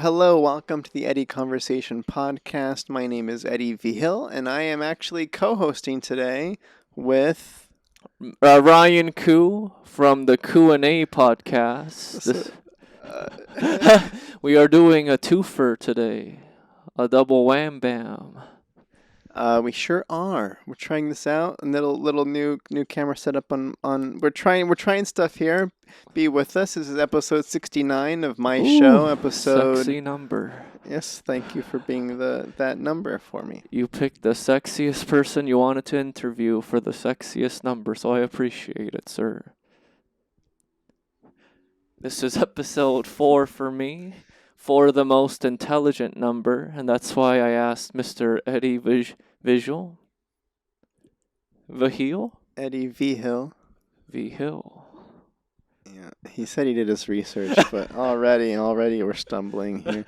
Hello. Welcome to the Eddie Conversation podcast. My name is Eddie Vigil, and I am actually co-hosting today with Ryan Koo from the Q&A podcast. We are doing a twofer today, a double wham bam. we sure are. We're trying this out. A little new camera setup on. We're trying stuff here. Be with us. This is episode 69 of my show. Episode Sexy number. Yes, thank you for being that number for me. You picked the sexiest person you wanted to interview for the sexiest number, so I appreciate it, sir. This is episode 4 for me, for the most intelligent number, and that's why I asked Mr. Eddie Vigil. Eddie Vigil. Vigil. Yeah, he said he did his research, but already we're stumbling here.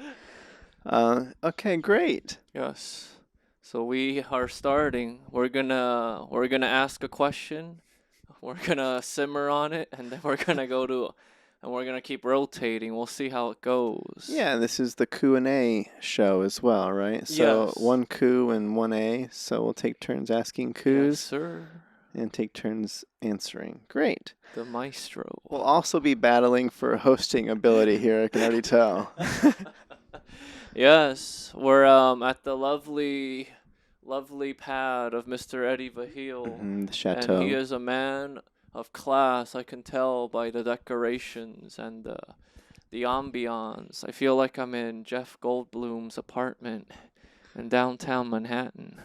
Okay, great. Yes. So we are starting. We're gonna ask a question. We're gonna simmer on it, and then we're gonna keep rotating. We'll see how it goes. Yeah, this is the Q&A show as well, right? So Yes. one Q and one A. So we'll take turns asking Qs Yes, sir. and take turns answering. Great. The maestro. We'll also be battling for hosting ability here. I can already tell. Yes, we're at the lovely pad of Mr. Eddie Vigil. The chateau. And he is a man of class, I can tell by the decorations and the ambiance. I feel like I'm in Jeff Goldblum's apartment in downtown Manhattan.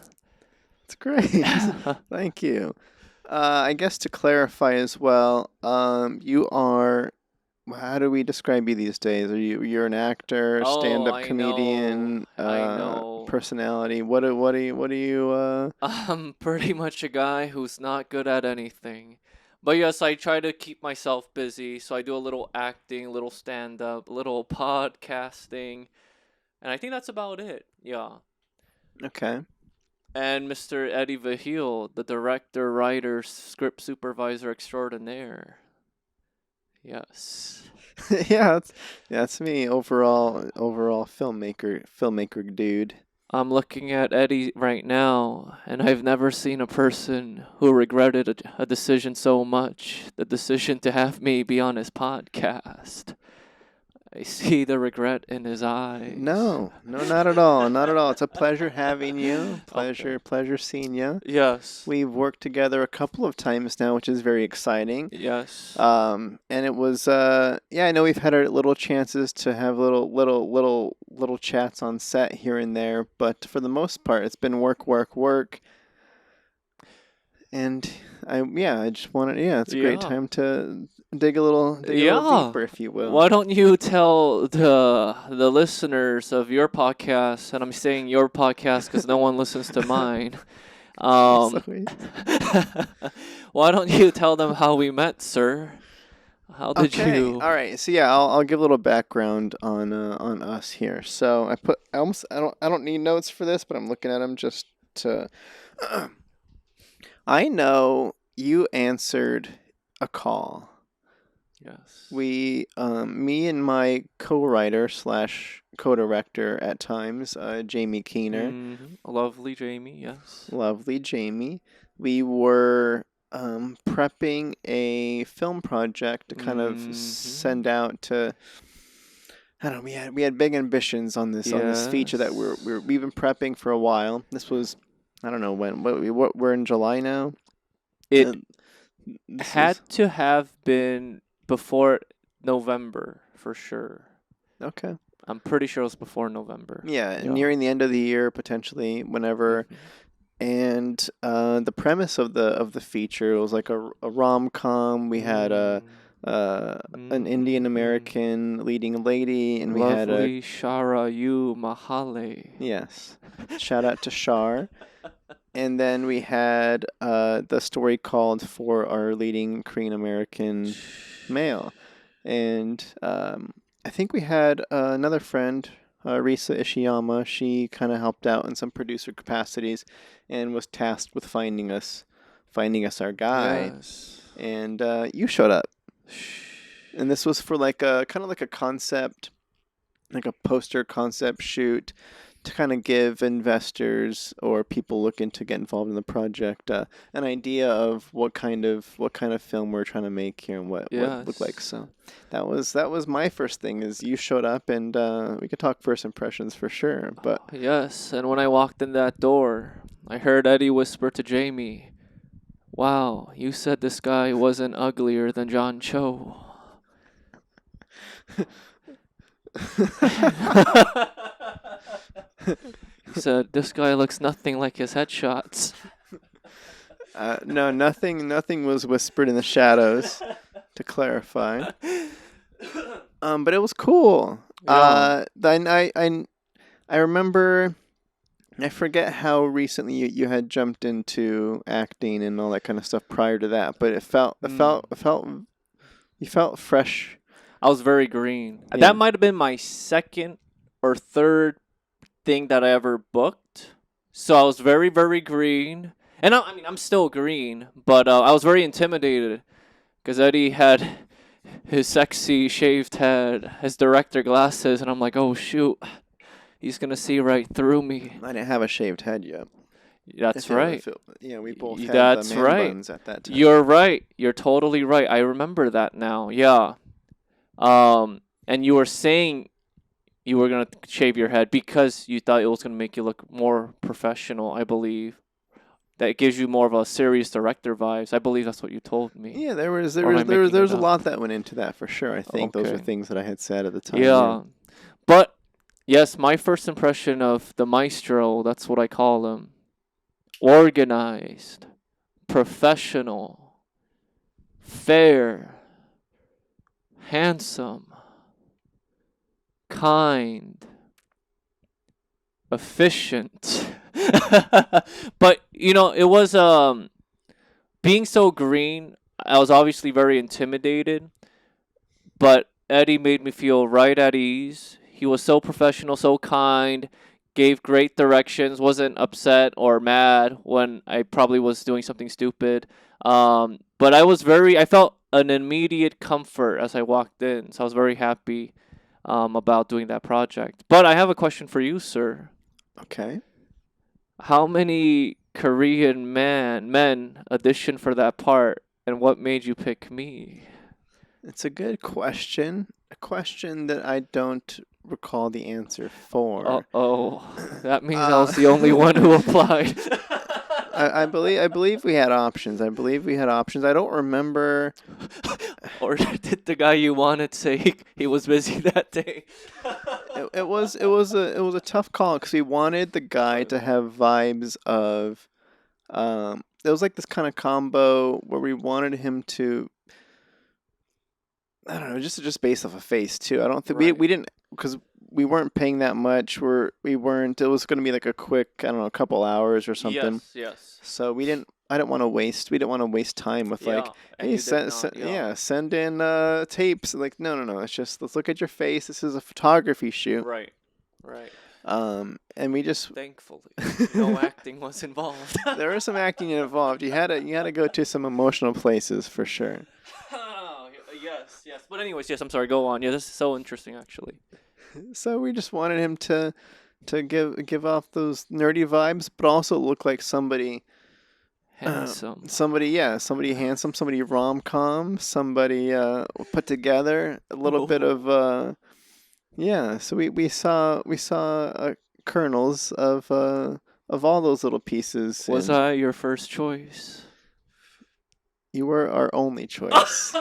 It's great. Thank you. I guess to clarify as well, you are. How do we describe you these days? You're an actor, stand-up comedian, I know. personality? What do you? I'm pretty much a guy who's not good at anything. But yes, I try to keep myself busy, so I do a little acting, a little stand-up, a little podcasting, and I think that's about it. Yeah. Okay. And Mr. Eddie Vigil, the director, writer, script supervisor extraordinaire. Yes. Yeah, that's me. Overall filmmaker dude. I'm looking at Eddie right now, and I've never seen a person who regretted a decision so much. The decision to have me be on his podcast. I see the regret in his eyes. No, not at all. Not at all. It's a pleasure having you. Pleasure seeing you. Yes. We've worked together a couple of times now, which is very exciting. Yes. And it was I know we've had our little chances to have little chats on set here and there, but for the most part it's been work. And I just wanted it's a great time to dig a little deeper, if you will. Why don't you tell the listeners of your podcast, and I'm saying your podcast because no one listens to mine. Why don't you tell them how we met, sir? How did you? All right. So I'll give a little background on us here. So I don't need notes for this, but I'm looking at them just to. I know you answered a call. Yes. Me and my co-writer / co-director at times, Jamie Keener. Mm-hmm. Lovely Jamie, yes. Lovely Jamie. We were prepping a film project to kind of send out to. I don't know. We had big ambitions on this feature that we've been prepping for a while. This was, I don't know when. We're in July now. It had to have been before November for sure. Okay. I'm pretty sure it was before November. Yeah, nearing the end of the year, potentially whenever. And the premise of the feature was like a rom-com. We had an Indian American leading lady, and we had a Shara Yu Mahale. Yes, shout out to Shar. And then we had the story called for our leading Korean American male, and I think we had another friend, Risa Ishiyama. She kind of helped out in some producer capacities, and was tasked with finding us our guy. Yes. And you showed up. And this was for like a kind of like a concept, like a poster concept shoot to kind of give investors or people looking to get involved in the project an idea of what kind of film we're trying to make here and what it looked like. Yes. So that was my first thing. Is you showed up and we could talk first impressions for sure. But Yes, and when I walked in that door, I heard Eddie whisper to Jamie, "Wow, you said this guy wasn't uglier than John Cho." He said, "This guy looks nothing like his headshots." no, nothing was whispered in the shadows. To clarify, but it was cool. Yeah. Then I remember. I forget how recently you had jumped into acting and all that kind of stuff prior to that, but you felt fresh. I was very green. Yeah. That might have been my second or third thing that I ever booked. So I was very, very green. And I mean, I'm still green, but I was very intimidated because Eddie had his sexy shaved head, his director glasses, and I'm like, oh shoot, he's gonna see right through me. I didn't have a shaved head yet. That's right. Yeah, we both had That's the man right. buns at that time. You're right. You're totally right. I remember that now. Yeah. And you were saying you were gonna shave your head because you thought it was gonna make you look more professional. I believe that gives you more of a serious director vibes. I believe that's what you told me. Yeah, there was Or am I making a it up? lot that went into that for sure. I think those are Okay. things that I had said at the time. Yeah. But yes, my first impression of the maestro, that's what I call him. Organized, professional, fair, handsome, kind, efficient. But it was being so green, I was obviously very intimidated, but Eddie made me feel right at ease. He was so professional, so kind, gave great directions, wasn't upset or mad when I probably was doing something stupid. But I felt an immediate comfort as I walked in, so I was very happy about doing that project. But I have a question for you, sir. Okay. How many Korean men auditioned for that part, and what made you pick me? It's a good question. A question that I don't recall the answer for. Oh, that means I was the only one who applied. I believe we had options. I don't remember. Or did the guy you wanted say he was busy that day? It was a tough call because we wanted the guy to have vibes of. It was like this kind of combo where we wanted him to. I don't know, just based off a face too. I don't think Right. we didn't because we weren't paying that much. We weren't. It was going to be like a quick, I don't know, a couple hours or something. Yes. So we didn't. I didn't want to waste. We didn't want to waste time with like, and hey, you did not, send in tapes. Like, no. Let's look at your face. This is a photography shoot. Right. And we just Thankfully, no acting was involved. there was some acting involved. You had to go to some emotional places for sure. Oh, yes. But anyways, yes. I'm sorry. Go on. Yeah, this is so interesting, actually. So we just wanted him to give off those nerdy vibes, but also look like somebody Handsome. somebody handsome, somebody rom-com, somebody put together, a little bit of yeah. So we saw kernels of all those little pieces. Was and I your first choice? You were our only choice.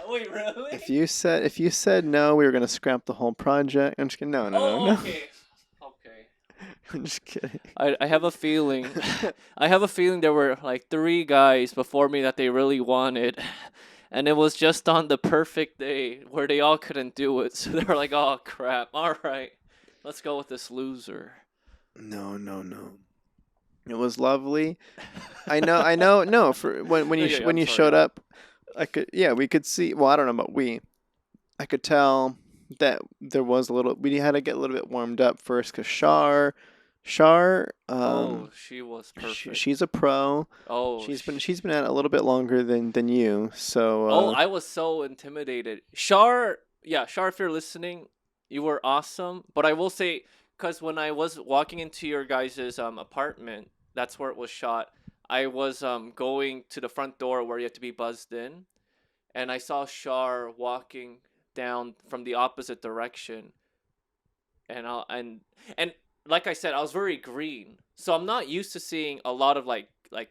Wait, really? If you said no, we were gonna scrap the whole project. I'm just kidding. No. Okay. I'm just kidding. I have a feeling. I have a feeling there were like 3 guys before me that they really wanted, and it was just on the perfect day where they all couldn't do it. So they're like, "Oh crap! All right, let's go with this loser." No. It was lovely. I know. No, for when you Yeah, when I'm you sorry, showed yeah. up, we could see. Well, I don't know about we. I could tell that there was a little. We had to get a little bit warmed up first because Shar Shar, Oh, she was perfect. she's a pro. Oh, She's been at it a little bit longer than you. So I was so intimidated. Shar, yeah, Shar, if you're listening, you were awesome. But I will say, because when I was walking into your guys' apartment, that's where it was shot. I was going to the front door where you have to be buzzed in, and I saw Shar walking down from the opposite direction, and and like I said, I was very green, so I'm not used to seeing a lot of like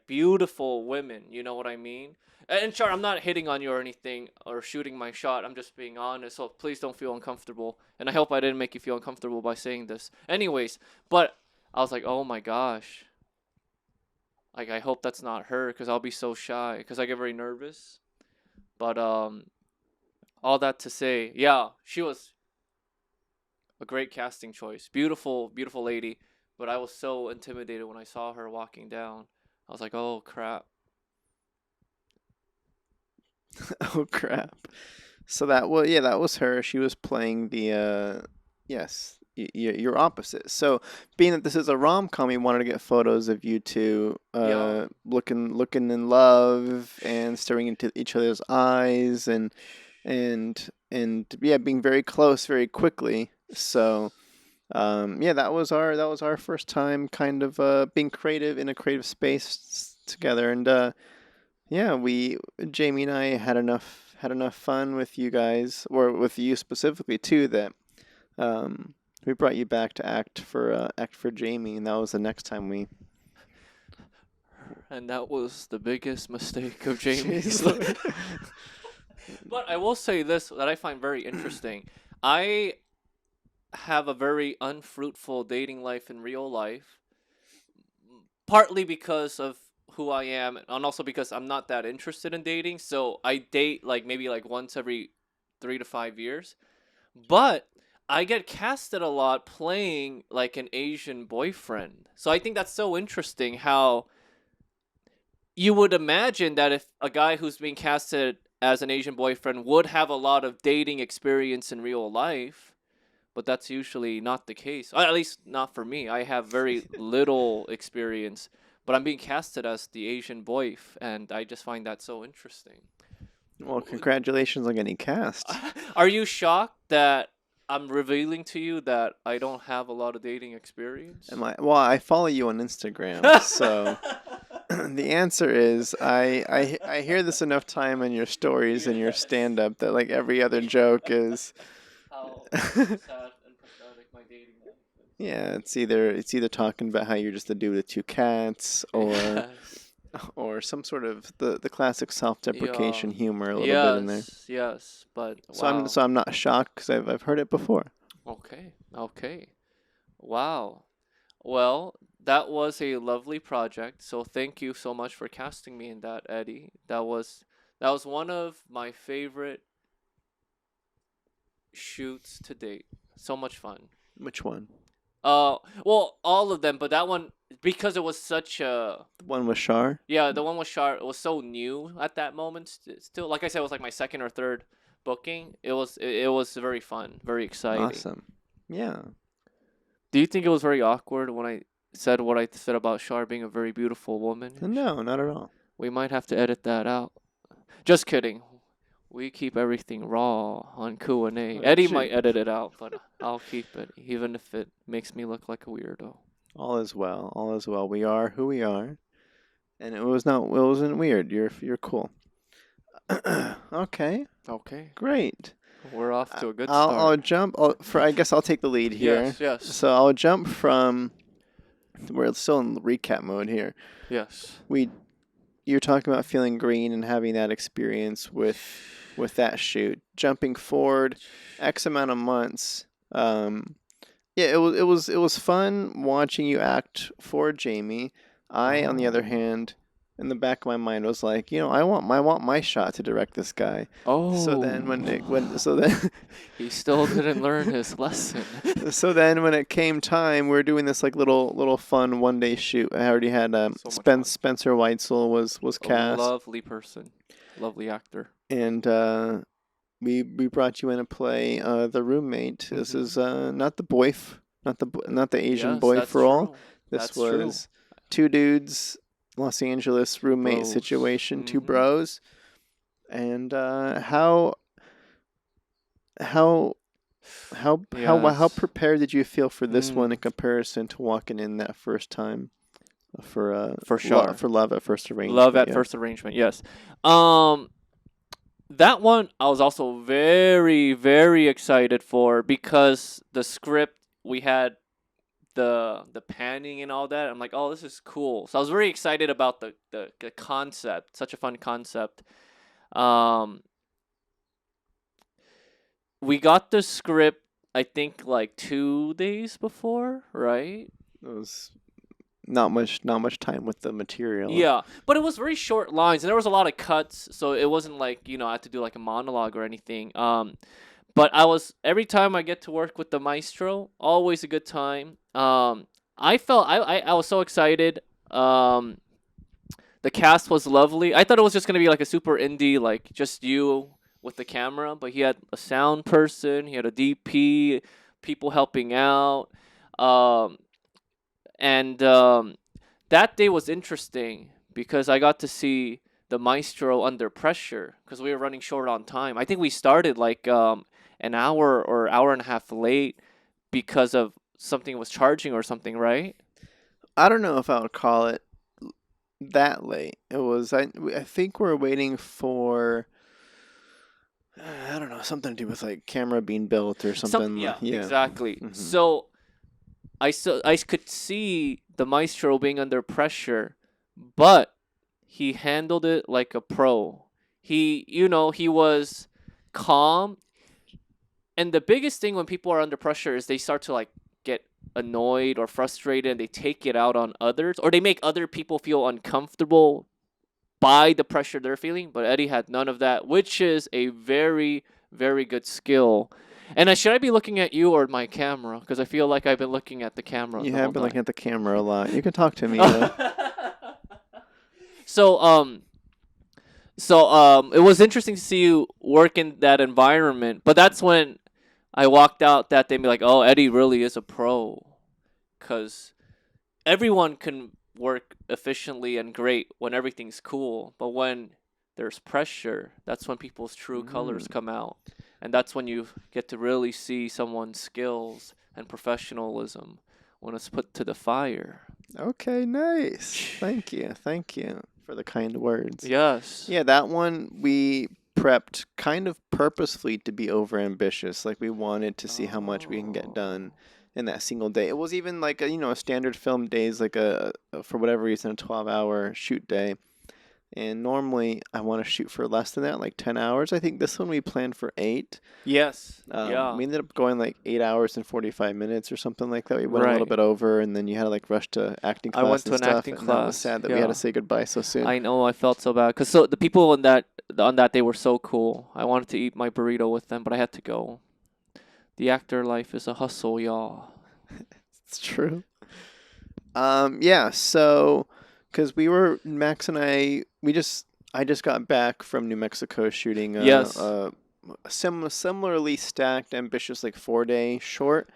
beautiful women. You know what I mean? And sure, I'm not hitting on you or anything or shooting my shot. I'm just being honest. So please don't feel uncomfortable. And I hope I didn't make you feel uncomfortable by saying this. Anyways, but I was like, oh my gosh. Like I hope that's not her because I'll be so shy because I get very nervous. But all that to say, yeah, she was a great casting choice. Beautiful, beautiful lady. But I was so intimidated when I saw her walking down. I was like, oh crap. oh crap. So that was her. She was playing the yes, your opposite. So being that this is a rom com, we wanted to get photos of you two Yeah. looking in love and staring into each other's eyes and yeah, being very close very quickly. So yeah, that was our first time kind of being creative in a creative space together, and yeah, Jamie and I had enough fun with you guys, or with you specifically too, that we brought you back to act for Jamie, and that was the next time we. And that was the biggest mistake of Jeez Jamie's. Lord. But I will say this that I find very interesting. I have a very unfruitful dating life in real life, partly because of who I am, and also because I'm not that interested in dating. So I date like maybe like once every 3 to 5 years. But I get casted a lot playing like an Asian boyfriend. So I think that's so interesting how you would imagine that if a guy who's being casted as an Asian boyfriend would have a lot of dating experience in real life, but that's usually not the case. At least not for me. I have very little experience, but I'm being casted as the Asian boyf, and I just find that so interesting. Well, congratulations on getting cast. Are you shocked that I'm revealing to you that I don't have a lot of dating experience? Well, I follow you on Instagram, so the answer is I hear this enough time in your stories and your stand up that like every other joke is. How sad and pathetic my dating life is. Yeah, it's either talking about how you're just a dude with two cats, or Yes. or some sort of the classic Yeah. self-deprecation humor a little bit in there. Yes. Yes. But So I'm wow. so I'm not shocked because I've heard it before. Okay. Okay. Wow. Well, that was a lovely project. So thank you so much for casting me in that, Eddie. That was one of my favorite shoots to date. So much fun. Which one? Well, all of them, but that one because it was such a The one with Shar? yeah, the one with Char it was so new at that moment. Still, like I said, it was like my second or third booking. It was very fun, very exciting. Awesome. Yeah. Do you think it was very awkward when I said what I said about Char being a very beautiful woman? No, not at all. We might have to edit that out. Just kidding. We keep everything raw on Q&A. Oh, Eddie gee. might edit it out, but I'll keep it, even if it makes me look like a weirdo. All is well. All is well. We are who we are, and it wasn't weird. You're cool. Okay. Okay, Great. we're off to a good I'll start. jump. I guess I'll take the lead here. Yes, yes, So I'll jump from. We're still in recap mode here. yes. You're talking about feeling green and having that experience with that shoot. Jumping forward X amount of months. Yeah, it was fun watching you act for Jamie. I, on the other Oh. hand, in the back of my mind was like, I want my shot to direct this guy. So then He still didn't learn his lesson. when it came time, we were doing this like little fun 1 day shoot. I already had So much fun. Spencer Weitzel was A cast, lovely person, lovely actor. and we brought you in to play the roommate. This Mhm. is not the boyf. not the Asian Yes, boy that's for all. true. This That's true. was two dudes, Los Angeles roommate Bros. situation, two Mm-hmm. bros, and how how Yes. prepared did you feel for this one in Mm, comparison to walking in that first time for for sure. for love at first Love arrangement? at Yeah, first arrangement. Yes. Um, that one I was also very, very excited for because the script we had the panning and all that. I'm like, oh, this is cool. So I was very excited about the concept. Such a fun concept. Um, we got the script I think like 2 days before, right? it was not much time with the material. Yeah, but it was very short lines, and there was a lot of cuts, so it wasn't like I had to do like a monologue or anything. But I was every time I get to work with the maestro, always a good time. I felt I was so excited. The cast was lovely. I thought it was just gonna be like a super indie, like just you with the camera, but he had a sound person, he had a DP, people helping out, um, and that day was interesting because I got to see the maestro under pressure because we were running short on time. I think we started like an hour or hour and a half late because of something was charging or something, right? I don't know if I would call it that late. It was I think we're waiting for I don't know, something to do with like camera being built or Some something. yeah, Yeah. exactly. Hmm. So I could see the maestro being under pressure, but he handled it like a pro. He was calm. And the biggest thing when people are under pressure is they start to like get annoyed or frustrated and they take it out on others or they make other people feel uncomfortable by the pressure they're feeling. But Eddie had none of that, which is a very, very good skill. And should I be looking at you or my camera? Because I feel like I've been looking at the camera You the whole have been looking time. at the camera a lot. You can talk to me though. so it was interesting to see you work in that environment, but that's when I walked out that day and be like, oh, Eddie really is a pro. Because everyone can work efficiently and great when everything's cool. But when there's pressure, that's when people's true colors Mm. come out. And that's when you get to really see someone's skills and professionalism when it's put to the fire. Okay, nice. Thank you for the kind words. Yes. Yeah, that one we prepped kind of purposefully to be over ambitious. Like we wanted to see how much we can get done Oh. in that single day. It was even like a standard film day is like for whatever reason a 12-hour shoot day. And normally I want to shoot for less than that, like 10 hours. I think this one we planned for 8. Yes. Yeah. We ended up going like 8 hours and 45 minutes or something like that. We went a little Right. bit over, and then you had to like rush to acting I went class to and an stuff. acting And that was class. sad that we had to Yeah. say goodbye so soon. I know. I felt so bad because the people on that day were so cool. I wanted to eat my burrito with them, but I had to go. The actor life is a hustle, y'all. It's true. Yeah. So, because Max and I just got back from New Mexico shooting Yes. similarly stacked, ambitious like 4-day short.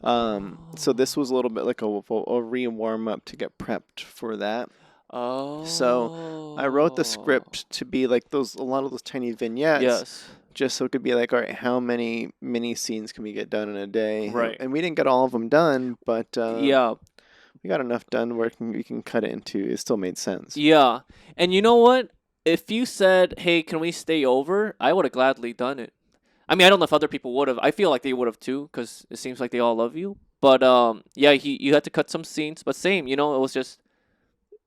So this was a little bit like a re warm up to get prepped for that. So I wrote the Oh. script to be like a lot of those tiny vignettes, Yes. just so it could be like, all right, how many mini scenes can we get done in a day? Right. And we didn't get all of them done, but Yeah. we got enough done where we can cut it into. It still made sense. Yeah. And you know what? If you said, "Hey, can we stay over?" I would have gladly done it. I mean, I don't know if other people would have. I feel like they would have too, because it seems like they all love you. But yeah, you had to cut some scenes, but same, it was just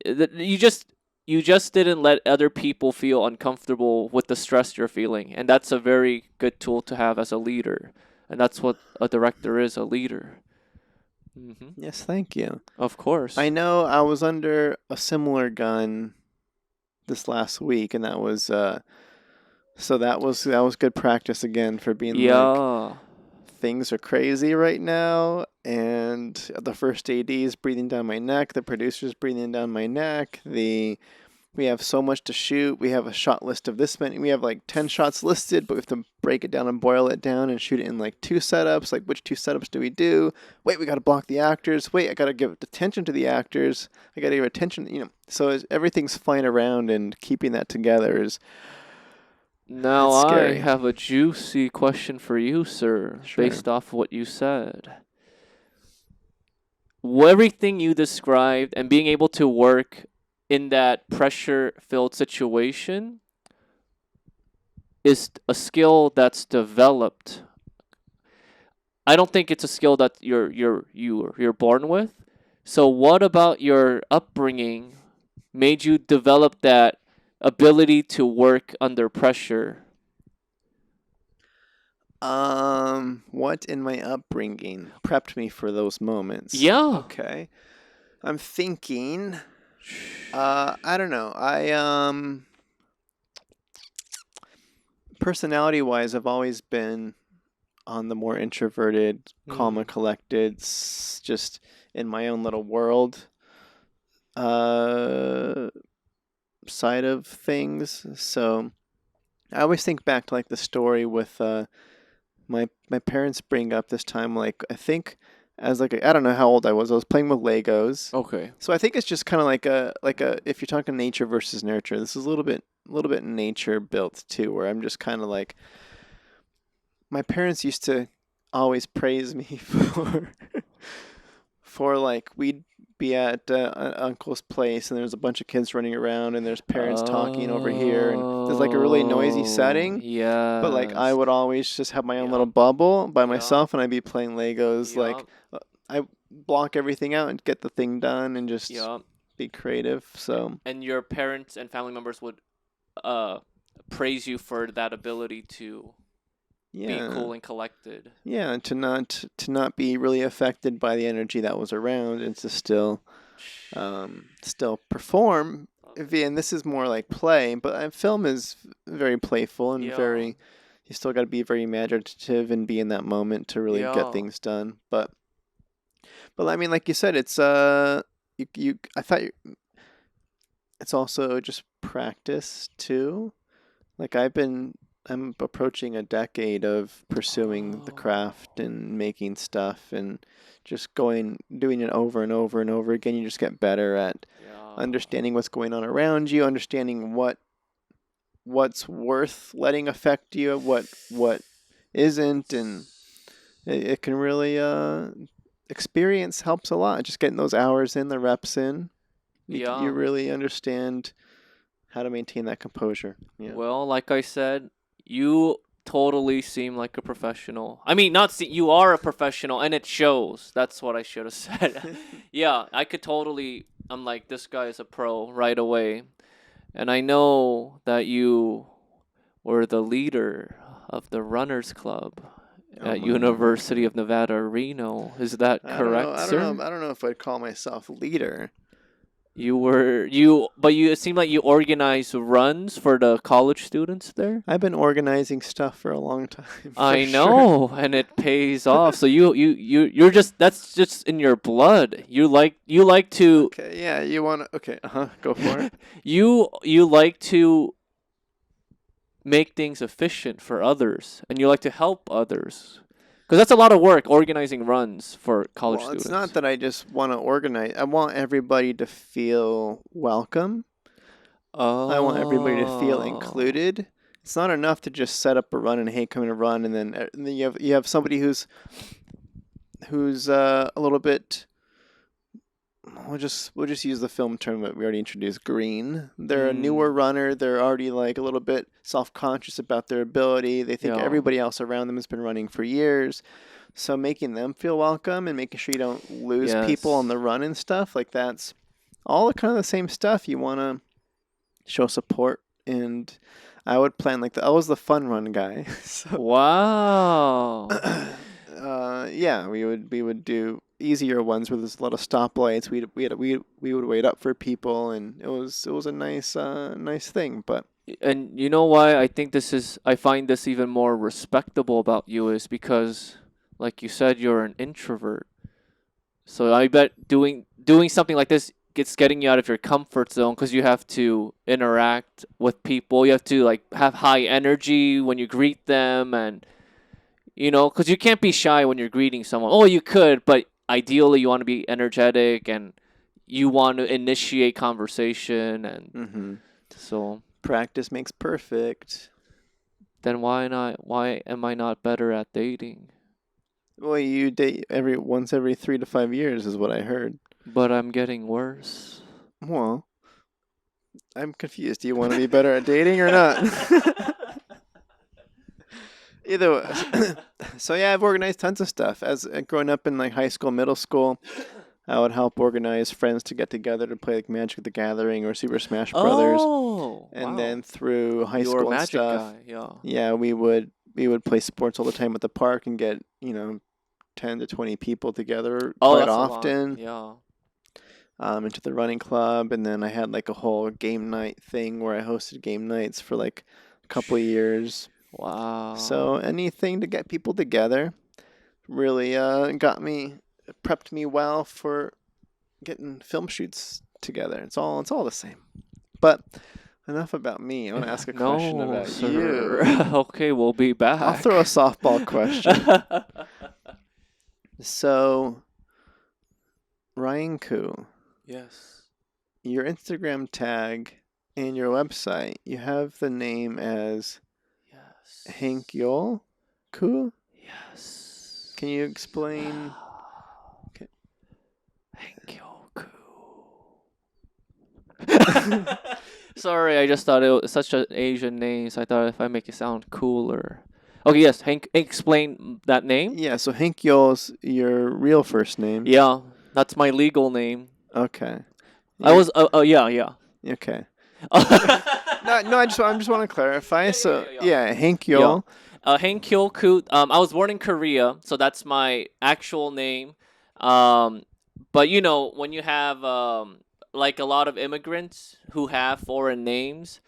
you just didn't let other people feel uncomfortable with the stress you're feeling, and that's a very good tool to have as a leader, and that's what a director is, a leader. Yes, thank you. Of course. I know I was under a similar gun this last week, and that was that was good practice again for being like, Yeah. things are crazy right now, and the first AD is breathing down my neck, the producer's breathing down my neck, the we have so much to shoot. We have a shot list of this many. We have like 10 shots listed, but we have to break it down and boil it down and shoot it in like 2 setups. Like, which 2 setups do we do? Wait, we got to block the actors. Wait, I got to give attention to the actors. I got to give attention, So everything's flying around, and keeping that together Now it's I scary. have a juicy question for you, sir, Sure. based off what you said. Everything you described and being able to work in that pressure-filled situation is a skill that's developed. I don't think it's a skill that you're born with. So what about your upbringing made you develop that ability to work under pressure? What in my upbringing prepped me for those moments? Yeah. Okay. I'm thinking, I don't know. Personality wise, I've always been on the more introverted, calm and collected, just in my own little world side of things. So I always think back to like the story with my parents bring up this time, like I think as like I don't know how old I was. I was playing with Legos. Okay. So I think it's just kind of like a if you're talking nature versus nurture, this is a little bit nature built too, where I'm just kind of like my parents used to always praise me for like we'd be at an uncle's place and there's a bunch of kids running around and there's parents talking over here and there's like a really noisy setting. Yeah. But like I would always just have my own little Yup. bubble by Yup. myself and I'd be playing Legos. Like Yup. I block everything out and get the thing done and just Yup. be creative. So And your parents and family members would praise you for that ability to be yeah, cool and collected. yeah, and to not be really affected by the energy that was around and to still perform. And this is more like play, but film is very playful and Yeah. very. You still got to be very imaginative and be in that moment to really Yeah. get things done. But I mean, like you said, it's you I thought it's also just practice too. Like I'm approaching a decade of pursuing the craft and making stuff and just doing it over and over and over again. You just get better at Yeah. understanding what's going on around you, understanding what's worth letting affect you, what isn't, and it can really experience helps a lot. Just getting those hours in, the reps in, Yeah. you really understand how to maintain that composure. Yeah. Well, like I said, you totally seem like a professional. I mean, you are a professional, and it shows. That's what I should have said. Yeah, I could totally. I'm like, this guy is a pro right away, and I know that you were the leader of the Runners Club at my. University of Nevada, Reno. Is that correct, sir? I don't know if I'd call myself leader. It seemed like you organized runs for the college students there. I've been organizing stuff for a long time. I for know, and it pays off. So you're just that's just in your blood. You like to Okay, yeah, you want to. Okay, go for it. you like to make things efficient for others, and you like to help others. Because that's a lot of work organizing runs for college Well, students. it's not that I just want to organize. I want everybody to feel welcome. I want everybody to feel included. It's not enough to just set up a run and hey, come in and run, and then you have somebody who's a little bit. We'll just use the film term that we already introduced. Green. They're a newer runner. They're already like a little bit self-conscious about their ability. They think Yeah. everybody else around them has been running for years. So making them feel welcome and making sure you don't lose people on the run and stuff, like that's all kind of the same stuff. You want to show support, and I would plan like I was the fun run guy. So Wow. yeah, we would do easier ones where there's a lot of stoplights. We would wait up for people, and it was a nice thing. But And you know why I find this even more respectable about you is because, like you said, you're an introvert. So I bet doing something like this it's getting you out of your comfort zone because you have to interact with people. You have to like have high energy when you greet them, and because you can't be shy when you're greeting someone. Oh, you could, but ideally you want to be energetic and you want to initiate conversation, and Mm-hmm. so Practice makes perfect. then why not? Why am I not better at dating? Well, you date once every 3 to 5 years, is what I heard. But I'm getting worse. Well, I'm confused. Do you want to be better at dating or not? Either way. So yeah, I've organized tons of stuff. As growing up in like high school, middle school, I would help organize friends to get together to play like Magic the Gathering or Super Smash Brothers. Oh, And wow. then through high You're a school and magic stuff, guy, yeah. yeah, we would play sports all the time at the park and get 10 to 20 people together Oh, quite that's a lot. often. Yeah. Into the running club, and then I had like a whole game night thing where I hosted game nights for like a couple of years. Wow. So anything to get people together really prepped me well for getting film shoots together. It's all the same. But enough about me. I want to ask a question No, about sir. you. Okay, we'll be back. I'll throw a softball question. So, Ryan Koo, Yes. your Instagram tag and your website, you have the name as Yes. Hank Yol Koo. Yes. Can you explain? Okay. Thank you. Sorry, I just thought it was such an Asian name, so I thought if I make it sound cooler. Okay, yes, Hank, explain that name. Yeah, so Hank Yol's your real first name. Yeah, that's my legal name. Okay. I was, yeah. Okay. No, No, I just want to clarify. So, yeah. Hank Yol. Hank Koo. I was born in Korea, so that's my actual name. But when you have like a lot of immigrants who have foreign names,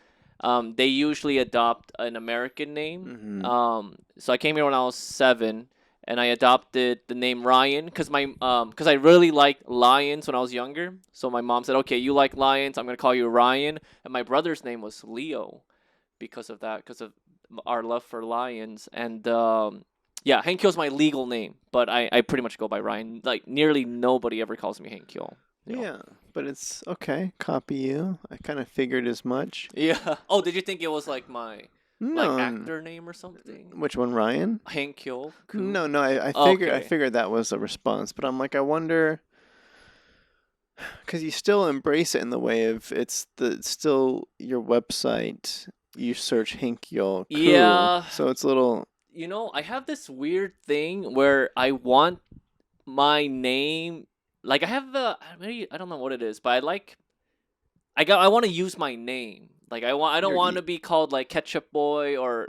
they usually adopt an American name. Mhm. So I came here when I was 7, and I adopted the name Ryan because I really liked lions when I was younger. So my mom said, "Okay, you like lions. I'm gonna call you Ryan." And my brother's name was Leo because of that, because of our love for lions. And yeah, Hank Kyo's my legal name, but I pretty much go by Ryan. Like nearly nobody ever calls me Hank Kyo. Yeah, but it's okay. Copy you. I kind of figured as much. Yeah. Oh, did you think it was like my No, actor name or something? which one, Ryan? Hank Kyo. No, no. I Okay. figured that was a response, but I'm like, I wonder, because you still embrace it in the way of it's still your website. You search Hank Yol Koo, Yeah. so it's a little. I have this weird thing where I want my name. Like I have maybe I don't know what it is, but I want to use my name. Like I don't Your want to be called like Ketchup Boy or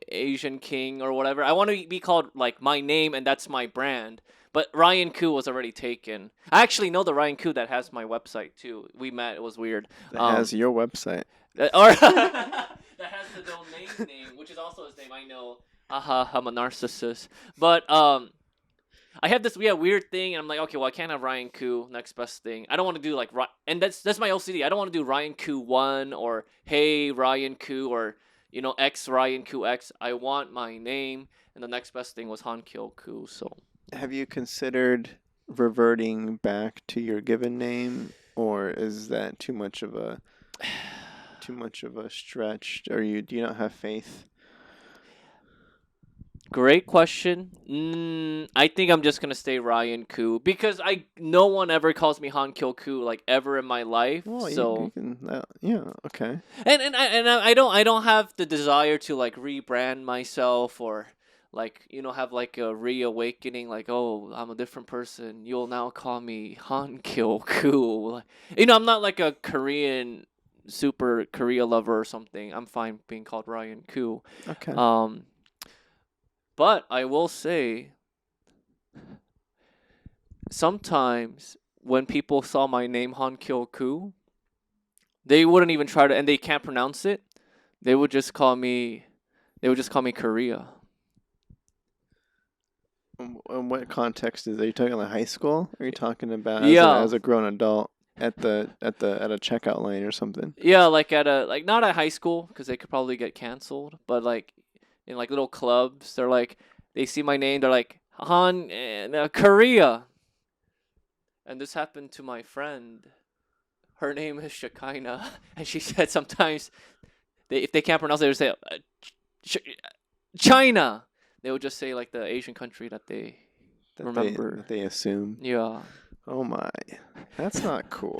Asian King or whatever. I want to be called like my name, and that's my brand. But Ryan Koo was already taken. I actually know the Ryan Koo that has my website too. We met. It was weird. That has your website. Or that has the domain name, which is also his name. I know. Haha, I'm a narcissist. But I have this weird thing, and I'm like, okay, well, I can't have Ryan Koo. Next best thing. I don't want to do like and that's my OCD. I don't want to do Ryan Koo 1 or Hey Ryan Koo or X Ryan Koo X. I want my name, and the next best thing was Han Kyo Koo. So Have you considered reverting back to your given name, or is that too much of a stretch? Or do you not have faith? great question. I think I'm just gonna stay Ryan Koo because no one ever calls me Han Kyo Koo like ever in my life. Well, So you can. Yeah. Okay. I don't have the desire to like rebrand myself or like have like a reawakening, like, oh, I'm a different person, you'll now call me Han Kyo Koo. I'm not like a Korean super Korea lover or something. I'm fine being called Ryan Koo. Okay. But I will say sometimes when people saw my name Han Kyo Koo, they wouldn't even try to, and they can't pronounce it. They would just call me Korea. In what context is it? Are you talking like high school? Or are you talking about Yeah. as a grown adult? at a checkout line or something. Yeah, like at a like not at high school because they could probably get canceled, but like in like little clubs, they're like they see my name, they're like Han in Korea, and this happened to my friend. Her name is Shekinah, and she said sometimes if they can't pronounce it, they would say Ch- China. They would just say like the Asian country that they remember. That they assume. Yeah. Oh my, that's not cool.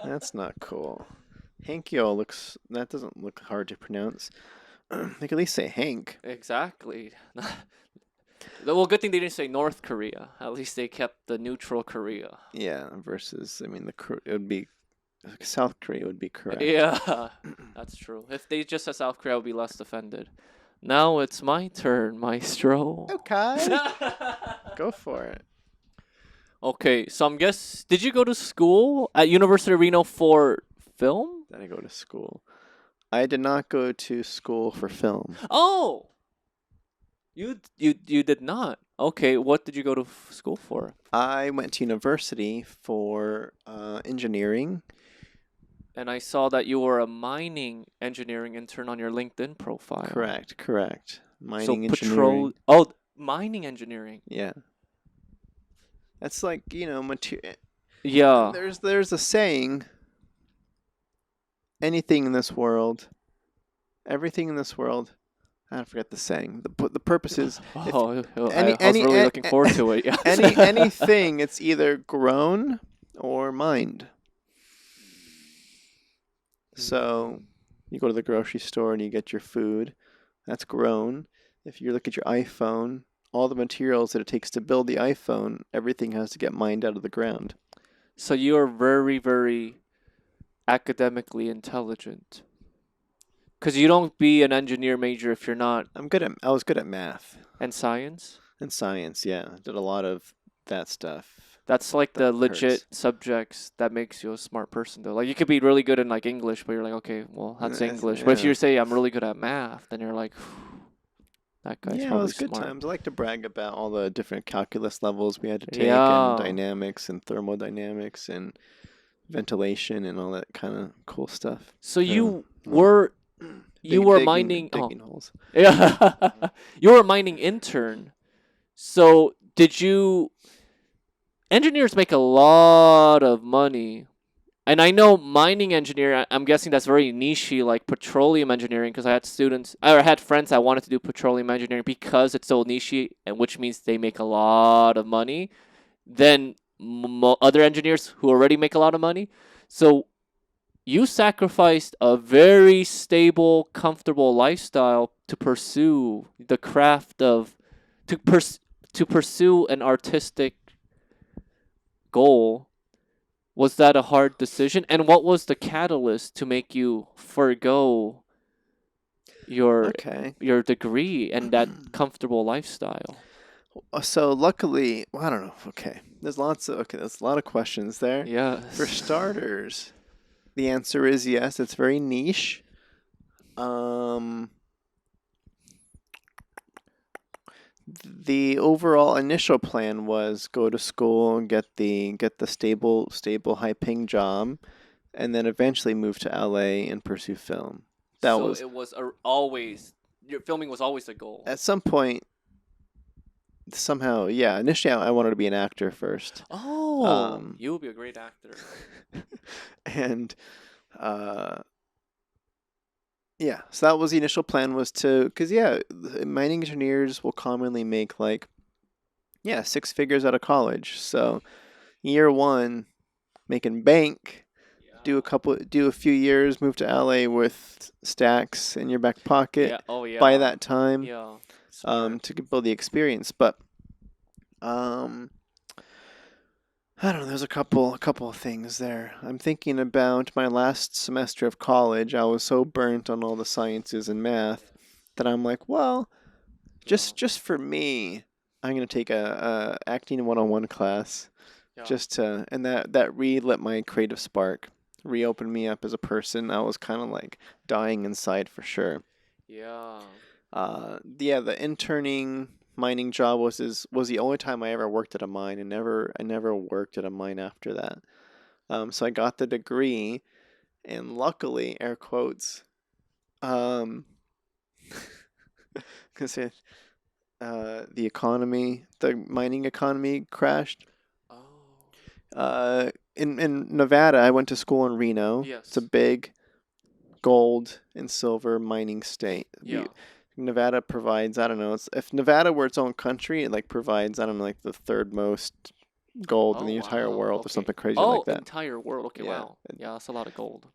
That's not cool. Hankyo looks. That doesn't look hard to pronounce. They could at least say Hank. Exactly. Well, good thing they didn't say North Korea. At least they kept the neutral Korea. Yeah. Versus, I mean, it would be South Korea would be correct. Yeah, that's true. If they just said South Korea, I would be less offended. Now it's my turn, Maestro. Okay. Go for it. Okay, so did you go to school at University of Reno for film? Did I go to school? I did not go to school for film. Oh, you did not. Okay, what did you go to school for? I went to university for engineering. And I saw that you were a mining engineering intern on your LinkedIn profile. Correct. Mining So engineering. Mining engineering. Yeah. That's like, material. Yeah. There's a saying, anything in this world, everything in this world, I forget the saying. The purpose is, I was really looking forward to it. Yeah. anything, it's either grown or mined. So you go to the grocery store and you get your food. That's grown. If you look at your iPhone, all the materials that it takes to build the iPhone, everything has to get mined out of the ground. So you are very, very academically intelligent. Because you don't be an engineer major if you're not. I was good at math. And science? And science, yeah. Did a lot of that stuff. That's like the legit subjects that makes you a smart person, though. Like, you could be really good in, like, English, but you're like, okay, well, that's English. But if you say I'm really good at math, then you're like, that guy's probably it was smart. good times. I like to brag about all the different calculus levels we had to take, and dynamics and thermodynamics and ventilation and all that kind of cool stuff. So you were mining digging holes. Yeah. You were a mining intern. So did you engineers make a lot of money. And I know mining engineer, I'm guessing that's very niche-y, like petroleum engineering, because I had friends that wanted to do petroleum engineering because it's so niche-y, and which means they make a lot of money. Then other engineers who already make a lot of money. So you sacrificed a very stable, comfortable lifestyle to pursue the craft of, to pursue an artistic goal. Was that a hard decision? And what was the catalyst to make you forgo your degree and that comfortable lifestyle? So luckily, well, I don't know. Okay, there's a lot of questions there. Yeah. For starters, the answer is yes. It's very niche. The overall initial plan was go to school and get the stable high paying job, and then eventually move to LA and pursue film. It was always your filming was always the goal. At some point, somehow, yeah. Initially, I wanted to be an actor first. Oh, you would be a great actor. And yeah, so that was the initial plan, was because mining engineers will commonly make 6 figures out of college. So year one, making bank, do a few years, move to LA with stacks in your back pocket. Yeah. Oh yeah. By that time, smart. to build the experience. But I don't know. There's a couple of things there. I'm thinking about my last semester of college. I was so burnt on all the sciences and math that I'm like, well, just for me, I'm gonna take a acting 101 class, and that relit my creative spark, reopened me up as a person. I was kind of like dying inside for sure. Yeah. The interning mining job was the only time I ever worked at a mine, and I never worked at a mine after that. So I got the degree, and luckily, air quotes, um, because the economy, the mining economy crashed. Oh. In Nevada, I went to school in Reno. It's a Yes. big gold and silver mining state. Yeah. Nevada provides, I don't know, if Nevada were its own country, it like provides, I don't know, like the third most gold in Oh the entire wow. world or Okay. something crazy like Oh, that. entire world. Okay. Yeah. Wow. Yeah, that's a lot of gold.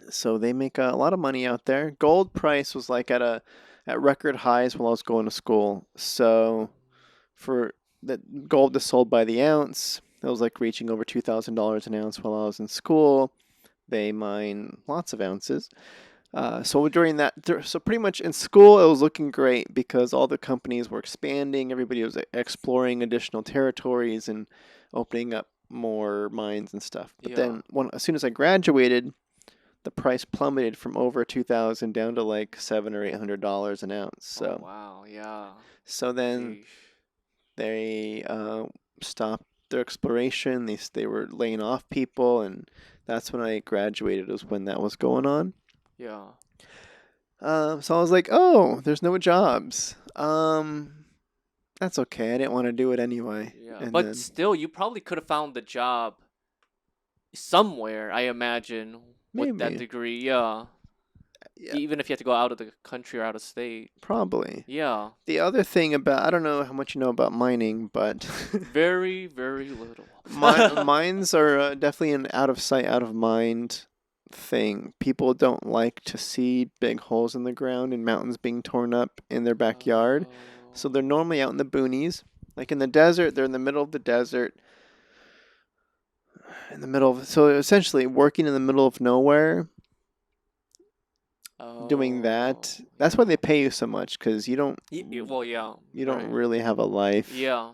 So they make a lot of money out there. Gold price was like at record highs while I was going to school. So for that gold is sold by the ounce. It was like reaching over $2,000 an ounce while I was in school. They mine lots of ounces. So during that, so pretty much in school, it was looking great because all the companies were expanding. Everybody was exploring additional territories and opening up more mines and stuff. But Yeah. then, as soon as I graduated, the price plummeted from over 2,000 down to like $700 or $800 an ounce. Oh So, wow. Yeah. so then Sheesh. they stopped their exploration. They were laying off people, and that's when I graduated. Was when that was going on. Yeah. So I was like, oh, there's no jobs. That's okay. I didn't want to do it anyway. Yeah. And But then still, you probably could have found the job somewhere, I imagine, with that maybe, degree. Yeah. yeah, Even if you had to go out of the country or out of state. probably. Yeah. The other thing about, I don't know how much you know about mining, but Very, very little. mines are definitely an out of sight, out of mind thing. People don't like to see big holes in the ground and mountains being torn up in their backyard. So they're normally out in the boonies. Like in the desert, they're in the middle of the desert. So essentially working in the middle of nowhere, doing Oh, that. That's why yeah. they pay you so much because Well, yeah, you don't right. really have a life Yeah,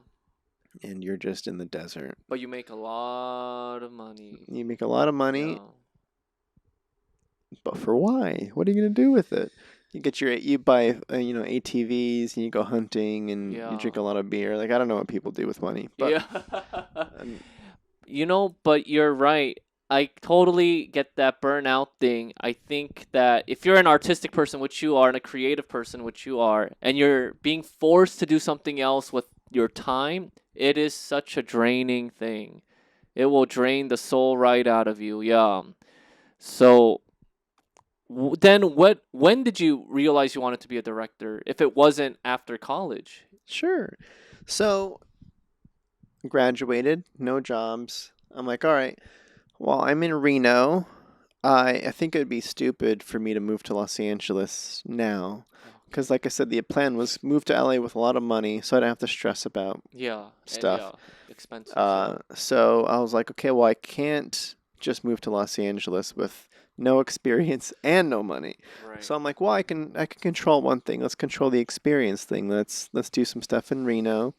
and you're just in the desert. but you make a lot of money. You make a lot of money, Yeah. but for why? What are you gonna do with it? You buy ATVs and you go hunting and you Yeah. drink a lot of beer. Like I don't know what people do with money, but Yeah. um, But you're right. I totally get that burnout thing. I think that if you're an artistic person, which you are, and a creative person, which you are, and you're being forced to do something else with your time, it is such a draining thing. It will drain the soul right out of you. Yeah. So then when did you realize you wanted to be a director if it wasn't after college? sure. So graduated, no jobs. I'm like, all right. Well, I'm in Reno. I think it'd be stupid for me to move to Los Angeles now. Because, Okay. like I said, the plan was move to LA with a lot of money so I don't have to stress about Yeah, stuff. yeah, expenses, yeah. So I was like, okay, well, I can't just move to Los Angeles with no experience and no money. Right. So I'm like, well, I can control one thing. Let's control the experience thing. Let's do some stuff in Reno.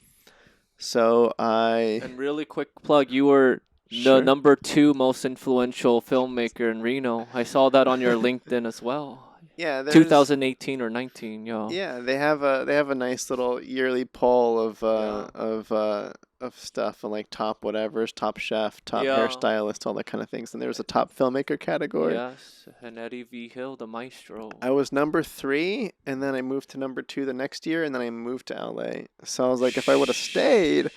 So I And really quick plug, you were the sure. number 2 most influential filmmaker in Reno. I saw that on your LinkedIn as well. Yeah, there's 2018 or 19, yeah. yeah, they have a nice little yearly poll Yeah. of stuff and like top whatever's, top chef, top Yeah. hairstylist, all that kind of things. And there was a top filmmaker category. Yes, and Eddie Vigil, the maestro. I was number 3, and then I moved to number 2 the next year, and then I moved to LA. So I was like, if I would have stayed,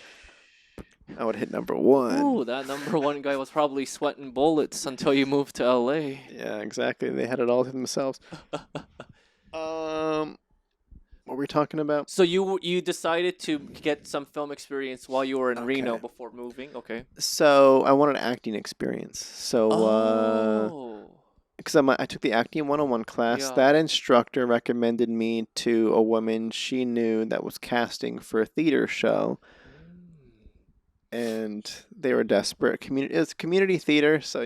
I would hit number 1. Ooh, that number 1 guy was probably sweating bullets until you moved to LA. Yeah, exactly. They had it all to themselves. What were we talking about? So you decided to get some film experience while you were in Reno Okay. before moving? Okay. So I wanted acting experience. So Oh. because I took the acting 101 class. Yeah. That instructor recommended me to a woman she knew that was casting for a theater show, and they were desperate. It's community theater, so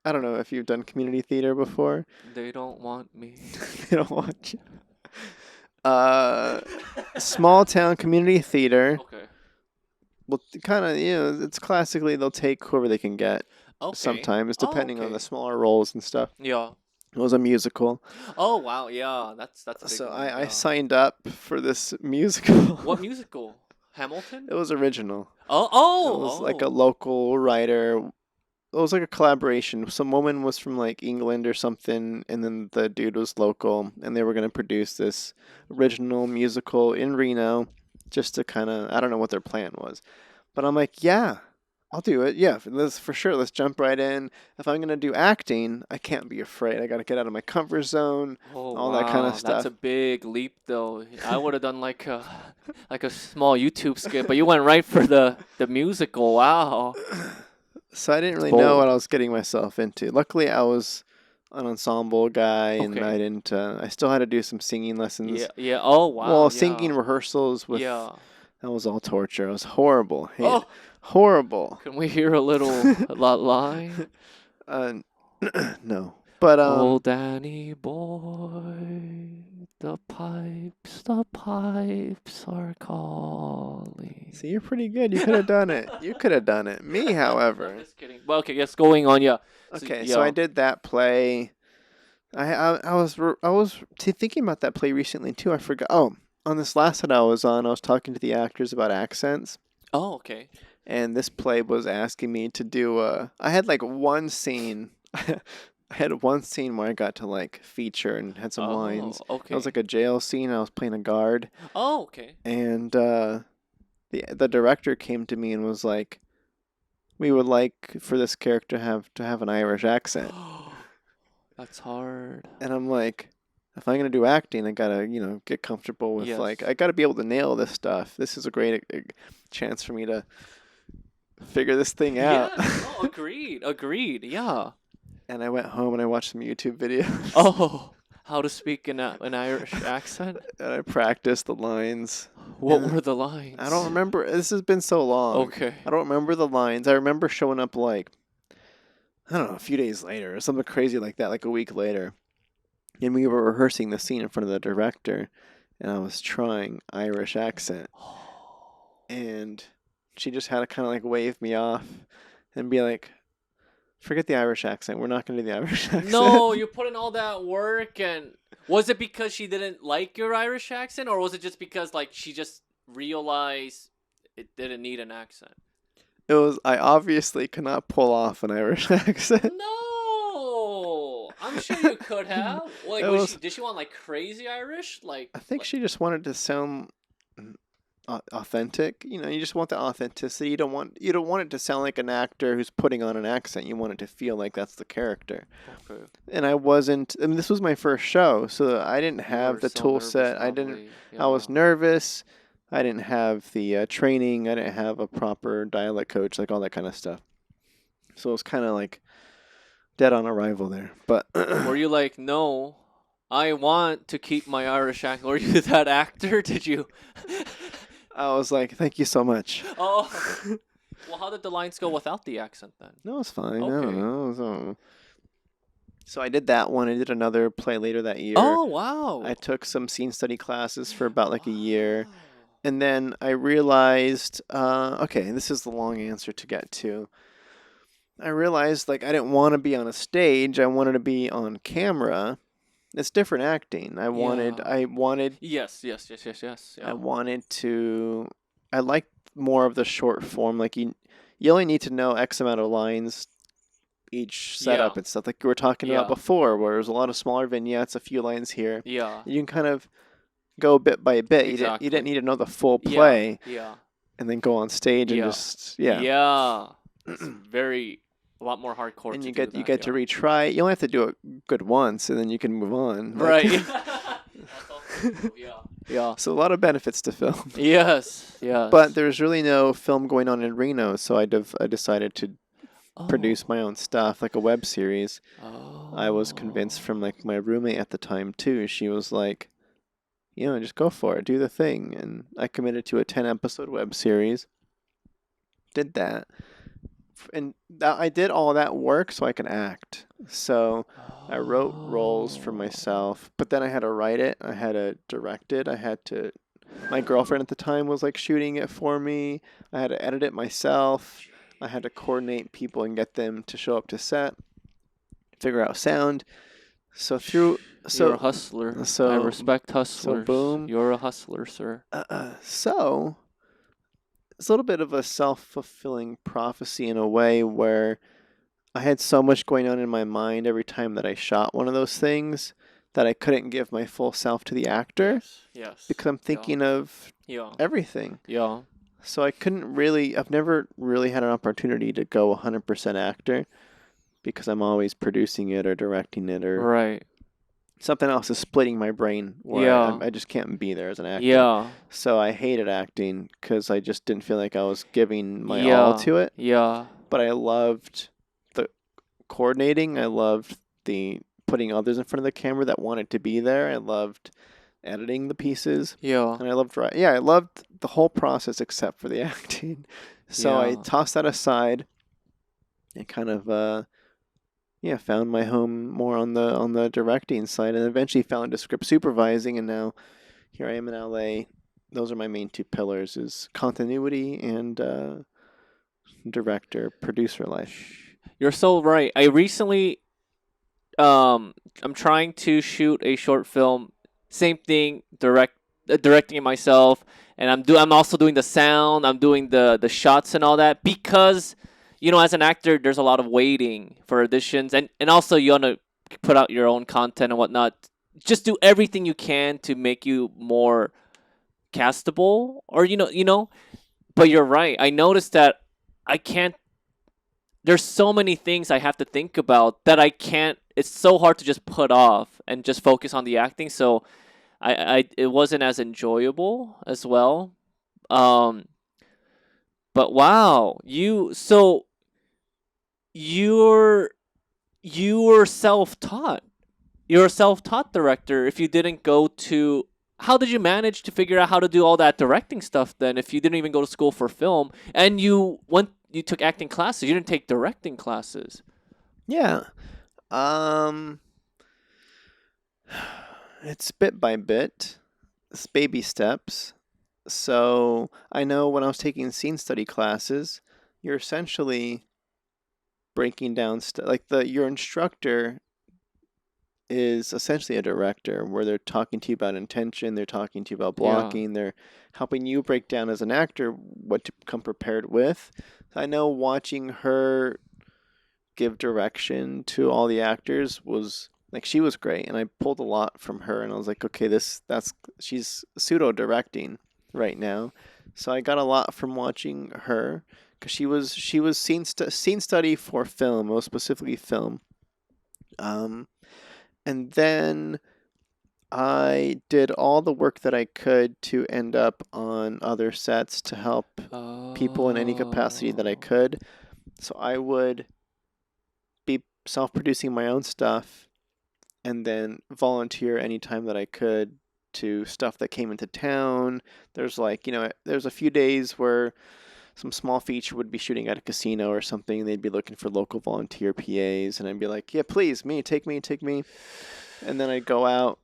I don't know if you've done community theater before. They don't want me. They don't want you. Small town community theater. Okay. Well, kind of, it's classically they'll take whoever they can get. Okay. Sometimes, Oh, depending on okay. the smaller roles and stuff. Yeah. It was a musical. Oh wow, yeah, that's a big So one. I Yeah. signed up for this musical. What musical? Hamilton? It was original. Oh, oh, It was like a oh. local writer it was like a collaboration. Some woman was from like England or something, and then the dude was local, and they were gonna produce this original musical in Reno, just to kind of I don't know what their plan was, but I'm like, yeah, I'll do it. Yeah, let's for sure. Let's jump right in. If I'm gonna do acting, I can't be afraid. I gotta get out of my comfort zone, Oh all that kind of wow, that's stuff. a big leap though. I would have done like a small YouTube skit, but you went right for the musical. Wow. So I didn't It's really know what bold. I was getting myself into. Luckily, I was an ensemble guy, and I Okay. didn't. I still had to do some singing Yeah, lessons. yeah. Oh wow, Well, yeah. singing rehearsals with Yeah. that was all torture. It was horrible. Hate Oh, horrible. can we hear a little line? uh, no, but Oh, Danny boy, the pipes are calling. see, you're pretty good. You could have done it. You could have done it. Me, I'm however. just kidding. Well, okay, yes, going on, yeah. So, Okay, so I yeah. did that play. I was thinking about that play recently too. I forgot. Oh, on this last one I was on, I was talking to the actors about accents, Oh, okay. and this play was asking me to do. I had like one scene. I had one scene where I got to like feature and had some Oh, lines. It was okay. like a jail scene. I was playing a guard, Oh, okay. and the director came to me and was like, "We would like for this character to have an Irish accent." That's hard. And I'm like, if I'm gonna do acting, I gotta, get comfortable with like, Yes. I gotta be able to nail this stuff. This is a great chance for me to figure this thing out. Yes. Oh, agreed. Agreed. Yeah. And I went home and I watched some YouTube videos. Oh, how to speak in an Irish accent? And I practiced the lines. What And were the I don't lines? remember. This has been so long. Okay. I don't remember the lines. I remember showing up like, I don't know, a few days later or something crazy like that, like a week later. And we were rehearsing the scene in front of the director, and I was trying Irish accent. And she just had to kind of like wave me off and be like, forget the Irish accent. We're not going to do the Irish accent. No, you put in all that work, and was it because she didn't like your Irish accent, or was it just because like she just realized it didn't need an accent? I obviously cannot pull off an Irish accent. No, I'm sure you could have. Like, It was, did she want like crazy Irish? I think she just wanted to sound authentic. You just want the authenticity. You don't want it to sound like an actor who's putting on an accent. You want it to feel like that's the character. Okay. And I wasn't. I mean, this was my first show, so I didn't You have were the so tool nervous, set. probably. I was Yeah. nervous. I didn't have the training. I didn't have a proper dialect coach, like all that kind of stuff. So it was kind of like dead on arrival there. But Were you like, no, I want to keep my Irish accent? Were you that actor? Did you? I was like, thank you so much. Oh, well, how did the lines go without the accent then? No, it's fine. I don't Okay. know. So I did that one. I did another play later that year. Oh, wow. I took some scene study classes for about like a year. Wow. And then I realized, okay, this is the long answer to get to. I realized like I didn't want to be on a stage. I wanted to be on camera. It's different acting. I wanted, Yeah. I wanted, Yes. I Yeah. wanted to. I liked more of the short form. Like you only need to know X amount of lines each setup Yeah. and stuff like we were talking about Yeah. before, where there's a lot of smaller vignettes, a few lines here. Yeah. You can kind of go bit by bit. You didn't Exactly. need to know the full Yeah. play Yeah. and then go on stage and Yeah. just yeah. Yeah. It's a lot more hardcore And to you do get that. to retry it. You only have to do it good once and then you can move on. Right. Like, That's also true. Yeah. Yeah. so a lot of benefits to film. Yes. Yes. But there's really no film going on in Reno, so I decided to produce my own stuff, like a web series. Oh. I was convinced from like my roommate at the time too. She was like, just go for it, do the thing. And I committed to a 10-episode web series. Did that. And I did all that work so I can act. So I wrote roles for myself, but then I had to write it, I had to direct it, my girlfriend at the time was like shooting it for me. I had to edit it myself. I had to coordinate people and get them to show up to set, figure out sound. So You're a hustler. I respect hustlers. boom. You're a hustler, sir. So it's a little bit of a self-fulfilling prophecy in a way where I had so much going on in my mind every time that I shot one of those things that I couldn't give my full self to the actor Yes. Yes. because I'm Yeah. thinking of Yeah. everything. Yeah. So I couldn't really, I've never really had an opportunity to go 100% actor because I'm always producing it or directing it or Right. something else is splitting my brain where Yeah. I just can't be there as an actor. Yeah. So I hated acting because I just didn't feel like I was giving my all Yeah. to it. Yeah. But I loved the coordinating. I loved the putting others in front of the camera that wanted to be there. I loved editing the pieces. Yeah. And I loved writing. Yeah, I loved the whole process except for the acting. So I Yeah. tossed that aside and kind of yeah, found my home more on the directing side and eventually fell into script supervising and now here I am in LA. Those are my main two pillars is continuity and director producer life. You're so right. I recently um I'm trying to shoot a short film. Same thing, directing it myself, and I'm also doing the sound. I'm doing the shots and all that because as an actor, there's a lot of waiting for auditions, and also you want to put out your own content and whatnot. Just do everything you can to make you more castable, or But you're right. I noticed that I can't there's so many things I have to think about that I can't. It's so hard to just put off and just focus on the acting. So it wasn't as enjoyable as well. Um, but wow, you're you were self taught. You're a self taught director. If you didn't go to how did you manage to figure out how to do all that directing stuff then if you didn't even go to school for film and you took acting classes, you didn't take directing classes. Yeah. Um it's bit by bit. It's baby steps. So I know when I was taking scene study classes, you're essentially breaking down like the your instructor is essentially a director where they're talking to you about intention, they're talking to you about Yeah. blocking, they're helping you break down as an actor what to come prepared with. I know watching her give direction to all the actors was like she was great and I pulled a lot from her and I was like, okay, that's she's pseudo directing right now. So I got a lot from watching her because she was scene study for film, most specifically film. Um, and then I did all the work that I could to end up on other sets to help people in any capacity that I Oh. could. So I would be self producing my own stuff and then volunteer anytime that I could to stuff that came into town. There's like, there's a few days where some small feature would be shooting at a casino or something. They'd be looking for local volunteer PAs, and I'd be like, yeah, please, take me, take me. And then I'd go out,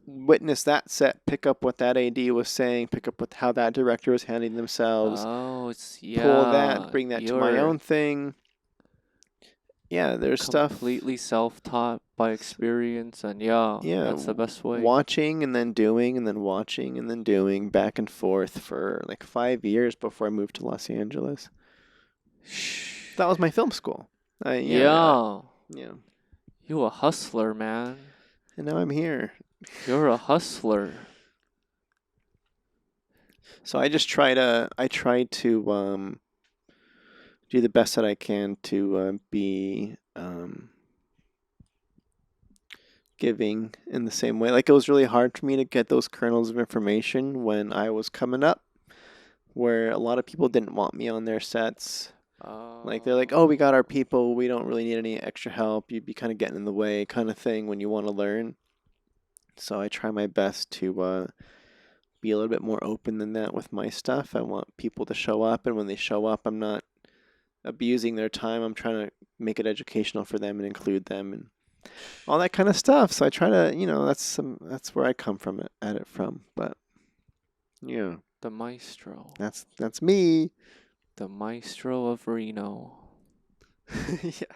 witness that set, pick up what that AD was saying, pick up with how that director was handling themselves, Oh, it's pull that, yeah. bring that to my You're own thing. Yeah, there's stuff. completely self-taught by experience, and yeah, Yeah, that's the best way. watching and then doing and then watching and then doing back and forth for like 5 years before I moved to Los Angeles. Shh. That was my film school. Yeah, Yeah. you a hustler, man. And now I'm here. You're a hustler. So I try to do the best that I can to be giving in the same way. Like it was really hard for me to get those kernels of information when I was coming up, where a lot of people didn't want me on their sets. Like they're like, "Oh, we got our Oh. people. We don't really need any extra help. You'd be kind of getting in the way, kind of thing when you want to learn." So I try my best to be a little bit more open than that with my stuff. I want people to show up, and when they show up, I'm not abusing their time. I'm trying to make it educational for them and include them and all that kind of stuff. So I try to, that's where I come from at it from. But yeah, The maestro. that's me. The maestro of Reno. Yeah.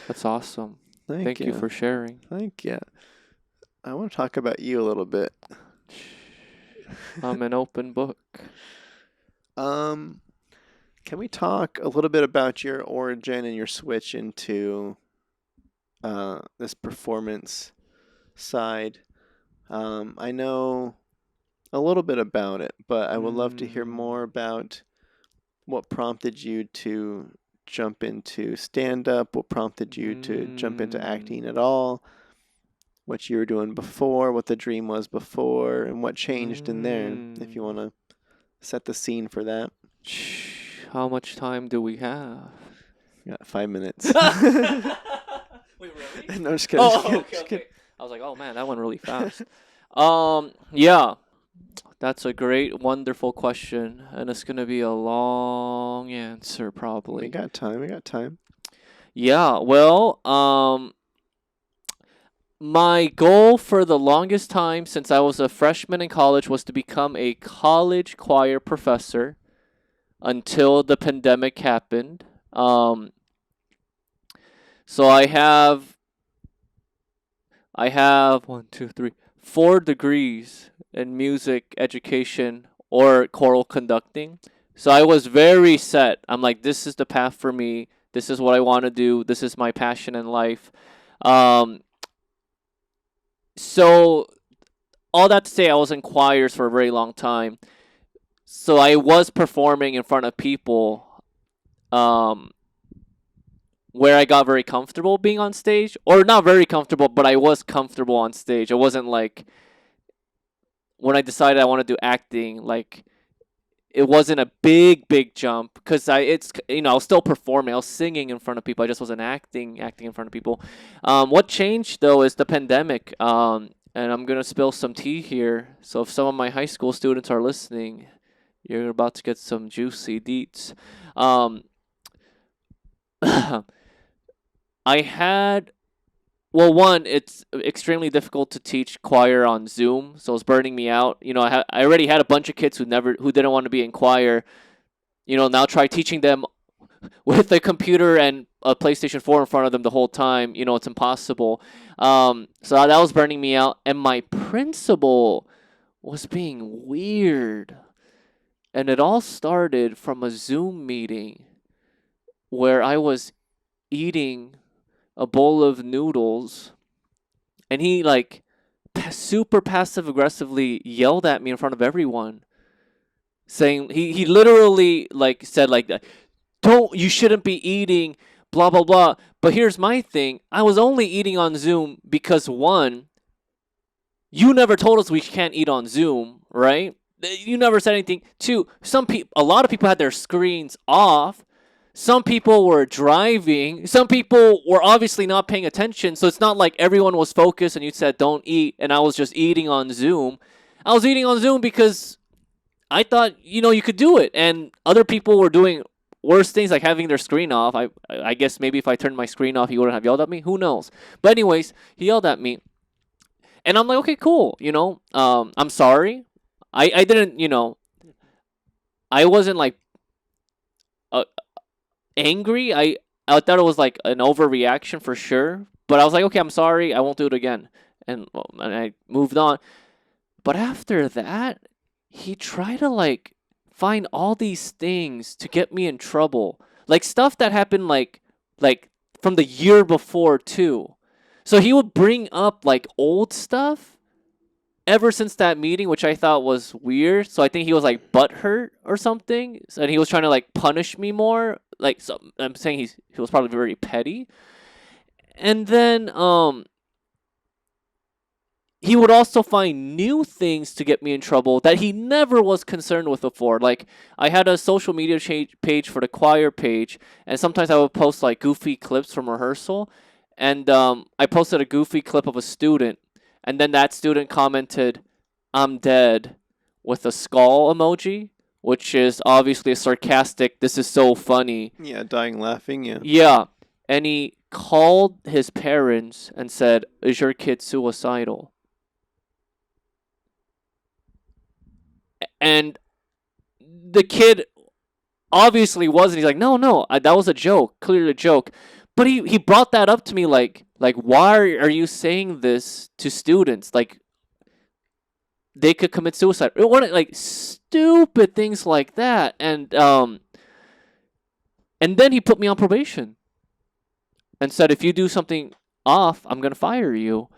That's awesome. Thank Thank you you. for sharing. Thank you. I want to talk about you a little bit. I'm an open book. Um, Can we talk a little bit about your origin and your switch into this performance side? I know a little bit about it, but I would love to hear more Mm, about what prompted you to jump into stand up, what prompted you to jump into acting at mm, all, what you were doing before, what the dream was before, and what changed in there, if you mm. want to set the scene for that. How much time do we have? Got 5 minutes. Wait, really? No, just kidding, just Oh, kidding, okay, just kidding. okay. I was like, oh man, that went really fast. Yeah, that's a great, wonderful question, and it's gonna be a long answer We probably. got time, we got time. Yeah, well, my goal for the longest time since I was a freshman in college was to become a college choir professor until the pandemic happened. So I have one, two, three, 4 degrees in music education or choral conducting. So I was very set. I'm like, this is the path for me. This is what I want to do. This is my passion in life. Um, so all that to say, I was in choirs for a very long time. So I was performing in front of people. Um, where I got very comfortable being on stage, or not very comfortable, but I was comfortable on stage. It wasn't like when I decided I want to do acting, like it wasn't a big jump because I was still performing, I was singing in front of people. I just wasn't acting in front of people. What changed though is the pandemic. And I'm gonna spill some tea here. So if some of my high school students are listening, you're about to get some juicy deets. Um, I had Well, one, it's extremely difficult to teach choir on Zoom, so it's burning me out. I already had a bunch of kids who didn't want to be in choir. Now try teaching them with a computer and a PlayStation 4 in front of them the whole time. It's impossible. So that was burning me out, and my principal was being weird, and it all started from a Zoom meeting where I was eating a bowl of noodles, and he like super passive aggressively yelled at me in front of everyone, saying he literally like said like, don't, you shouldn't be eating, blah blah blah. But here's my thing: I was only eating on Zoom because, one, you never told us we can't eat on Zoom, right? You never said anything. Two, a lot of people had their screens off. Some people were driving. Some people were obviously not paying attention. So it's not like everyone was focused and you said don't eat, and I was just eating on Zoom. I was eating on Zoom because I thought you could do it, and other people were doing worse things like having their screen off. I guess maybe if I turned my screen off, he wouldn't have yelled at me. Who knows? But anyways, he yelled at me, and I'm like, okay, cool. I'm sorry. I didn't. I wasn't like uh, angry. I thought it was like an overreaction for sure. But I was like, okay, I'm sorry. I won't do it again. And I moved on. But after that, he tried to like find all these things to get me in trouble. Like stuff that happened like from the year before too. So he would bring up like old stuff ever since that meeting, which I thought was weird. So I think he was like butthurt or something, and he was trying to like punish me more. Like, so I'm saying he was probably very petty. And then he would also find new things to get me in trouble that he never was concerned with before. Like, I had a social media page for the choir page, and sometimes I would post like goofy clips from rehearsal. And I posted a goofy clip of a student, and then that student commented, "I'm dead," with a skull emoji, which is obviously a sarcastic, "This is so funny." Yeah, dying laughing, yeah. Yeah. And he called his parents and said, "Is your kid suicidal?" And the kid obviously wasn't. He's like, "No, no, that was a joke, clearly a joke." But he brought that up to me like, why are you saying this to students? Like, they could commit suicide. Like stupid things like that. And And then he put me on probation and said, if you do something off, I'm going to fire you.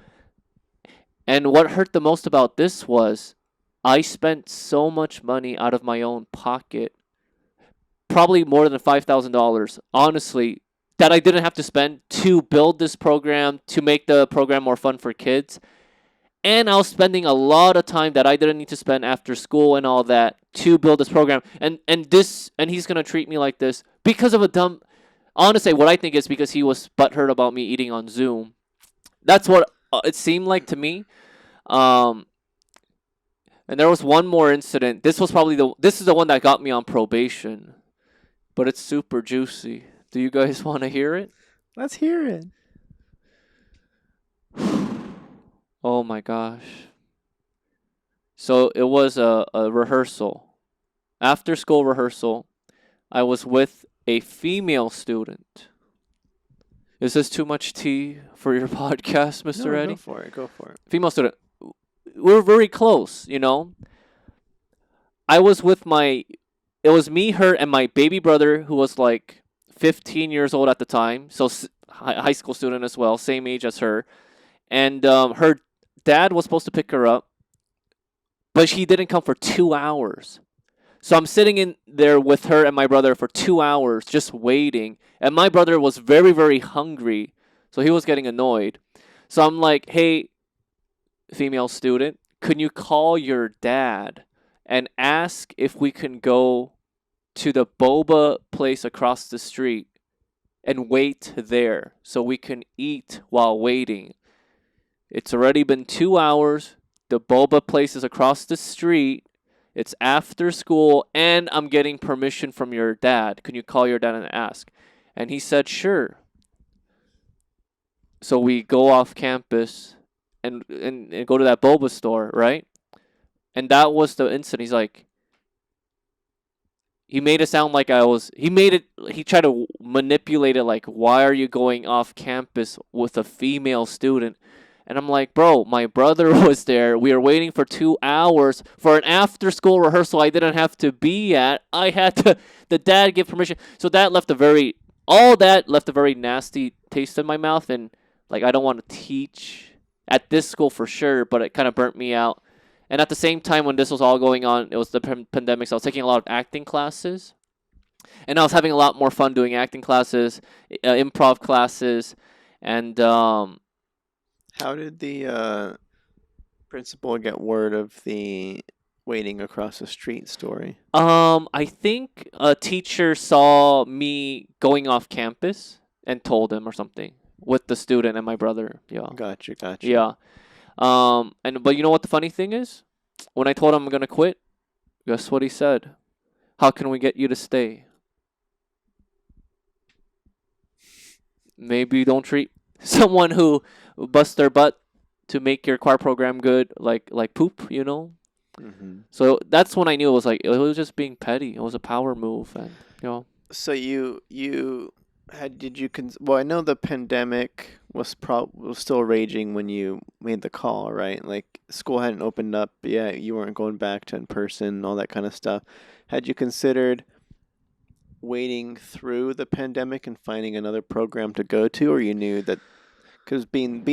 And what hurt the most about this was I spent so much money out of my own pocket, probably more than $5,000, honestly, that I didn't have to spend to build this program, to make the program more fun for kids. And I was spending a lot of time that I didn't need to spend after school and all that to build this program. And he's gonna treat me like this because of a dumb. Honestly, what I think is because he was butthurt about me eating on Zoom. That's what it seemed like to me. Um, and there was one more incident. This is the one that got me on probation, but it's super juicy. Do you guys want to hear it? Let's hear it. Oh my gosh. So it was a rehearsal. After school rehearsal, I was with a female student. Is this too much tea for your podcast, Mr. No, Eddie? go for it. Go for it. Female student. We're very close, you know? I was with it was me, her, and my baby brother, who was like 15 years old at the time. So high school student as well, same age as her. And her dad was supposed to pick her up, but she didn't come for 2 hours. So I'm sitting in there with her and my brother for 2 hours just waiting. And my brother was very, very hungry. So he was getting annoyed. So I'm like, hey, female student, can you call your dad and ask if we can go to the boba place across the street and wait there so we can eat while waiting? It's already been 2 hours. The boba place is across the street. It's after school, and I'm getting permission from your dad. Can you call your dad and ask? And he said, sure. So we go off campus and go to that boba store, right? And that was the incident. He's like, he made it sound like he tried to manipulate it like, why are you going off campus with a female student? And I'm like, bro, my brother was there. We were waiting for 2 hours for an after school rehearsal I didn't have to be at. The dad give permission. So all that left a very nasty taste in my mouth. And like, I don't want to teach at this school for sure, but it kind of burnt me out. And at the same time, when this was all going on, it was the pandemic. So I was taking a lot of acting classes. And I was having a lot more fun doing acting classes, improv classes. And How did the principal get word of the waiting across the street story? I think a teacher saw me going off campus and told him or something with the student and my brother. Yeah. Gotcha. Yeah. But you know what the funny thing is? When I told him I'm gonna quit, guess what he said? How can we get you to stay? Maybe you don't treat someone who busts their butt to make your choir program good like poop, you know? Mm-hmm. So that's when I knew it was just being petty. It was a power move, and you know. So well, I know the pandemic was still raging when you made the call, right? Like school hadn't opened up yet, you weren't going back to in person, all that kind of stuff. Had you considered waiting through the pandemic and finding another program to go to, or you knew that because being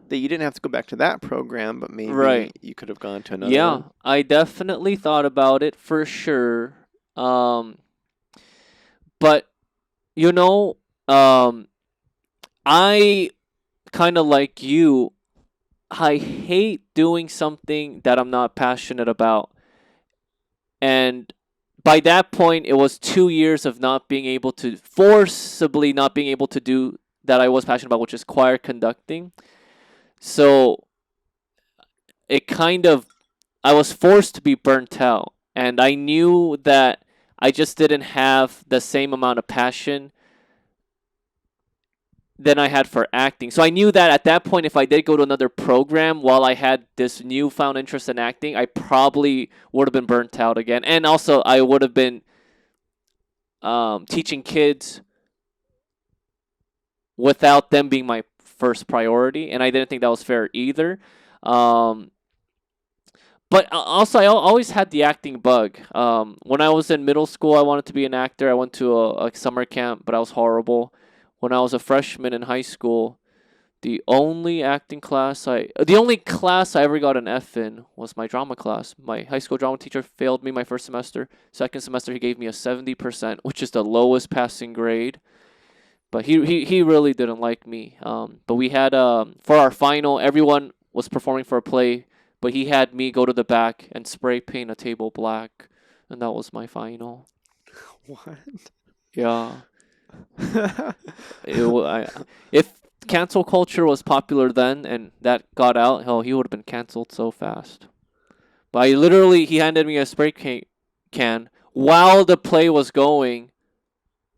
that you didn't have to go back to that program, but maybe Right. you could have gone to another Yeah, one? I definitely thought about it for sure. But you know, I kind of like you. I hate doing something that I'm not passionate about. And by that point, it was 2 years of forcibly not being able to do that I was passionate about, which is choir conducting. So I was forced to be burnt out. And I knew that I just didn't have the same amount of passion than I had for acting. So I knew that at that point, if I did go to another program while I had this newfound interest in acting, I probably would have been burnt out again. And also, I would have been teaching kids without them being my first priority. And I didn't think that was fair either. But But also, I always had the acting bug. When I was in middle school, I wanted to be an actor. I went to a summer camp, but I was horrible. When I was a freshman in high school, the only class I ever got an F in was my drama class. My high school drama teacher failed me my first semester. Second semester, he gave me a 70%, which is the lowest passing grade. But he really didn't like me. But we had for our final, everyone was performing for a play, but he had me go to the back and spray paint a table black, and that was my final. What? Yeah. If cancel culture was popular then and that got out, hell, he would have been canceled so fast. But he handed me a spray can while the play was going.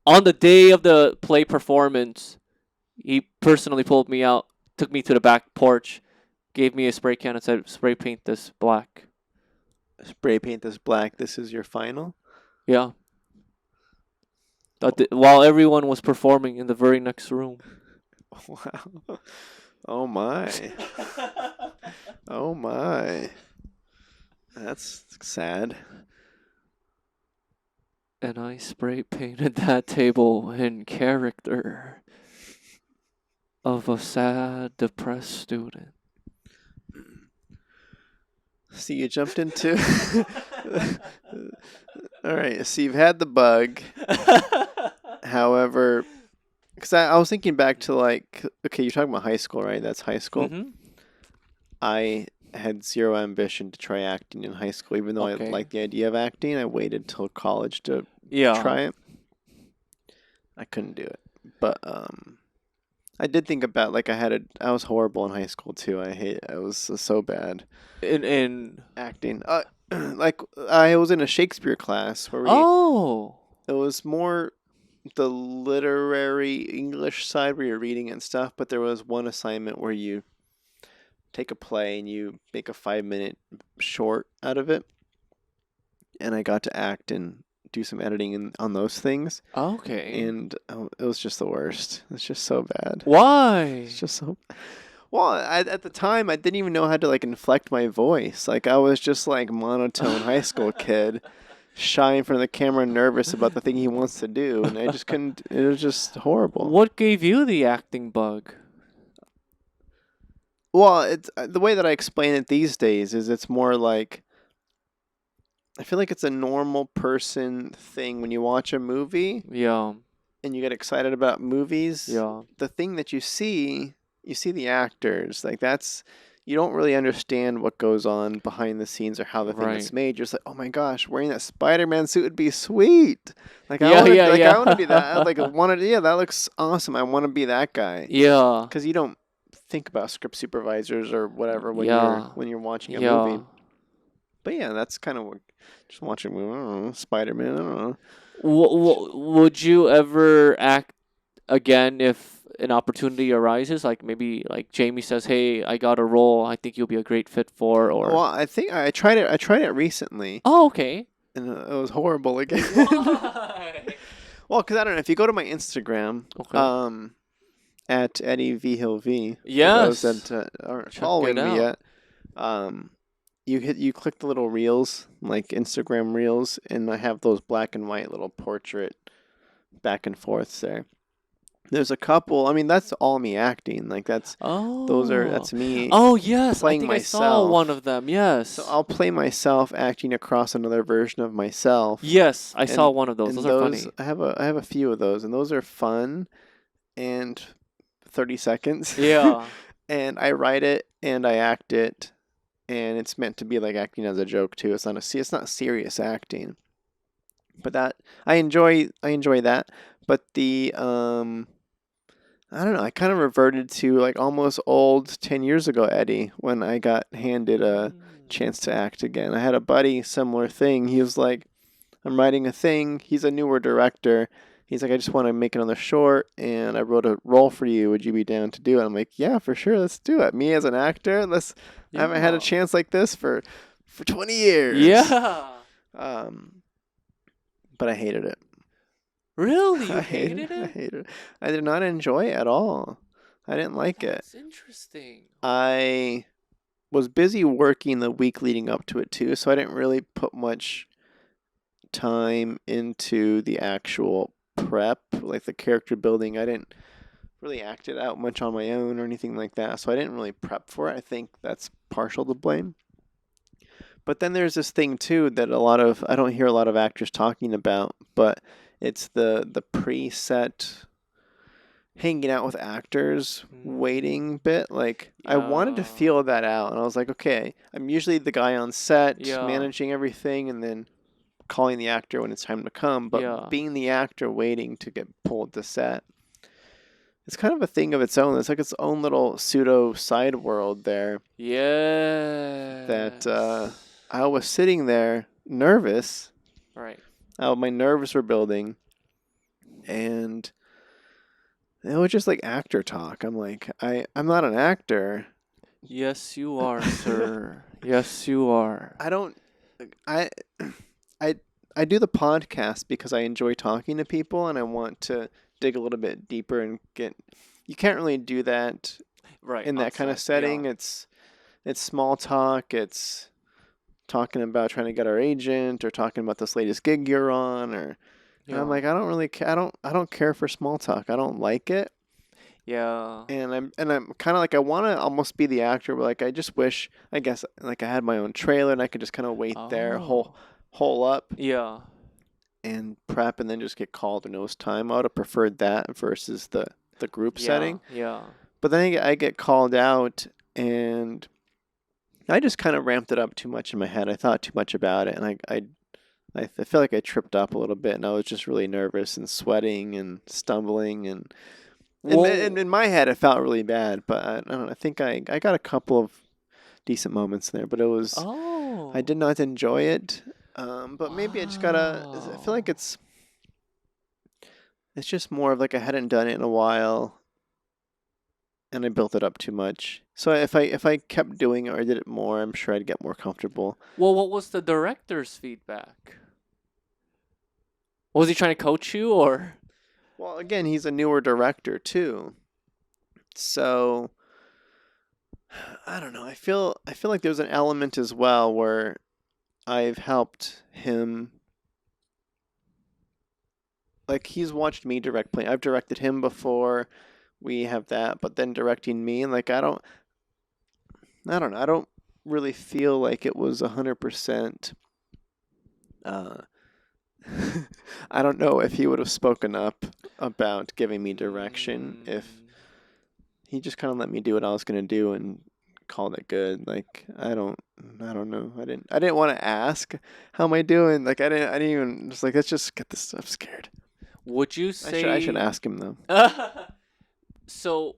On the day of the play performance, he personally pulled me out, took me to the back porch, gave me a spray can and said, "Spray paint this black." Spray paint this black. This is your final? Yeah. While everyone was performing in the very next room. Wow. Oh my. Oh my. That's sad. And I spray painted that table in character of a sad, depressed student. So you jumped into. All right. So you've had the bug. However, because I was thinking back to okay, you're talking about high school, right? That's high school. Mm-hmm. I had zero ambition to try acting in high school, even though I liked the idea of acting. I waited till college to try it. I couldn't do it, but I did think about I was horrible in high school too. I was so bad in acting. I was in a Shakespeare class where it was more the literary English side where you're reading and stuff, but there was one assignment where you take a play and you make a 5-minute short out of it, and I got to act and do some editing on those things. Okay. And it was just the worst. It's just so bad. Why? It's just so. Well, at the time I didn't even know how to inflect my voice. I was just monotone high school kid, shy in front of the camera, nervous about the thing he wants to do, and I just couldn't. It was just horrible. What gave you the acting bug? Well, it's the way that I explain it these days is it's more I feel like it's a normal person thing when you watch a movie. Yeah. And you get excited about movies. Yeah. The thing that you see the actors. You don't really understand what goes on behind the scenes or how the thing is made. You're just like, oh my gosh, wearing that Spider-Man suit would be sweet. I want to be that. That looks awesome. I want to be that guy. Yeah. Because you don't think about script supervisors or whatever when you're watching a movie. But yeah, that's kind of just watching a movie. I don't know, Spider-Man. I don't know. Would you ever act again if an opportunity arises? Maybe Jamie says, "Hey, I got a role. I think you'll be a great fit for." Or well, I think I tried it. I tried it recently. Oh, okay. And it was horrible again. Why? Well, because I don't know. If you go to my Instagram, at Eddie Vigil V. Yes. For those that aren't following me yet. You click the little reels, like Instagram reels, and I have those black and white little portrait back and forth there. There's a couple. I mean, that's all me acting. That's me. Oh yes, playing I think myself. I saw one of them. Yes. So I'll play myself acting across another version of myself. Yes, I saw one of those. Those are funny. I have a few of those, and those are fun, and 30 seconds. Yeah. And I write it and I act it. And it's meant to be acting as a joke too. It's not serious acting. But that I enjoy that. But the I don't know, I kind of reverted to almost old 10 years ago Eddie when I got handed a chance to act again. I had a buddy, similar thing. He was like, I'm writing a thing. He's a newer director. He's like, I just want to make another short, and I wrote a role for you. Would you be down to do it? I'm like, yeah, for sure. Let's do it. Me as an actor, I haven't had a chance like this for 20 years. Yeah. But I hated it. Really? You hated it? I hated it. I did not enjoy it at all. I didn't like it. That's interesting. was busy working the week leading up to it too, so I didn't really put much time into the actual prep, like the character building. I didn't really act it out much on my own or anything like that, so I didn't really prep for it. I think that's partial to blame. But then there's this thing too that I don't hear a lot of actors talking about, but it's the preset hanging out with actors waiting bit. Like I wanted to Yeah. feel that out, and I was like, okay, I'm usually the guy on set Yeah. managing everything and then calling the actor when it's time to come, but Yeah. being the actor waiting to get pulled to set, it's kind of a thing of its own. It's like its own little pseudo side world there that Yes. I was sitting there nervous. Right. My nerves were building, and it was just like actor talk. I'm like, I'm not an actor. Yes, you are, sir. Yes, you are. I don't I I I do the podcast because I enjoy talking to people and I want to dig a little bit deeper and get you can't really do that Right. in that kind of Outside. Yeah. setting. It's small talk, it's talking about trying to get our agent or talking about this latest gig you're on or and I'm Yeah. like I don't really I don't care for small talk. I don't like it. Yeah. And I'm kind of like I want to almost be the actor, but like I just wish I guess like I had my own trailer and I could just kind of wait there, Oh. hole up Yeah. and prep and then just get called when it was time. I would have preferred that versus the group Yeah. setting. Yeah. But then I get called out and I just kind of ramped it up too much in my head. I thought too much about it and I feel like I tripped up a little bit and I was just really nervous and sweating and stumbling and Well. in my head, it felt really bad, but I don't know. I think I got a couple of decent moments there, but I Oh. did not enjoy it. But maybe I just gotta. I feel like Wow. it's just more of like I hadn't done it in a while, and I built it up too much. So if I kept doing it or I did it more, I'm sure I'd get more comfortable. Well, what was the director's feedback? Was he trying to coach you or? Well, again, he's a newer director too, so I don't know. I feel like there's an element as well where I've helped him like he's watched me direct play. I've directed him before. We have that, but then directing me and like I don't know. I don't really feel like it was 100%. Uh, I don't know if he would have spoken up about giving me direction if Mm. he just kind of let me do what I was gonna do and called it good. Like I don't know. I didn't want to ask how am I doing. Like I didn't even just like let's just get this stuff scared. Would you I should say? ask him though. So,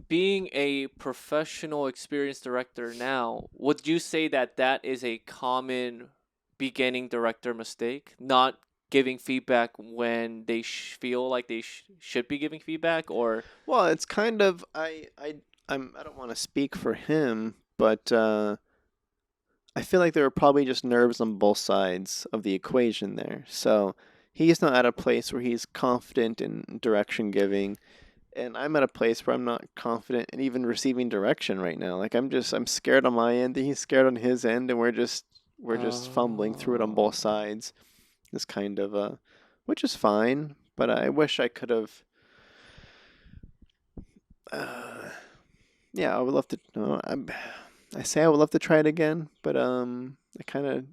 being a professional, experienced director now, would you say that that is a common beginning director mistake? Not giving feedback when they feel like they should be giving feedback, or Well, it's kind of I don't want to speak for him, but I feel like there were probably just nerves on both sides of the equation there. So he's not at a place where he's confident in direction giving, and I'm at a place where I'm not confident in even receiving direction right now. Like I'm scared on my end, and he's scared on his end, and we're just fumbling through it on both oh, sides. This kind of which is fine, but I wish I could have. Uh, yeah, I would love to. No, I say I would love to try it again, but I kind of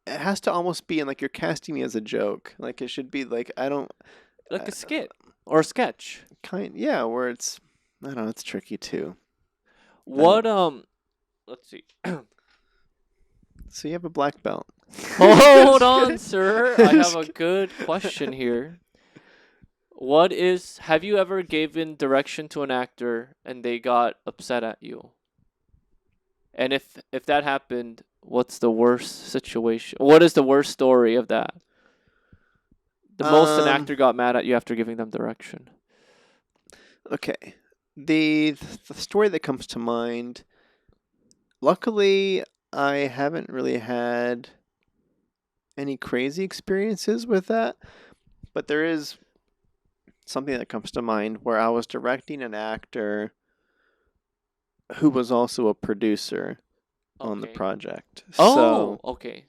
it has to almost be in like you're casting me as a joke. Like it should be like I don't like a skit or a sketch? yeah, where it's I don't know, it's tricky too. I What don't. Let's see. So you have a black belt. Hold Just on, kidding. sir. I have Just a good question here. What is have you ever given direction to an actor and they got upset at you? And if that happened, what's the worst situation? What is the worst story of that? The most an um actor got mad at you after giving them direction. okay. The the story that comes to mind, luckily I haven't really had any crazy experiences with that, but there is something that comes to mind where I was directing an actor who was also a producer on the Okay. project. Oh, So okay.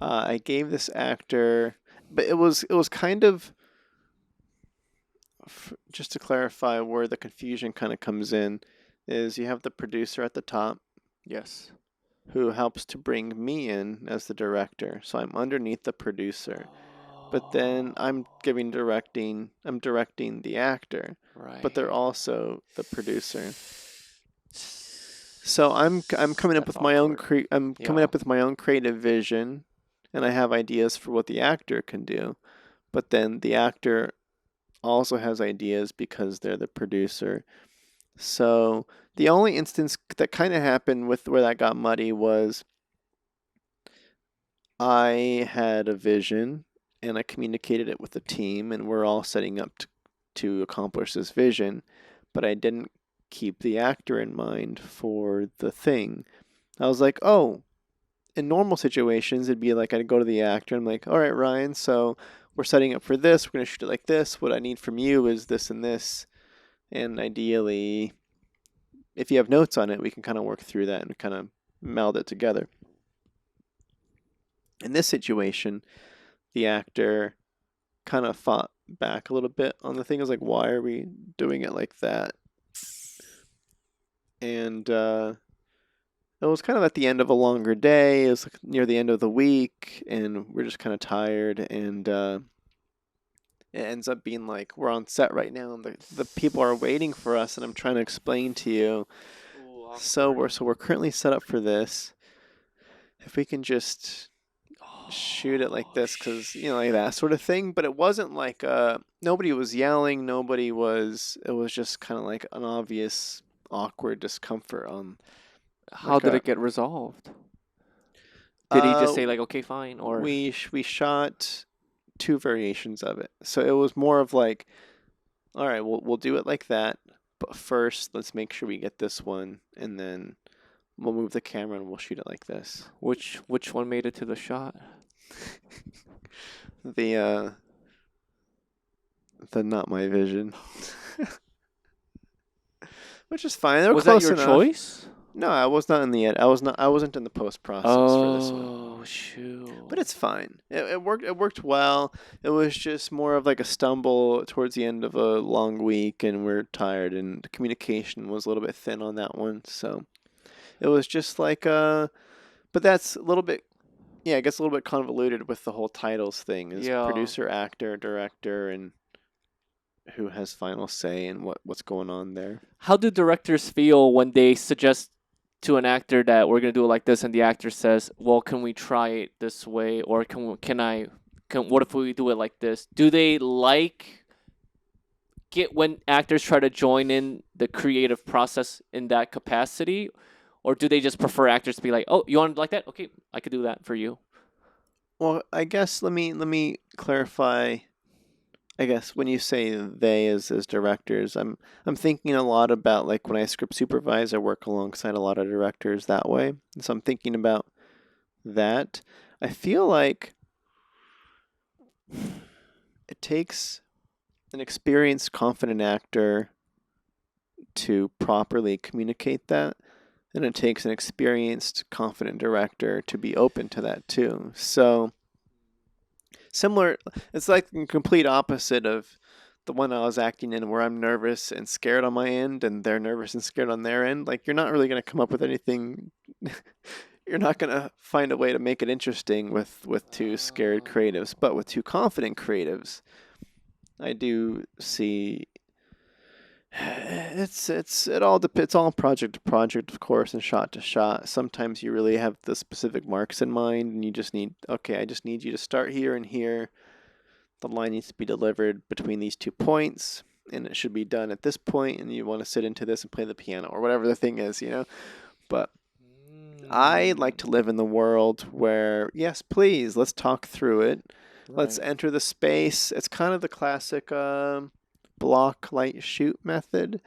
I gave this actor, but it was kind of just to clarify where the confusion kind of comes in, is you have the producer at the top Yes. who helps to bring me in as the director. So I'm underneath the producer. But then I'm directing the actor, but they're Right. also the producer. So I'm coming up That's with my own awkward. I'm coming Yeah. up with my own creative vision, and I have ideas for what the actor can do. But then the actor also has ideas because they're the producer. So the only instance that kind of happened with where that got muddy was I had a vision and I communicated it with the team, and we're all setting up to accomplish this vision, but I didn't keep the actor in mind for the thing. I was like, oh, in normal situations, it'd be like I'd go to the actor and I'm like, all right, Ryan, so we're setting up for this. We're going to shoot it like this. What I need from you is this and this. And ideally, if you have notes on it, we can kind of work through that and kind of meld it together. In this situation, the actor kind of fought back a little bit on the thing. I was like, why are we doing it like that? And it was kind of at the end of a longer day. It was like near the end of the week, and we're just kind of tired. And it ends up being like we're on set right now, and the people are waiting for us, and I'm trying to explain to you. Ooh, So awkward. we're currently set up for this. If we can just shoot it like Oh, this, because like that sort of thing. But it wasn't like nobody was yelling, nobody was. It was just kind of like an obvious awkward discomfort on how like did a it get resolved? Did he just uh say like, okay, fine, or we shot two variations of it. So it was more of like, all right, we'll do it like that, but first let's make sure we get this one, and then we'll move the camera and we'll shoot it like this. which one made it to the shot? The the not my vision, which is fine. They were Was that close your enough. choice? No, I was not in the ed. I was not. I wasn't in the post process for this one. Oh, shoot. But it's fine. It worked. It worked well. It was just more of like a stumble towards the end of a long week, and we're tired, and the communication was a little bit thin on that one. So it was just like but that's a little bit. Yeah, it gets a little bit convoluted with the whole titles thing. Is Yeah. producer, actor, director, and who has final say and what's going on there. How do directors feel when they suggest to an actor that we're gonna do it like this, and the actor says, "Well, can we try it this way, or can what if we do it like this?" Do they like get when actors try to join in the creative process in that capacity, or do they just prefer actors to be like, "Oh, you want it like that? Okay, I could do that for you." Well, I guess let me clarify. I guess when you say they as directors, I'm thinking a lot about like when I script supervise, I work alongside a lot of directors that way. And so I'm thinking about that. I feel like it takes an experienced, confident actor to properly communicate that, and it takes an experienced, confident director to be open to that too. So similar, it's like the complete opposite of the one I was acting in where I'm nervous and scared on my end and they're nervous and scared on their end. Like you're not really going to come up with anything. You're not going to find a way to make it interesting with two scared creatives, but with two confident creatives, I do see it's all project to project, of course, and shot to shot. Sometimes you really have the specific marks in mind and you just need, okay, I just need you to start here and here. The line needs to be delivered between these 2 points, and it should be done at this point, and you want to sit into this and play the piano or whatever the thing is. But I like Mm, to live in the world where, yes, please, let's talk through it. Let's right. enter the space. It's kind of the classic block, light, shoot method.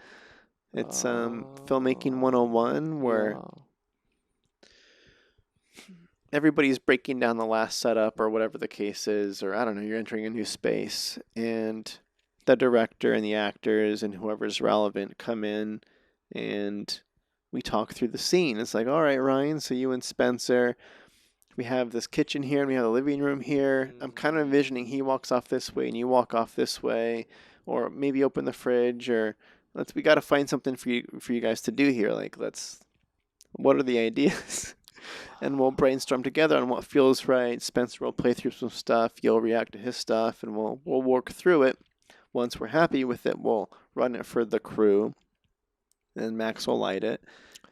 It's filmmaking 101 where Yeah. everybody's breaking down the last setup or whatever the case is, or I don't know, you're entering a new space, and the director and the actors and whoever's relevant come in and we talk through the scene. It's like, all right, Ryan, so you and Spencer, we have this kitchen here and we have a living room here. I'm kind of envisioning he walks off this way and you walk off this way, or maybe open the fridge, or we got to find something for you guys to do here. Like, what are the ideas? And we'll brainstorm together on what feels right. Spencer will play through some stuff, you'll react to his stuff, and we'll work through it. Once we're happy with it, we'll run it for the crew, and Max will light it,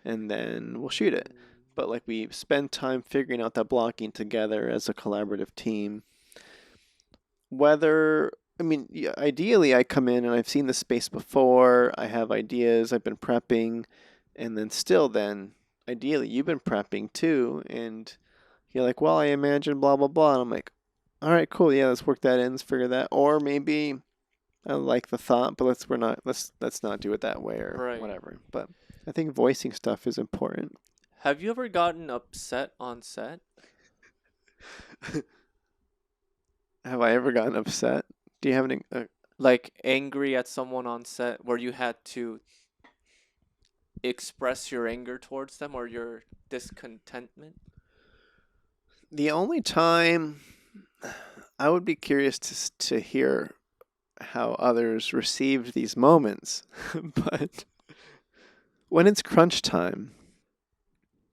and then we'll shoot it. But like, we spend time figuring out that blocking together as a collaborative team. Ideally, I come in and I've seen the space before. I have ideas. I've been prepping, and then ideally you've been prepping too, and you're like, well, I imagine blah blah blah, and I'm like, all right, cool, yeah, let's work that in, let's figure that. Or maybe I like the thought, but let's not do it that way or Right. whatever. But I think voicing stuff is important. Have you ever gotten upset on set? Have I ever gotten upset? Do you have any? Like angry at someone on set where you had to express your anger towards them or your discontentment? The only time I would be curious to hear how others received these moments, but when it's crunch time,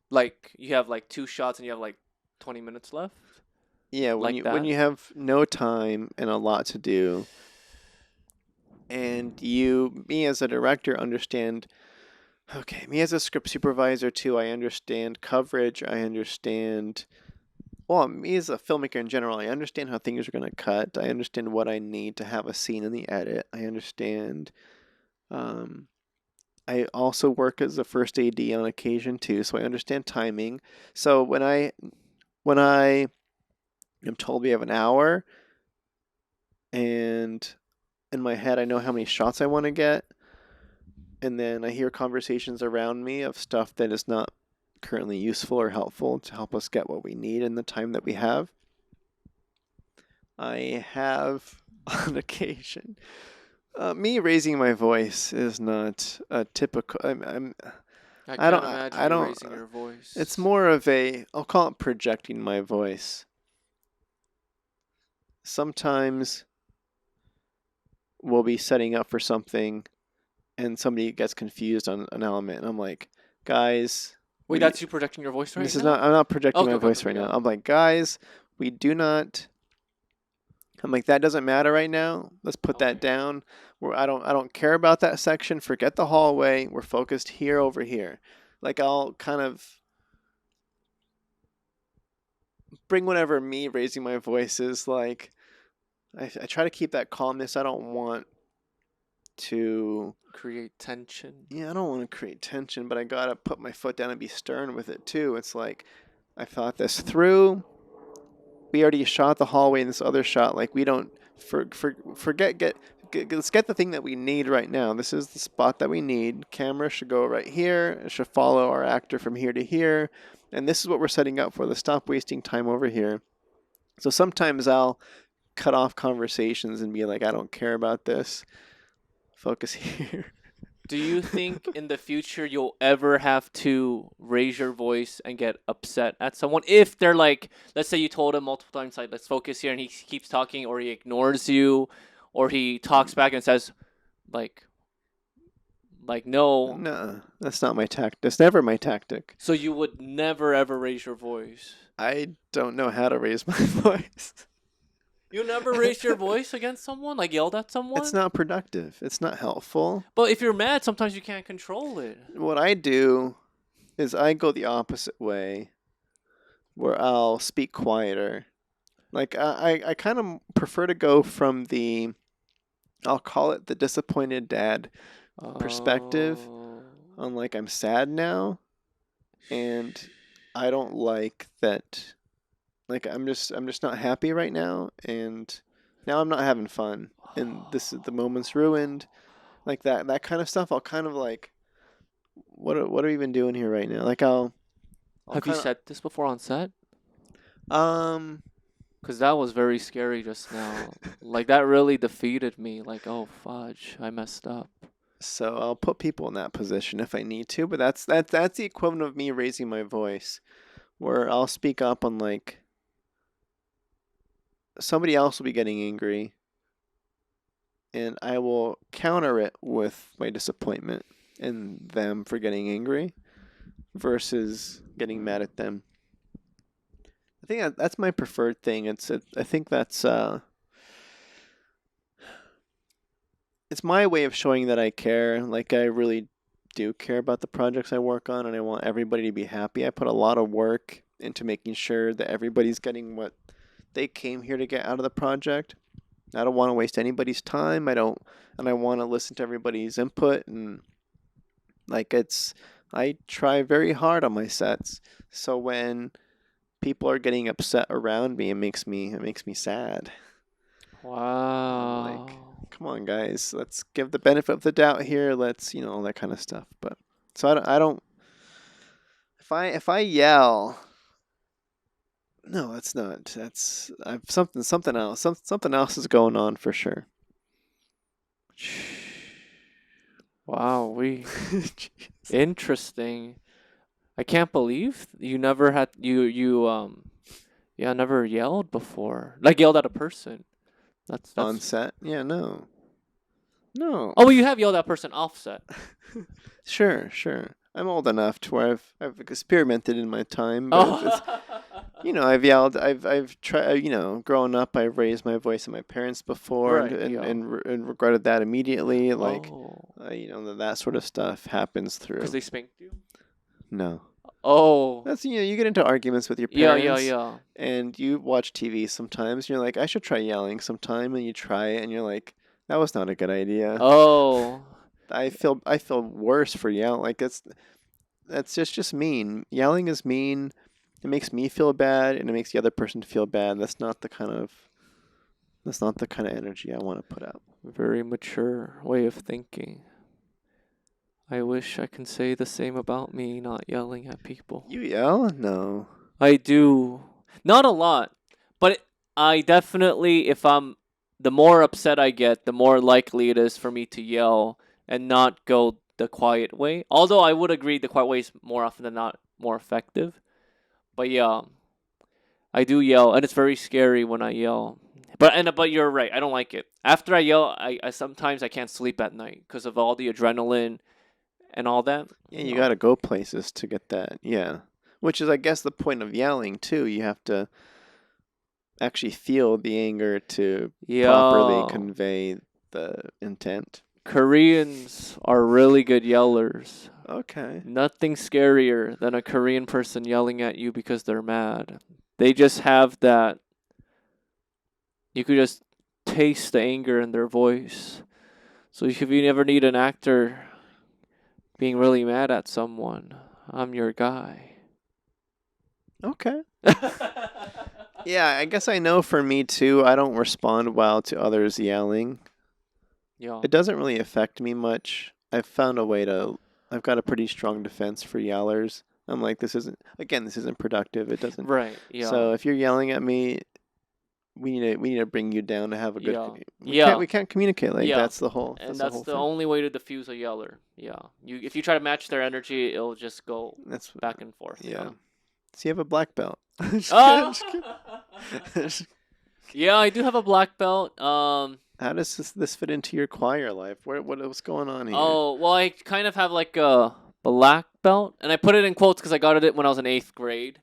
Like you have like 2 shots and you have like 20 minutes left? yeah, Like when that? you have no time and a lot to do, and me as a director understand. Okay, me as a script supervisor too, I understand coverage. I understand. Well, me as a filmmaker in general, I understand how things are going to cut. I understand what I need to have a scene in the edit. I understand. Um, I also work as a first AD on occasion too, so I understand timing. So when I am told we have an hour, and in my head I know how many shots I want to get, and then I hear conversations around me of stuff that is not currently useful or helpful to help us get what we need in the time that we have. I have, on occasion, me raising my voice is not a typical. I I can't don't. imagine I you don't. raising your voice. It's more of a. I'll call it projecting my voice. Sometimes we'll be setting up for something, and somebody gets confused on an element, and I'm like, guys. Wait, that's you projecting your voice right This now? is not. I'm not projecting Okay, my okay, voice okay, right yeah. now. I'm like, guys, we do not. I'm like, that doesn't matter right now. Let's put that down. I don't care about that section. Forget the hallway. We're focused here over here. Like, I'll kind of bring whatever me raising my voice is like. I try to keep that calmness. I don't want to Create tension. Yeah, I don't want to create tension, but I gotta put my foot down and be stern with it too. It's like, I thought this through. We already shot the hallway in this other shot. Like, we don't forget let's get the thing that we need right now. This is the spot that we need. Camera should go right here. It should follow our actor from here to here. And this is what we're setting up for. Let's stop wasting time over here. So sometimes I'll cut off conversations and be like, I don't care about this. Focus here. Do you think in the future you'll ever have to raise your voice and get upset at someone if they're like, let's say you told him multiple times, like, let's focus here, and he keeps talking, or he ignores you, or he talks back and says, like no. No, that's not my tactic. That's never my tactic. So you would never ever raise your voice. I don't know how to raise my voice. You never raised your voice against someone, like yelled at someone? It's not productive. It's not helpful. But if you're mad, sometimes you can't control it. What I do is I go the opposite way, where I'll speak quieter. Like, I kind of prefer to go from I'll call it the disappointed dad perspective Oh. on, like, I'm sad now, and I don't like that. Like, I'm just not happy right now, and now I'm not having fun, and the moment's ruined. Like, that kind of stuff. I'll kind of like, what are we even doing here right now? Like, I'll Have you kinda, said this before on set? um Because that was very scary just now. Like, that really defeated me. Like, oh, fudge, I messed up. So I'll put people in that position if I need to, but that's the equivalent of me raising my voice, where I'll speak up on like somebody else will be getting angry, and I will counter it with my disappointment in them for getting angry versus getting mad at them. I think that's my preferred thing. I think it's my way of showing that I care. Like I really do care about the projects I work on, and I want everybody to be happy. I put a lot of work into making sure that everybody's getting what they came here to get out of the project. I don't want to waste anybody's time. And I want to listen to everybody's input, and like I try very hard on my sets. So when people are getting upset around me, it makes me sad. I'm like, Wow. come on, guys, let's give the benefit of the doubt here. Let's, all that kind of stuff. But so I don't. If I yell, no, that's not. That's I've something else. Something else is going on for sure. Wow, interesting. I can't believe you never had yeah, never yelled before. Like yelled at a person. On That's set, yeah, no, no. Oh, well, you have yelled at a person offset. Sure, sure. I'm old enough to where I've experimented in my time, but it's Oh. I've yelled. I've tried. Growing up, I've raised my voice at my parents before, and Right, and yeah. and, and regretted that immediately. Like, Oh. that sort of stuff happens Because through. they spanked you? No, Oh. that's you get into arguments with your Yeah, yeah, parents, yeah. and you watch TV sometimes. You're like, I should try yelling sometime, and you try it, and you're like, that was not a good idea. Oh. I feel worse for yelling. Like that's just mean. Yelling is mean. It makes me feel bad, and it makes the other person feel bad. That's not the kind of energy I want to put out. Very mature way of thinking. I wish I can say the same about me not yelling at people. You yell? No. I do. Not a lot, but I definitely, if I'm, the more upset I get, the more likely it is for me to yell and not go the quiet way. Although I would agree the quiet way is more often than not more effective. But yeah, I do yell, and it's very scary when I yell. But you're right. I don't like it. After I yell, I sometimes I can't sleep at night because of all the adrenaline and all that. Yeah, you No. got to go places to get that. Yeah. Which is, I guess, the point of yelling, too. You have to actually feel the anger to properly Yeah. convey the intent. Koreans are really good yellers. Okay. Nothing scarier than a Korean person yelling at you because they're mad. They just have that. You could just taste the anger in their voice. So if you ever need an actor being really mad at someone, I'm your guy. Okay. Yeah, I guess I know for me, too, I don't respond well to others yelling. Yeah. It doesn't really affect me much. I've got a pretty strong defense for yellers. I'm like, this isn't productive. It doesn't. Right. Yeah. So if you're yelling at me, we need to bring you down to have a good. Yeah. We can't Yeah. we can't communicate like Yeah. that's the whole And that's the that's whole the thing. only way to diffuse a yeller. Yeah. If you try to match their energy, it'll just go That's back and forth. yeah. So you have a black belt. Just kidding, Oh. just kidding. Yeah, I do have a black belt. How does this fit into your choir life? What's going on here? Oh, well, I kind of have like a black belt, and I put it in quotes because I got it when I was in 8th grade.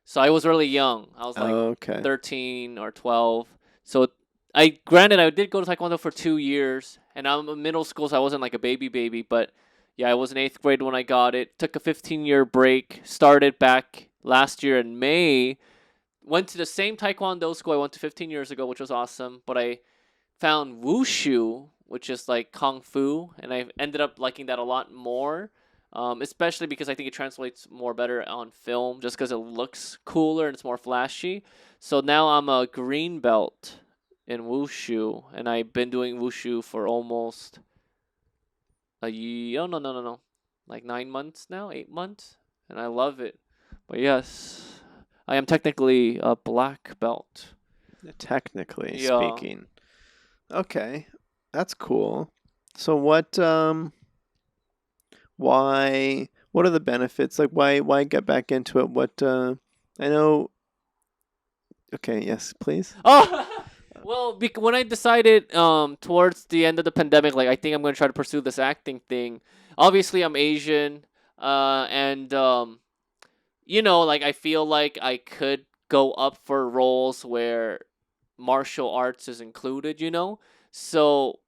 So I was really young. I was like Okay. 13 or 12. So granted, I did go to Taekwondo for 2 years, and I'm in middle school, so I wasn't like a baby. But yeah, I was in 8th grade when I got it. Took a 15-year break. Started back last year in May. Went to the same Taekwondo school I went to 15 years ago, which was awesome. But I found wushu, which is like kung fu, and I ended up liking that a lot more. Especially because I think it translates more better on film, just because it looks cooler and it's more flashy. So now I'm a green belt in wushu, and I've been doing wushu for almost a year. Oh, no, like 9 months now, 8 months, and I love it. But yes, I am technically a black belt. Technically Yeah. speaking. Okay. That's cool. So what are the benefits? Like why get back into it? I know okay, yes, please. Oh, well, when I decided towards the end of the pandemic, like I think I'm gonna try to pursue this acting thing. Obviously, I'm Asian, and like I feel like I could go up for roles where martial arts is included. So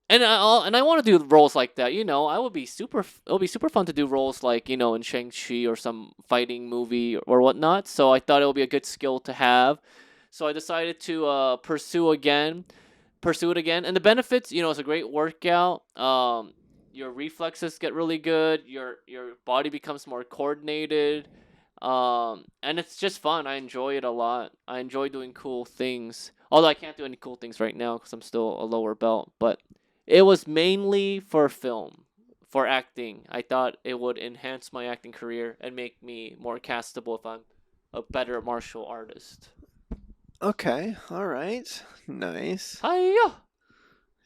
and I want to do roles like that. I would be super. It'll be super fun to do roles like in Shang-Chi or some fighting movie or whatnot. So I thought it would be a good skill to have. So I decided to pursue it again. And the benefits, it's a great workout. Your reflexes get really good. Your body becomes more coordinated. And it's just fun. I enjoy it a lot. I enjoy doing cool things. Although I can't do any cool things right now because I'm still a lower belt, but it was mainly for film, for acting. I thought it would enhance my acting career and make me more castable if I'm a better martial artist. Okay, all right. Nice. Hiya!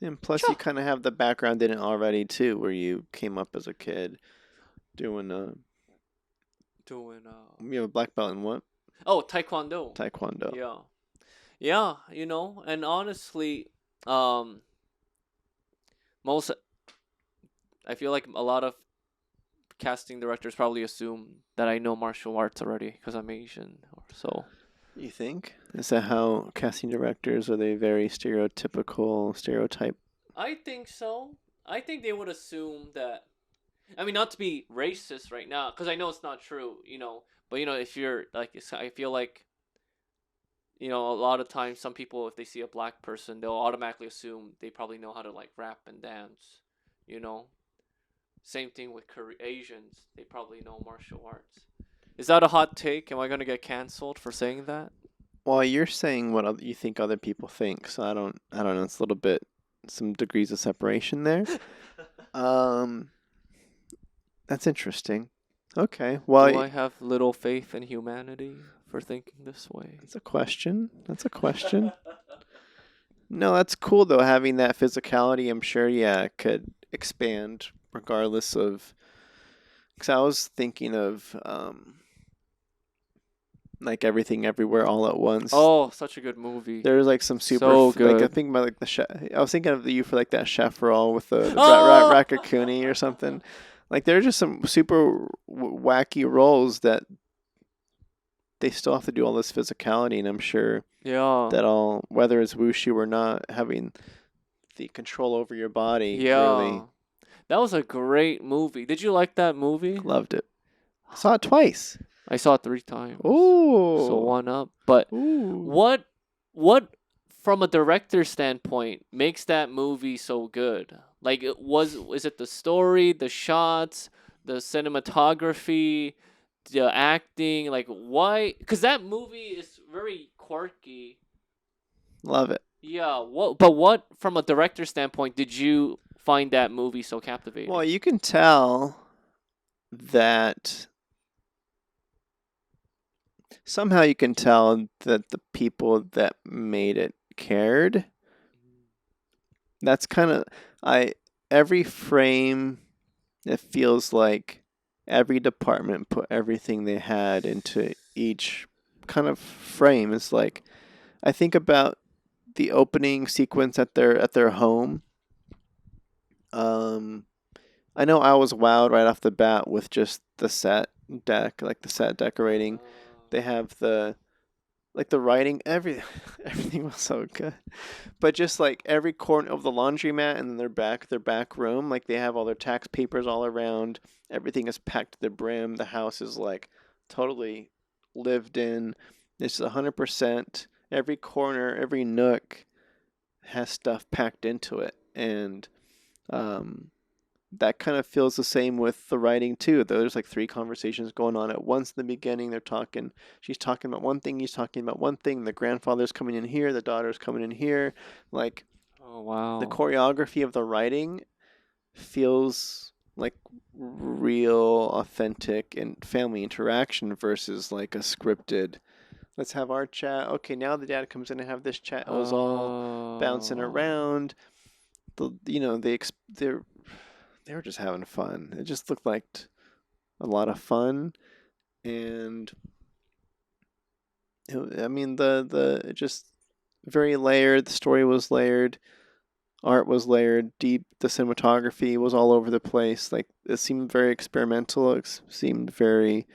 And plus Cha! you kind of have the background in it already too, where you came up as a kid doing Doing you have a black belt in what? oh, taekwondo. Taekwondo. Yeah. Yeah, and honestly, um most I feel like a lot of casting directors probably assume that I know martial arts already because I'm Asian or so. You think? Is that how casting directors are they very stereotype? I think so. I think they would assume that. I mean, not to be racist right now, because I know it's not true, But if you're like, I feel like, a lot of times some people, if they see a black person, they'll automatically assume they probably know how to like rap and dance, you know. Same thing with Asians; they probably know martial arts. Is that a hot take? Am I gonna get canceled for saying that? Well, you're saying what you think other people think, so I don't know. It's a little bit some degrees of separation there. Um, that's interesting. Okay, well, Do I have little faith in humanity for thinking this way? that's a question. That's a question. No, that's cool though. Having that physicality, I'm sure, yeah, it could expand regardless of. Because I was thinking of like everything, everywhere, all at once. Oh, such a good movie. There's like some super So like I good. think about like the chef. I was thinking of you for like that chef role with the Oh! Raccoonie or something. Like there's just some super wacky roles that they still have to do all this physicality, and I'm sure Yeah. that all whether it's wushu or not, having the control over your body really Yeah. That was a great movie. Did you like that movie? loved it. I saw it twice. I saw it 3 times. So Ooh, one up. But ooh. what what from a director's standpoint makes that movie so good? Like is it the story, the shots, the cinematography, the acting? Like why? Because that movie is very quirky. Love it. Yeah. What from a director's standpoint did you find that movie so Well, captivating? you can tell that somehow you can tell that the people that made it cared. That's kind of I every frame it feels like every department put everything they had into each kind of frame. It's like I think about the opening sequence at their home. Um I know I was wowed right off the bat with just the set deck, like the set decorating. They have the writing, everything was so good. But just like every corner of the laundromat and then their back room, like they have all their tax papers all around. Everything is packed to the brim. The house is like totally lived in. It's 100%. Every corner, every nook has stuff packed into it, and um, that kind of feels the same with the writing too. There's like three conversations going on at once in the beginning. They're talking. She's talking about one thing. He's talking about one thing. The grandfather's coming in here. The daughter's coming in here. Like Oh the wow. choreography of the writing feels like real, authentic, and family interaction versus like a scripted. Let's have our chat. Okay, now the dad comes in and have this chat. It was all bouncing Oh. around. they were just having fun. It just looked like a lot of fun, and I mean the it just very layered. The story was layered, art was layered, deep. The cinematography was all over the place. Like it seemed very experimental. It seemed very.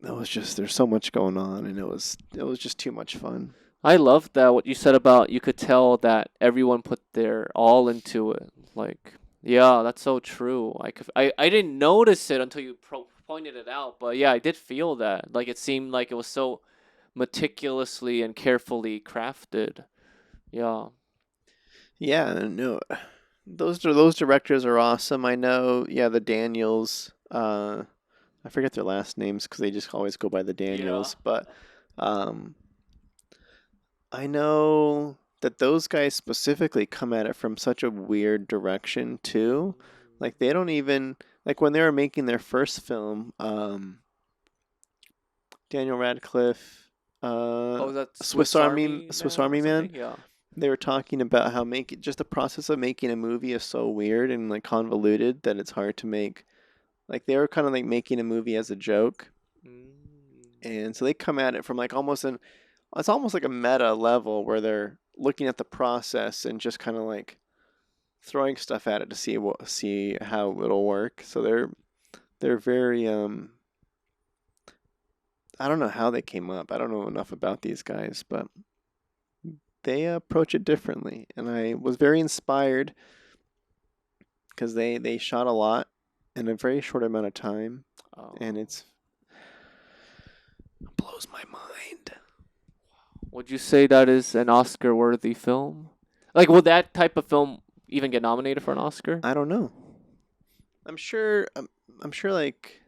It was just there's so much going on, and it was just too much fun. I love that what you said about you could tell that everyone put their all into it. Like, yeah, that's so true. I didn't notice it until you pointed it out, but yeah, I did feel that. Like, it seemed like it was so meticulously and carefully crafted. Yeah. Yeah, no, those directors are awesome. I know, yeah, the Daniels. I forget their last names because they just always go by the Yeah. Daniels. But um, I know that those guys specifically come at it from such a weird direction too. Like they don't even like when they were making their first film. Daniel Radcliffe, Oh, is that Swiss Army Swiss Man or Army Man. something? Yeah. They were talking about how just the process of making a movie is so weird and like convoluted that it's hard to make. Like they were kind of like making a movie as a joke, Mm. and so they come at it from like it's almost like a meta level where they're looking at the process and just kind of like throwing stuff at it to see how it'll work. So they're very I don't know how they came up. I don't know enough about these guys, but they approach it differently, and I was very inspired because they shot a lot in a very short amount of time, and Oh. it blows my mind. Would you say that is an Oscar-worthy film? Like, will that type of film even get nominated for an Oscar? I don't know. I'm sure. I'm sure. Like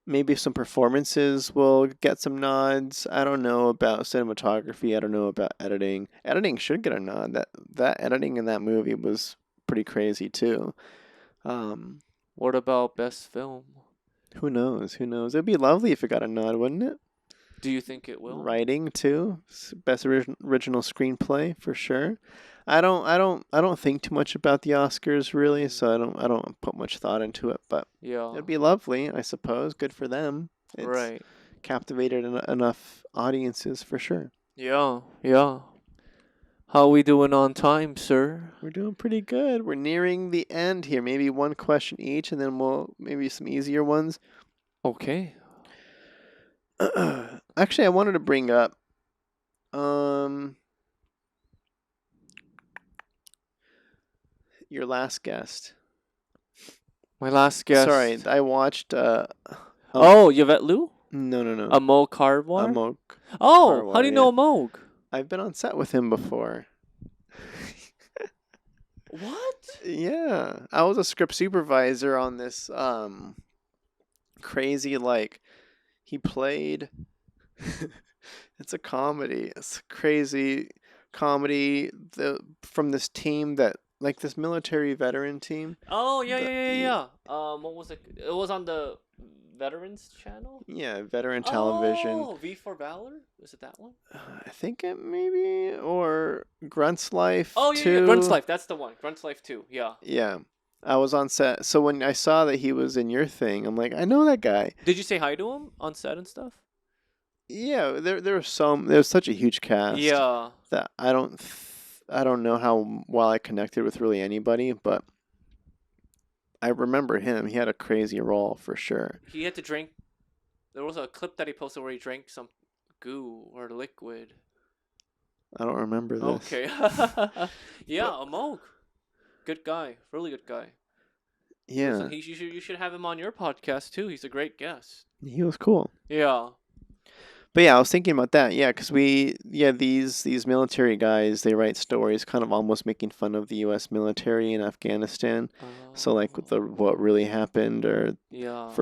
maybe some performances will get some nods. I don't know about cinematography. I don't know about editing. Editing should get a nod. That editing in that movie was pretty crazy too. Um, What about best film? who knows? Who knows? It'd be lovely if it got a nod, wouldn't it? Do you think it will? Writing too, best original screenplay for sure. I don't think too much about the Oscars really, Mm, so I don't put much thought into it. But yeah. it'd be lovely, I suppose. Good for them. It's Right. captivated enough audiences for sure. Yeah. Yeah. How we doing on time, sir? We're doing pretty good. We're nearing the end here. Maybe one question each, and then we'll maybe some easier ones. Okay. Actually, I wanted to bring up um your last guest. My last Sorry, guest. I watched Oh, Yvette Liu? no, no, no. Amol Karwar? Amok Oh, how do Karwar, you yeah. know Amog? I've been on set with him before. What? Yeah. I was a script supervisor on this crazy like he played it's a comedy. It's a crazy comedy from this team that like this military veteran team. Oh, yeah, The, yeah, yeah, yeah, yeah. What was it? It was on the Veterans channel? yeah, veteran television. Oh, V for Valor? Is it that one? I think it maybe or Grunt's Life Oh, yeah, yeah. Grunt's too. Life. That's the one. Grunt's Life 2. Yeah. Yeah. I was on set. So when I saw that he was in your thing, I'm like, I know that guy. Did you say hi to him on set and stuff? Yeah, there was such a huge cast Yeah. that I don't know how well I connected with really anybody, but I remember him. He had a crazy role for sure. He had to drink. There was a clip that he posted where he drank some goo or liquid. I don't remember this. Okay. Yeah, But Amog. Good guy. Really good guy. yeah, Listen, you should have him on your podcast too. He's a great guest. he was cool. Yeah. But yeah, I was thinking about that. Yeah, because these military guys, they write stories kind of almost making fun of the U.S. military in Afghanistan. So like with Oh. what really happened, or Yeah.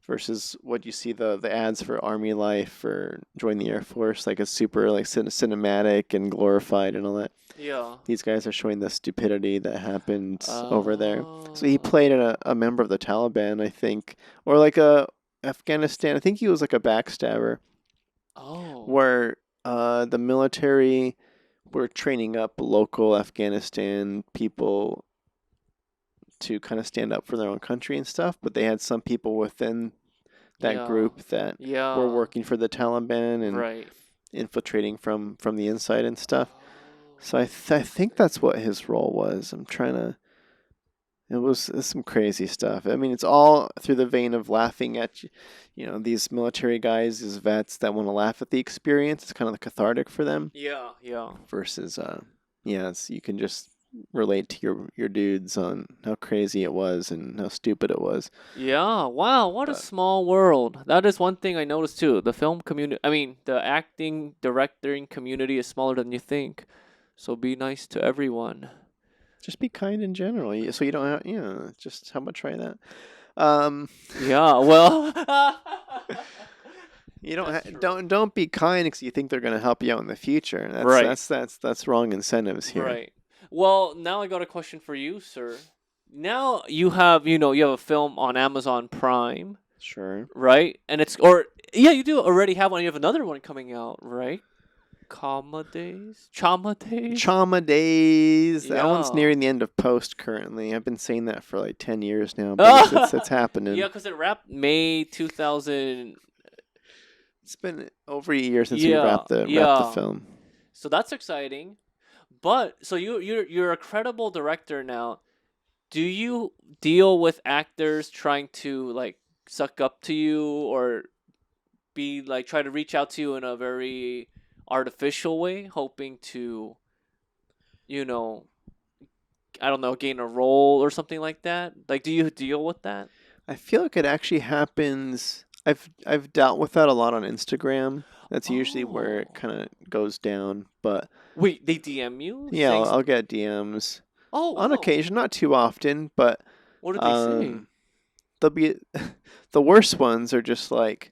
versus what you see the ads for Army Life or join the Air Force. Like it's super like cinematic and glorified and all that. Yeah. These guys are showing the stupidity that happened over there. So he Oh. played a member of the Taliban, I think, or like a Afghanistan. I think he was like a backstabber Oh. where the military were training up local Afghanistan people to kind of stand up for their own country and stuff, but they had some people within that Yeah. group that were Yeah. working for the Taliban and Right. infiltrating from the inside and stuff. So I Oh, I think that's what his role was. I'm trying to. It's some crazy stuff. I mean, it's all through the vein of laughing at, these military guys, these vets that want to laugh at the experience. It's kind of cathartic for them yeah. Yeah. versus, you can just relate to your dudes on how crazy it was and how stupid it was. Yeah, wow, what a But small world. That is one thing I noticed too. The film community, I mean, the acting, directing community is smaller than you think. So be nice to everyone. just be kind in general, so you don't have, just how about try that? Um, Yeah, well, you don't that's true. don't be kind because you think they're gonna help you out in the future. Right. That's wrong incentives here. Right. Well, now I got a question for you, sir. Now you have, you have a film on Amazon Prime, Sure. right? And or yeah, you do already have one. You have another one coming out, right? Chama Days? Chama Days? Chama Days. That one's Yeah. nearing the end of post currently. I've been saying that for like 10 years now, but it's happening. Yeah, because it wrapped May 2000. It's been over a year since we Yeah, wrapped the yeah. film. So that's exciting. But so you're a credible director now. Do you deal with actors trying to like suck up to you or be like try to reach out to you in a very artificial way, hoping to, you know, I don't know, gain a role or something like that? Like, do you deal with that? I feel like it actually happens. I've dealt with that a lot on Instagram. That's usually where it Oh, kind of goes down. But wait, they DM you yeah, saying, I'll get DMs "Oh, on wow, occasion, not too often, but what did they say?" um, they'll be the worst ones are just like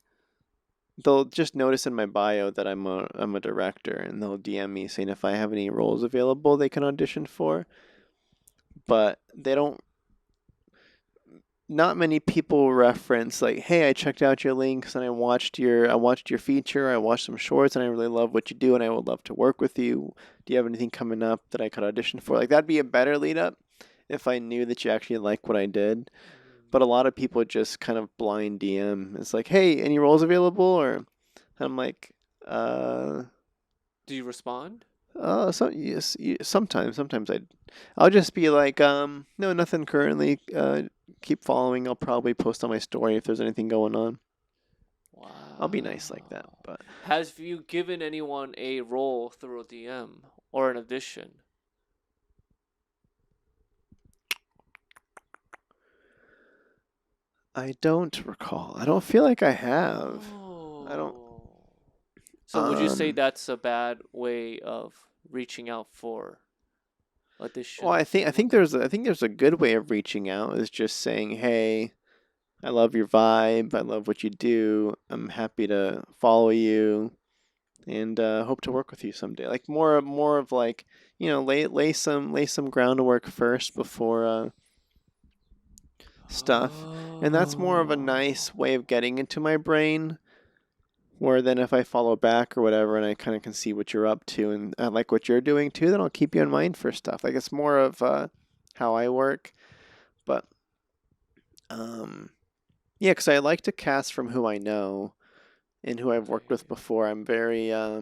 they'll just notice in my bio that I'm a director, and they'll DM me saying if I have any roles available they can audition for. But they don't. Not many people reference like, "Hey, I checked out your links and I watched your feature. I watched some shorts, and I really love what you do, and I would love to work with you. Do you have anything coming up that I could audition for?" Like that'd be a better lead up if I knew that you actually like what I did. But a lot of people just kind of blind DM. It's like, "Hey, any roles available?" Or I'm like, uh, Do you respond? so yes, sometimes I'll just be like, no, nothing currently. Keep following. I'll probably post on my story if there's anything going on. I'll be nice like that, Wow. but Has you given anyone a role through a DM or an audition? I don't recall. I don't feel like I have. I don't. Oh. So would you say Um. that's a bad way of reaching out for Well, auditions? I think there's a good way of reaching out is just saying, "Hey, I love your vibe. I love what you do. I'm happy to follow you, and hope to work with you someday." Like more of like lay some groundwork first before stuff, and that's more of a Oh. nice way of getting into my brain. Where then if I follow back or whatever, and I kind of can see what you're up to, and I like what you're doing too, then I'll keep you in mind for stuff. Like it's more of how I work, but um, yeah, because I like to cast from who I know and who I've worked with Okay. before. I'm very uh,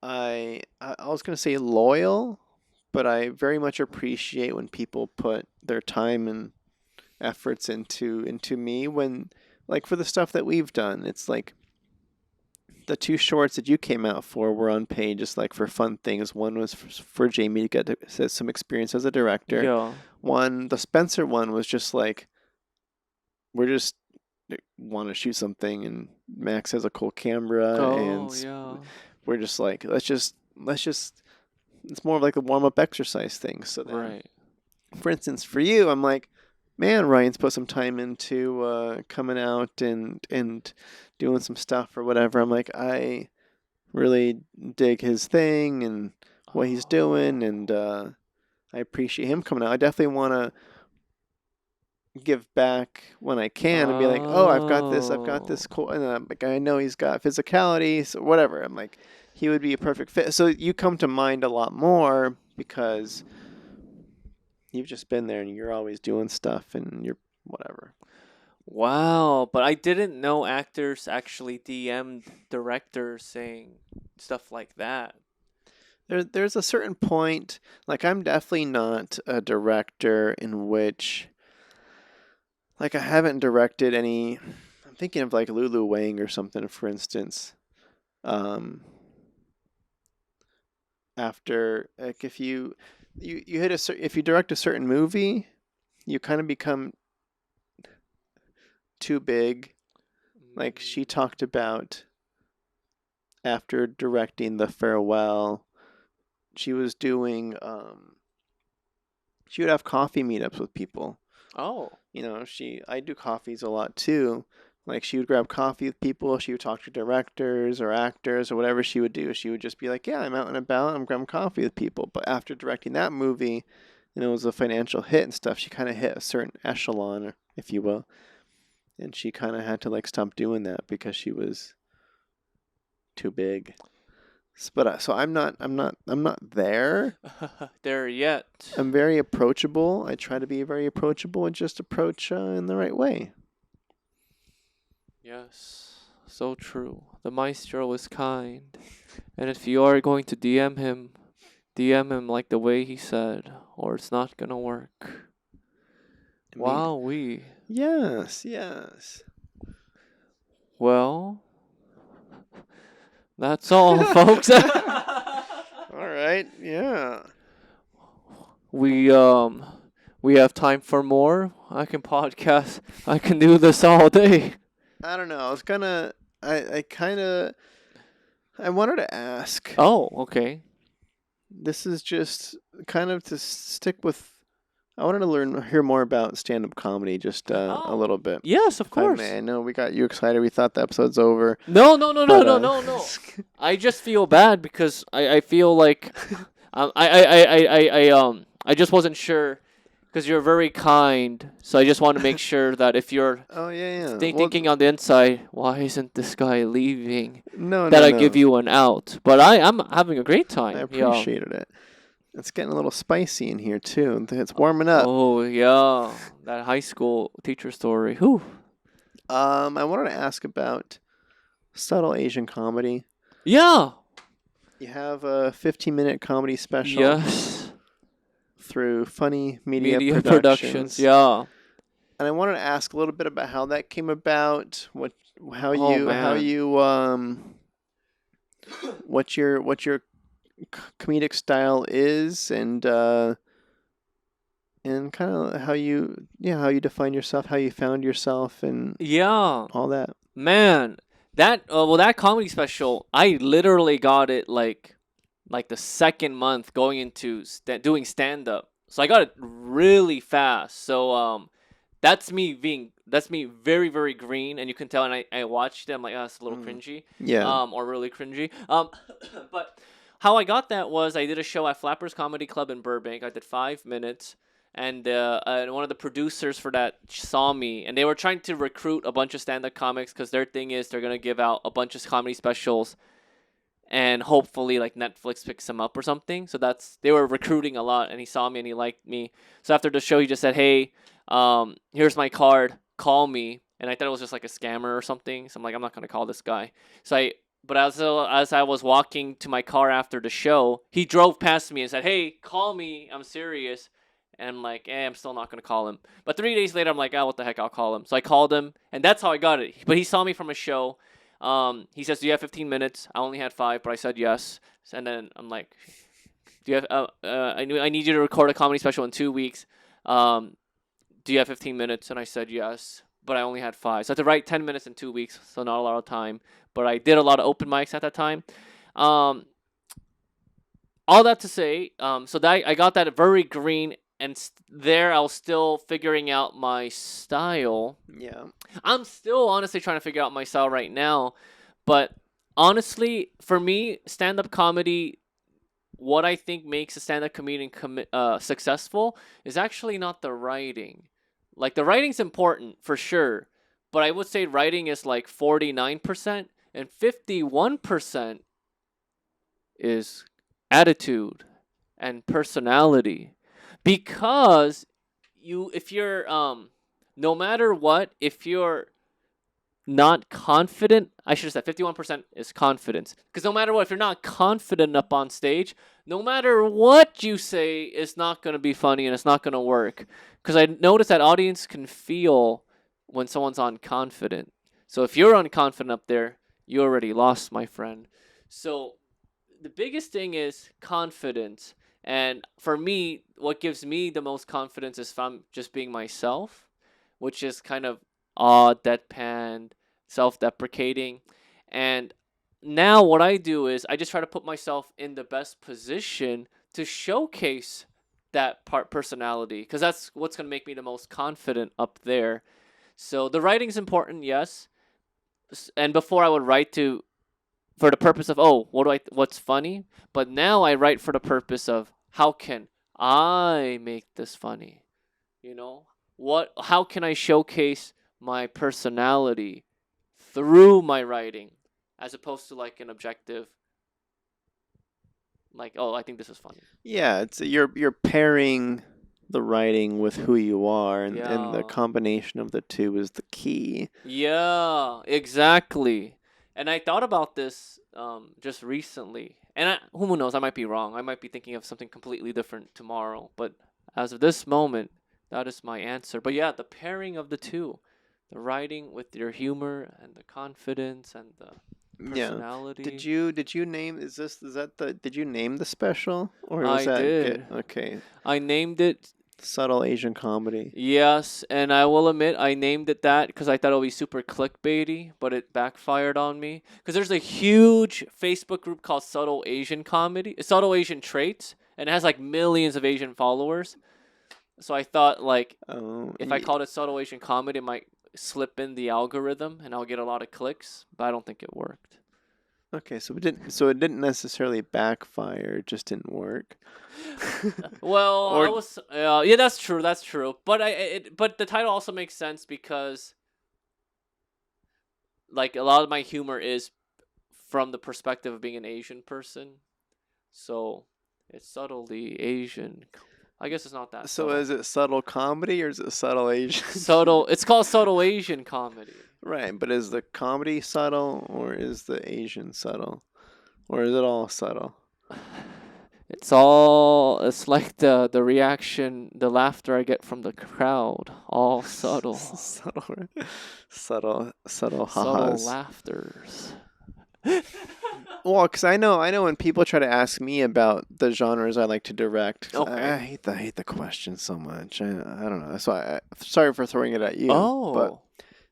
I was gonna say loyal, but I very much appreciate when people put their time and efforts into me when like for the stuff that we've done. It's like the two shorts that you came out for were unpaid, just like for fun things. One was for Jamie to get some experience as a director. Yeah. The Spencer one, was just like we're just want to shoot something, and Max has a cool camera, Oh, and yeah. we're just like let's just. It's more of like a warm up exercise thing. So then, Right. for instance, for you, I'm like, man, Ryan's put some time into coming out and doing some stuff or whatever. I'm like, I really dig his thing and what he's doing, and Oh. I appreciate him coming out. I definitely want to give back when I can and be like, oh, I've got this Oh. cool, and like I know he's got physicality, so whatever. I'm like, he would be a perfect fit. So you come to mind a lot more because you've just been there and you're always doing stuff and you're whatever. Wow, but I didn't know actors actually DM'd directors saying stuff like that. There's a certain point, like I'm definitely not a director in which, like I haven't directed any. I'm thinking of like Lulu Wang or something, for instance. Um, After like if you hit if you direct a certain movie, you kind of become too big. Like she talked about after directing The Farewell, she was doing she would have coffee meetups with people. Oh. I do coffees a lot too. Like she would grab coffee with people, she would talk to directors or actors or whatever she would do. She would just be like, "Yeah, I'm out and about, I'm grabbing coffee with people." But after directing that movie, and it was a financial hit and stuff, she kind of hit a certain echelon, if you will, and she kind of had to like stop doing that because she was too big. But so I'm not there. There yet. I'm very approachable. I try to be very approachable and just approach in the right way. Yes, so true. The maestro is kind. And if you are going to DM him like the way he said, or it's not gonna work. I mean, Wow, we. yes. Well, that's all, folks. All right, yeah. we we have time for more. I can podcast. I can do this all day. I don't know. I wanted to ask. Oh, okay. This is just kind of to stick with. I wanted to hear more about stand-up comedy, just a Oh, little bit. yes, of If I course. may. I know we got you excited. We thought the episode's over. No. But, I just feel bad because I feel like I just wasn't sure because you're very kind. So I just want to make sure that if you're Oh yeah. thinking on the inside, why isn't this guy leaving? No, That no, I no. give you an out. But I'm having a great time. I Yeah. appreciated it. It's getting a little spicy in here too. It's warming up. Oh yeah, that high school teacher story. Whew. I wanted to ask about subtle Asian comedy. Yeah. You have a 15-minute comedy special Yes. through Funny Media, Media Productions. Yeah. And I wanted to ask a little bit about how that came about, how Oh, man. you what your comedic style is, and kind of how you define yourself, how you found yourself, and Yeah. all that. Man, that comedy special, I literally got it like the second month going into doing stand up. So I got it really fast. So that's me very very green, and you can tell. And I watched it. I'm like, oh, it's a little cringy. Yeah. Or really cringy. But how I got that was I did a show at Flappers Comedy Club in Burbank. I did 5 minutes. And one of the producers for that saw me, and they were trying to recruit a bunch of stand-up comics because their thing is they're gonna give out a bunch of comedy specials, and hopefully like Netflix picks them up or something. So they were recruiting a lot, and he saw me and he liked me. So after the show, he just said, "Hey, here's my card. Call me." And I thought it was just like a scammer or something. So I'm like, I'm not gonna call this guy. But as I was walking to my car after the show, he drove past me and said, "Hey, call me. I'm serious." And I'm like, I'm still not going to call him. But 3 days later, I'm like, what the heck, I'll call him. So I called him, and that's how I got it. But he saw me from a show. He says, do you have 15 minutes? I only had 5, but I said yes. And then I'm like, do you have? I need you to record a comedy special in 2 weeks. Do you have 15 minutes? And I said yes, but I only had 5. So I had to write 10 minutes in 2 weeks, so not a lot of time. But I did a lot of open mics at that time. All that to say, so that I got that very green. And there, I was still figuring out my style. Yeah. I'm still honestly trying to figure out my style right now. But honestly, for me, stand-up comedy, what I think makes a stand-up comedian successful is actually not the writing. Like, the writing's important, for sure. But I would say writing is like 49%, and 51% is attitude and personality. Because if you're no matter what, if you're not confident, I should have said 51% is confidence. Because no matter what, if you're not confident up on stage, no matter what you say, it's not going to be funny and it's not going to work. Because I noticed that audience can feel when someone's unconfident. So if you're unconfident up there, you already lost, my friend. So the biggest thing is confidence. And for me, what gives me the most confidence is if I'm just being myself, which is kind of odd, deadpan, self-deprecating. And now what I do is I just try to put myself in the best position to showcase that personality, because that's what's going to make me the most confident up there. So the writing's important, yes. And before I would write to for the purpose of, oh, what's funny, but now I write for the purpose of how can I make this funny? You know, how can I showcase my personality through my writing, as opposed to like an objective, like, oh, I think this is funny. Yeah, it's you're pairing the writing with who you are, and the Yeah. combination of the two is the key. Yeah, exactly. And I thought about this just recently. And who knows, I might be wrong. I might be thinking of something completely different tomorrow. But as of this moment, that is my answer. But yeah, the pairing of the two, the writing with your humor and the confidence and the Yeah. personality. Did you name is that the did you name the special, or was I that did. okay? I named it. Subtle Asian comedy. Yes, and I will admit I named it that because I thought it would be super clickbaity, but it backfired on me. Because there's a huge Facebook group called Subtle Asian Traits, and it has like millions of Asian followers. So I thought like if I called it Subtle Asian Comedy, it might slip in the algorithm and I'll get a lot of clicks, but I don't think it worked. Okay, so it didn't necessarily backfire, it just didn't work. Well, Or- I was yeah, that's true, but but the title also makes sense because like a lot of my humor is from the perspective of being an Asian person, so it's subtly Asian. I guess it's not that So subtle. is it subtle comedy or is it subtle Asian? Subtle. It's called subtle Asian comedy. Right, but is the comedy subtle or is the Asian subtle? Or is it all subtle? It's like the reaction, the laughter I get from the crowd, all subtle. subtle, subtle Subtle ha-has. laughters. Well, because I know when people try to ask me about the genres I like to direct, 'cause Okay. I hate the question so much. I don't know. That's why. Sorry for throwing it at you. Oh. But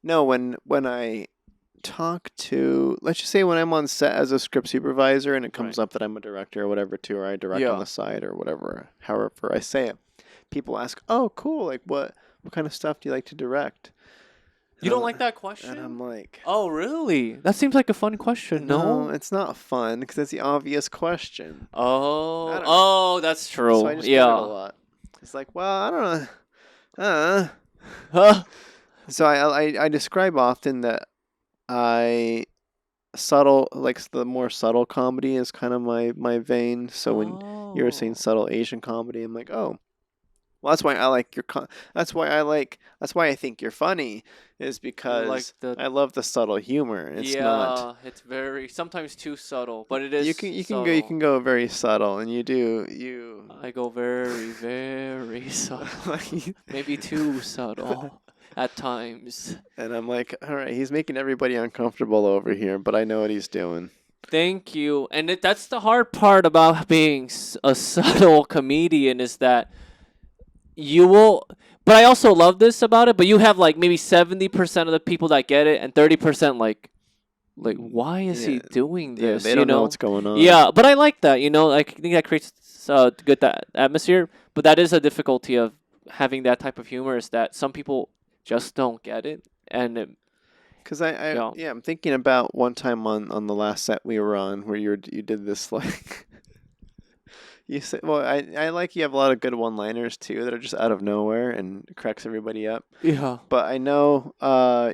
no, when I talk to, let's just say when I'm on set as a script supervisor and it comes Right. up that I'm a director or whatever too, or I direct on Yeah. the side or whatever, however I say it, people ask, "Oh, cool! Like what kind of stuff do you like to direct?" You don't like that And question? I'm like, Oh, really? That seems like a fun question. no, No. it's not fun because it's the obvious question. I Oh. don't- Oh, that's true. So I just get it a yeah. lot. It's like, well, I don't know. Huh. So I describe often that I subtle, like the more subtle comedy is kind of my vein. So when you're saying Oh. subtle Asian comedy, I'm like, oh, well, that's why I like that's why I think you're funny, is because the- I love the subtle humor. It's not. It's very sometimes too subtle, but it is. You can go very subtle, and you. I go very very subtle, maybe too subtle at times. And I'm like, all right, he's making everybody uncomfortable over here, but I know what he's doing. Thank you, and that's the hard part about being a subtle comedian is that you will. But I also love this about it. But you have like maybe 70% of the people that get it, and 30% like why is he doing Yeah, this? they don't know what's going on. Yeah, but I like that. I think that creates good that atmosphere. But that is a difficulty of having that type of humor is that some people just don't get it, and Because Yeah. I'm thinking about one time on the last set we were on where you did this like you said, well, I like you have a lot of good one-liners too that are just out of nowhere and cracks everybody up. yeah. But I know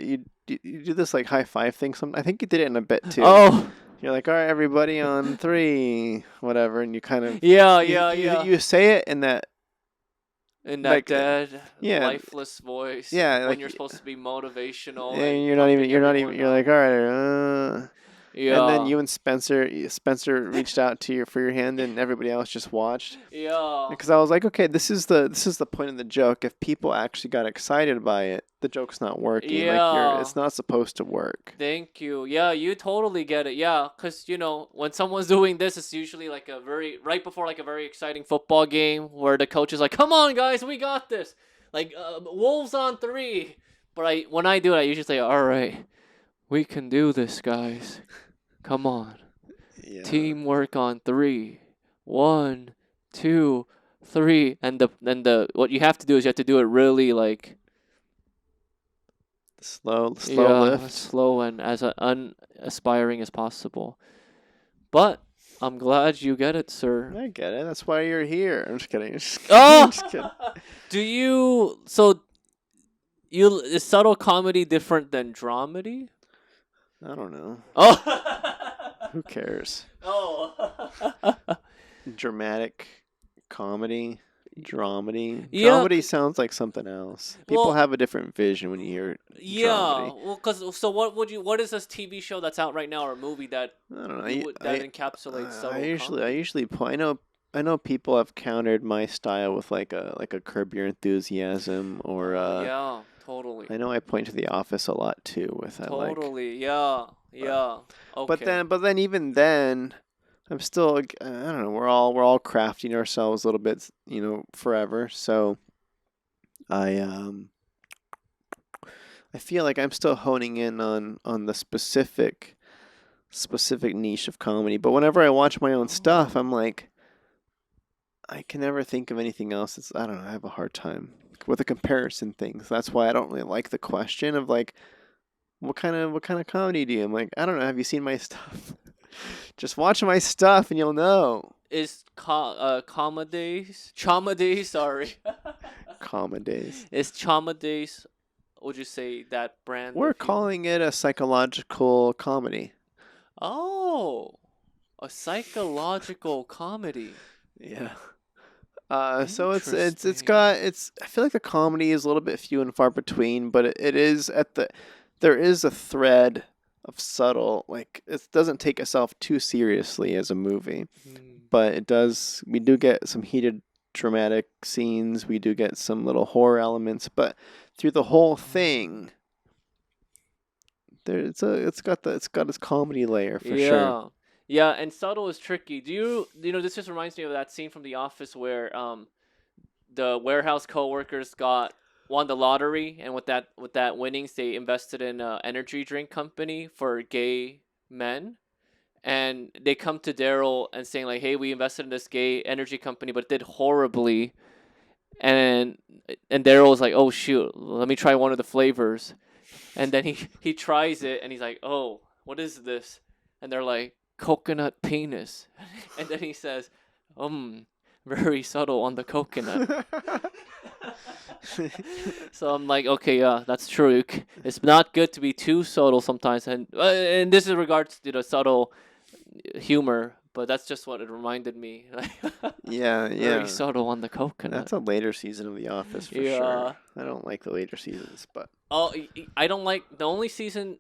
you do this like high five thing. I think you did it in a bit too. Oh, You're like, all right, everybody on 3, whatever, and you kind of Yeah, you yeah, you, yeah. you say it in that In that like dead, yeah lifeless voice, yeah when like you're supposed to be motivational and and you're not even pumping everyone you're like up. all right. And then Yeah, you and Spencer reached out to your for your hand, and everybody else just watched. yeah, Because I was like, okay, this is the point of the joke. If people actually got excited by it, the joke's not working. Like yeah. it's not supposed to work. Thank you. Yeah, you totally get it. Yeah, because, when someone's doing this, it's usually like right before like a very exciting football game where the coach is like, come on, guys, we got this. Like, Wolves on 3. But when I do it, I usually say, all right, we can do this, guys. Come on. Yeah, Teamwork on 3. 1, 2, 3. And what you have to do is you have to do it really like, slow yeah, lift. slow and as unaspiring as possible. But I'm glad you get it, sir. I get it. That's why you're here. I'm just kidding. Just Oh, just kidding. do you? So is subtle comedy different than dramedy? I don't know. Oh. Who cares? Oh. Dramatic comedy, dramedy. Yeah. Dramedy sounds like something else. People Well, have a different vision when you hear yeah. dramedy. Well, what is this TV show that's out right now or movie that I don't know. that encapsulates subtle I comedy? usually I know people have countered my style with like a Curb Your Enthusiasm or Yeah, totally. I know I point to The Office a lot too with I like. Totally. Yeah. Yeah. But Okay. then even then I'm still I don't know, we're all crafting ourselves a little bit, forever. So I I feel like I'm still honing in on the specific niche of comedy. But whenever I watch my own stuff, I'm like I can never think of anything else. I don't know. I have a hard time with the comparison things. That's why I don't really like the question of like, what kind of comedy do you? I'm like, I don't know. Have you seen my stuff? Just watch my stuff and you'll know. Is Chama Days, sorry. Comedies. Is Chama Days, would you say, that brand We're of humor? calling it a psychological comedy. Oh, a psychological comedy. Yeah. So it's Interesting. got it's. I feel like the comedy is a little bit few and far between, but it is there is a thread of subtle, like it doesn't take itself too seriously as a movie, Hmm. but it does. We do get some heated dramatic scenes. We do get some little horror elements, but through the whole thing, it's got its comedy layer for sure. Yeah. Yeah, and subtle is tricky. This just reminds me of that scene from The Office where the warehouse coworkers won the lottery, and with that winnings, they invested in a energy drink company for gay men, and they come to Daryl and saying like, "Hey, we invested in this gay energy company, but it did horribly." And Daryl was like, "Oh shoot, let me try one of the flavors," and then he tries it, and he's like, "Oh, what is this?" And they're like, "Coconut penis," and then he says, very subtle on the coconut." So I'm like, okay, yeah, that's true. It's not good to be too subtle sometimes, and this is regards to the subtle humor, but that's just what it reminded me. Yeah, Very yeah. subtle on the coconut. That's a later season of The Office for sure. Yeah. I don't like the later seasons, but Oh, I don't like the only season,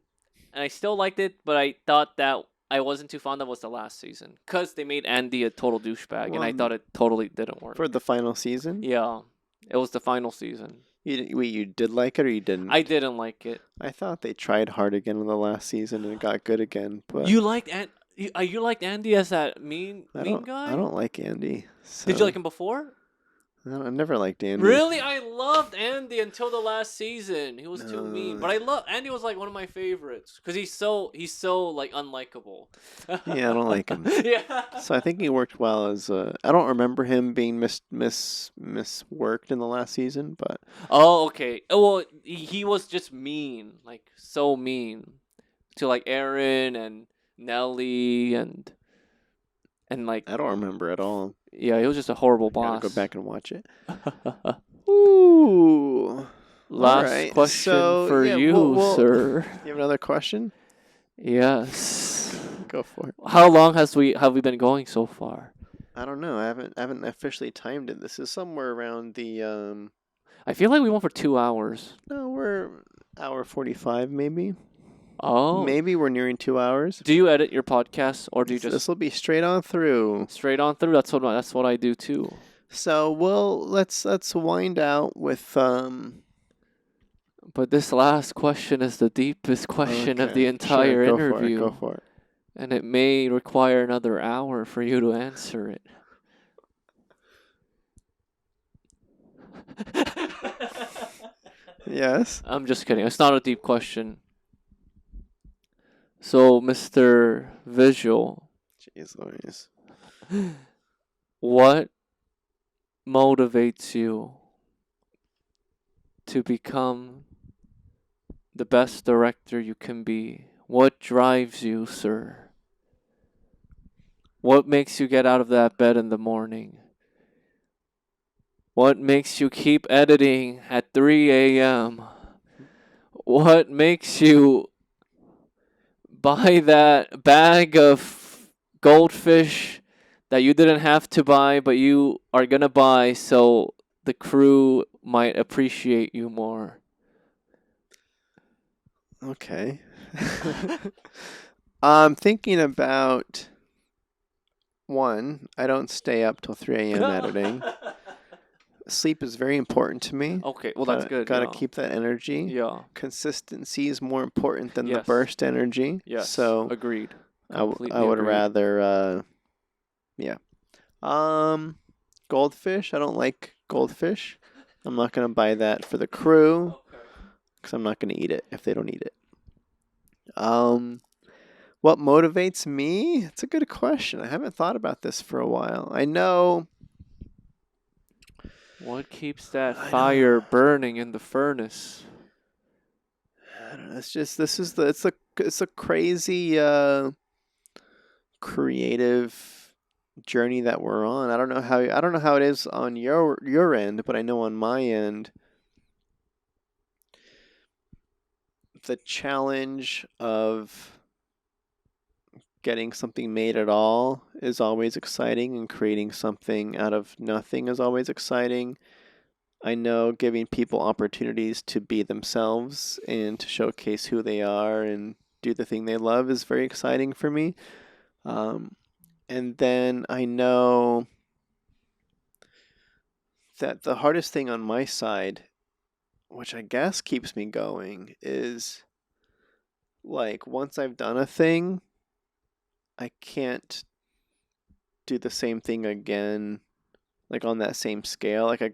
and I still liked it, but I thought that I wasn't too fond of was the last season because they made Andy a total douchebag, and I well, thought it totally didn't work. for the final season, Yeah, it was the final season. you did like it or you didn't? I didn't like it. I thought they tried hard again in the last season and it got good again, but You liked Andy as that mean I guy? don't like Andy. Did you So like him before? I never liked Andy. Really, I loved Andy until the last season. He was too mean, No. but I love Andy was like one of my favorites because he's so like unlikable. Yeah, I don't like him. Yeah. So I think he worked well as I don't remember him being misworked in the last season, but Oh, okay. Well, he was just mean, like so mean to like Aaron and Nelly and like I don't remember at all. yeah, he was just a horrible Gotta go boss. back and watch it. Ooh. All Last right. question So for yeah, you, we'll sir. you have another question? Yes. Go for it. How long have we been going so far? I don't know. I haven't officially timed it. This is somewhere around the I feel like we went for 2 hours. no, we're hour 45 maybe. Oh, Maybe we're nearing 2 hours. do you edit your podcast or do you This just will be straight on through. straight on through? That's what I do too. So let's wind out with But this last question is the deepest question of the okay. entire Sure, interview. Go for it. And it may require another hour for you to answer it. Yes. I'm just kidding. It's not a deep question. So, Mr. Vigil, Jeez Louise. what motivates you to become the best director you can be? What drives you, sir? What makes you get out of that bed in the morning? What makes you keep editing at 3 a.m.? What makes you buy that bag of goldfish that you didn't have to buy, but you are going to buy so the crew might appreciate you more? Okay. I'm thinking about one. I don't stay up till 3 a.m. editing. Sleep is very important to me. Okay, well, that's good. Gotta Yeah. keep that energy. Yeah. Consistency is more important than the Yes. burst energy. Yes. So agreed. I would Completely agreed. rather yeah. Goldfish. I don't like goldfish. I'm not gonna buy that for the crew because I'm not gonna eat it if they don't eat it. What motivates me? It's a good question. I haven't thought about this for a while. I know. What keeps that I know. fire burning in the furnace? I don't know. It's a crazy creative journey that we're on. I don't know how it is on your end, but I know on my end the challenge of getting something made at all is always exciting, and creating something out of nothing is always exciting. I know giving people opportunities to be themselves and to showcase who they are and do the thing they love is very exciting for me. And then I know that the hardest thing on my side, which I guess keeps me going, is like once I've done a thing, I can't do the same thing again, like on that same scale. Like I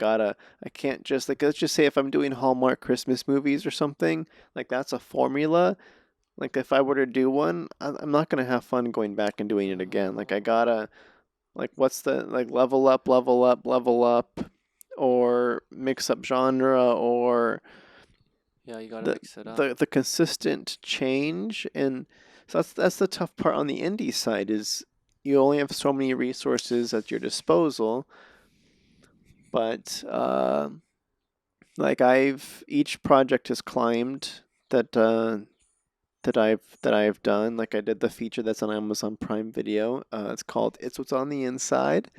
can't just, like, let's just say if I'm doing Hallmark Christmas movies or something, like that's a formula. Like if I were to do one, I'm not gonna have fun going back and doing it again. Like I gotta, like, what's the, like, level up, or mix up genre, or Yeah, you gotta the mix it up. the consistent change. And so that's the tough part on the indie side, is you only have so many resources at your disposal. But like each project has climbed that I've done. Like I did the feature that's on Amazon Prime Video. It's called "It's What's on the Inside."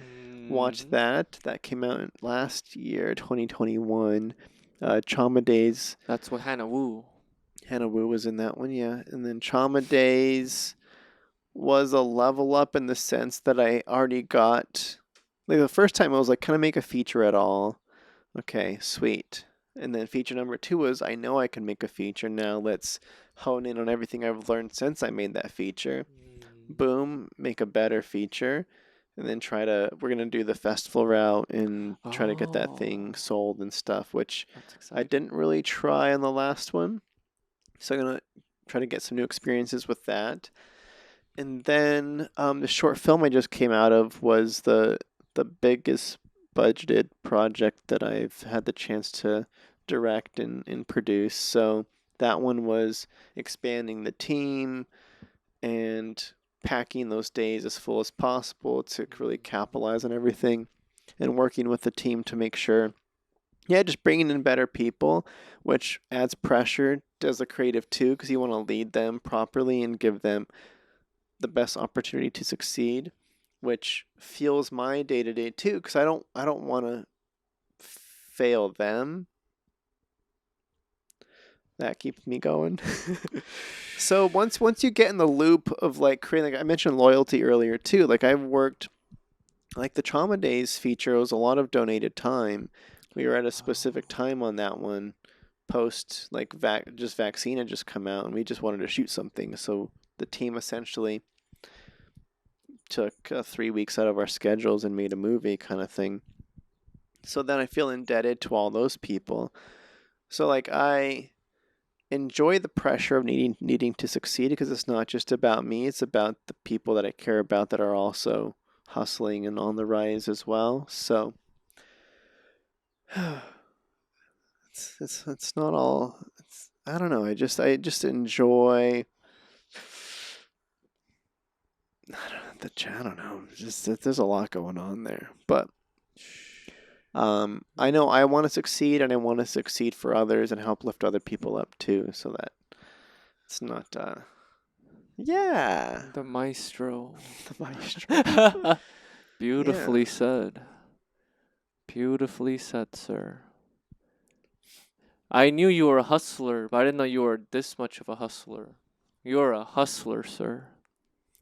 Watch that. That came out last year, 2021. Trauma Days. That's what Hannah Wu. Hannah Wu was in that one, yeah. And then Trauma Days was a level up in the sense that I already got, like, the first time I was like, can I make a feature at all? Okay, sweet. And then feature number 2 was, I know I can make a feature. Now let's hone in on everything I've learned since I made that feature. Boom, make a better feature. And then we're going to do the festival route and try to get that thing sold and stuff, which I didn't really try on the last one. So I'm going to try to get some new experiences with that. And then the short film I just came out of was the biggest budgeted project that I've had the chance to direct and produce. So that one was expanding the team and packing those days as full as possible to really capitalize on everything, and working with the team to make sure, yeah, just bringing in better people, which adds pressure, does the creative too, because you want to lead them properly and give them the best opportunity to succeed, which fuels my day to day too. Because I don't want to fail them. That keeps me going. So once you get in the loop of like creating, like I mentioned loyalty earlier too. Like I've worked like the Trauma Days feature was a lot of donated time. We were at a specific time on that one. Post like vaccine had just come out, and we just wanted to shoot something. So the team essentially took 3 weeks out of our schedules and made a movie kind of thing. So then I feel indebted to all those people. So like I enjoy the pressure of needing to succeed because it's not just about me, it's about the people that I care about that are also hustling and on the rise as well. So it's not all I don't know, I just enjoy I don't know. Just there's a lot going on there. But I know I want to succeed and I want to succeed for others and help lift other people up too so that it's not yeah. The maestro. The maestro. Beautifully Yeah. said. Beautifully said, sir. I knew you were a hustler, but I didn't know you were this much of a hustler. You're a hustler, sir.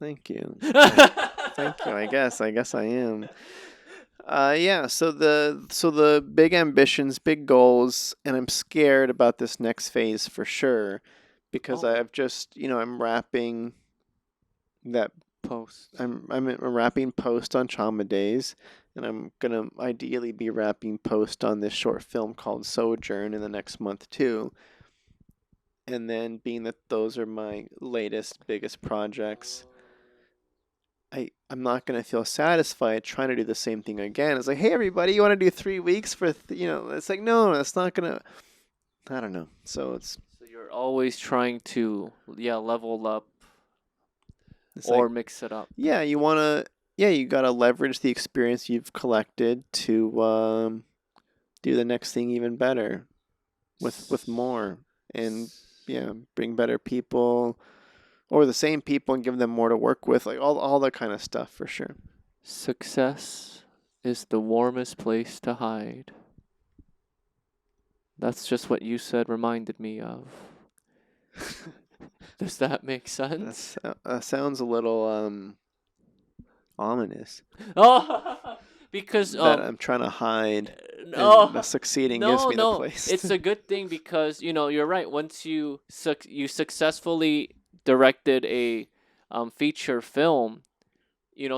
Thank you. Thank you. I guess I am. Yeah, so the big ambitions, big goals, and I'm scared about this next phase for sure because Oh, I've just, I'm wrapping that post. I'm wrapping post on Trauma Days, and I'm gonna ideally be wrapping post on this short film called Sojourn in the next month too. And then being that those are my latest biggest projects, I'm not gonna feel satisfied trying to do the same thing again. It's like, hey everybody, you want to do 3 weeks for It's like no, that's not gonna. I don't know. So So you're always trying to, level up it's like or mix it up. yeah, you gotta leverage the experience you've collected to do the next thing even better with more and yeah, bring better people or the same people and give them more to work with, like all that kind of stuff for sure. Success is the warmest place to hide. That's just what you said reminded me of. Does that make sense? That sounds a little ominous. Oh, because That I'm trying to hide, and the no, succeeding gives no, me the no. place. It's a good thing because you're right. Once you successfully directed a feature film,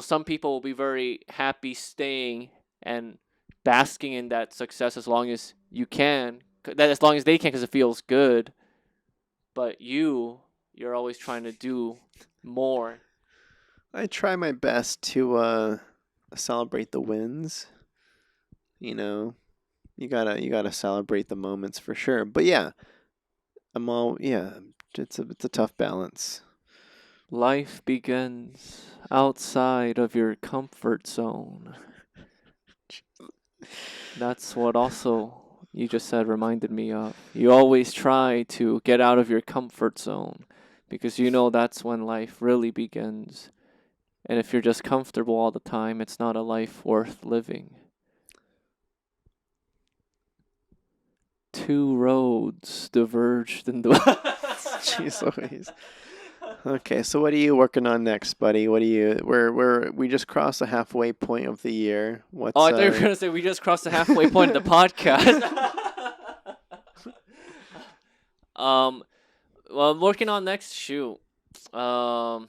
some people will be very happy staying and basking in that success as long as you can. That as long as they can, because it feels good. But you're always trying to do more. I try my best to celebrate the wins. You know, you gotta celebrate the moments for sure. But yeah, it's a tough balance. Life begins outside of your comfort zone. That's what also you just said reminded me of. You always try to get out of your comfort zone because that's when life really begins. And if you're just comfortable all the time, it's not a life worth living. Two roads diverged in the. Jeez Louise. Okay, so what are you working on next, buddy? We just crossed the halfway point of the year. Oh, What's I thought you were gonna say we just crossed the halfway point of the podcast. um, well, I'm working on next. Shoot. Um.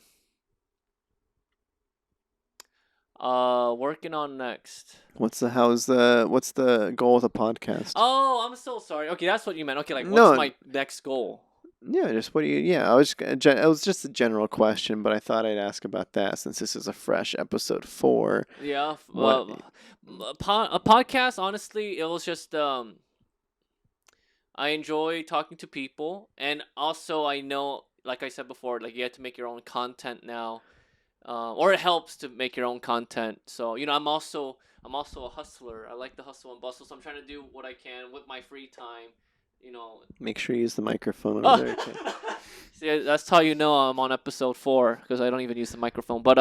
Working on next. what's the goal of the podcast? Oh, I'm so sorry. Okay, that's what you meant. Okay, like what's No, my next goal? yeah, just what do you? Yeah, I was. It was just a general question, but I thought I'd ask about that since this is a fresh episode 4. Yeah. What? A podcast. Honestly, it was just I enjoy talking to people, and also I know, like I said before, like you have to make your own content now, or it helps to make your own content. So I'm also a hustler. I like the hustle and bustle, so I'm trying to do what I can with my free time, you know. Make sure you use the microphone over Oh. there. Okay. See, that's how you know I'm on episode 4 because I don't even use the microphone. But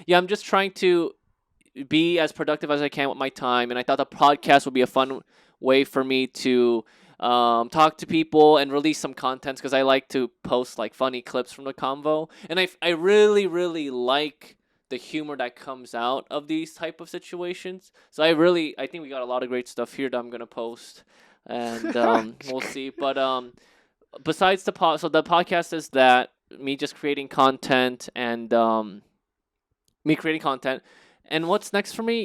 yeah, I'm just trying to be as productive as I can with my time, and I thought the podcast would be a fun way for me to talk to people and release some content because I like to post like funny clips from the convo, and I really really like the humor that comes out of these type of situations. So I think we got a lot of great stuff here that I'm gonna post, and we'll see. But besides so the podcast is that me just creating content and me creating content. And what's next for me?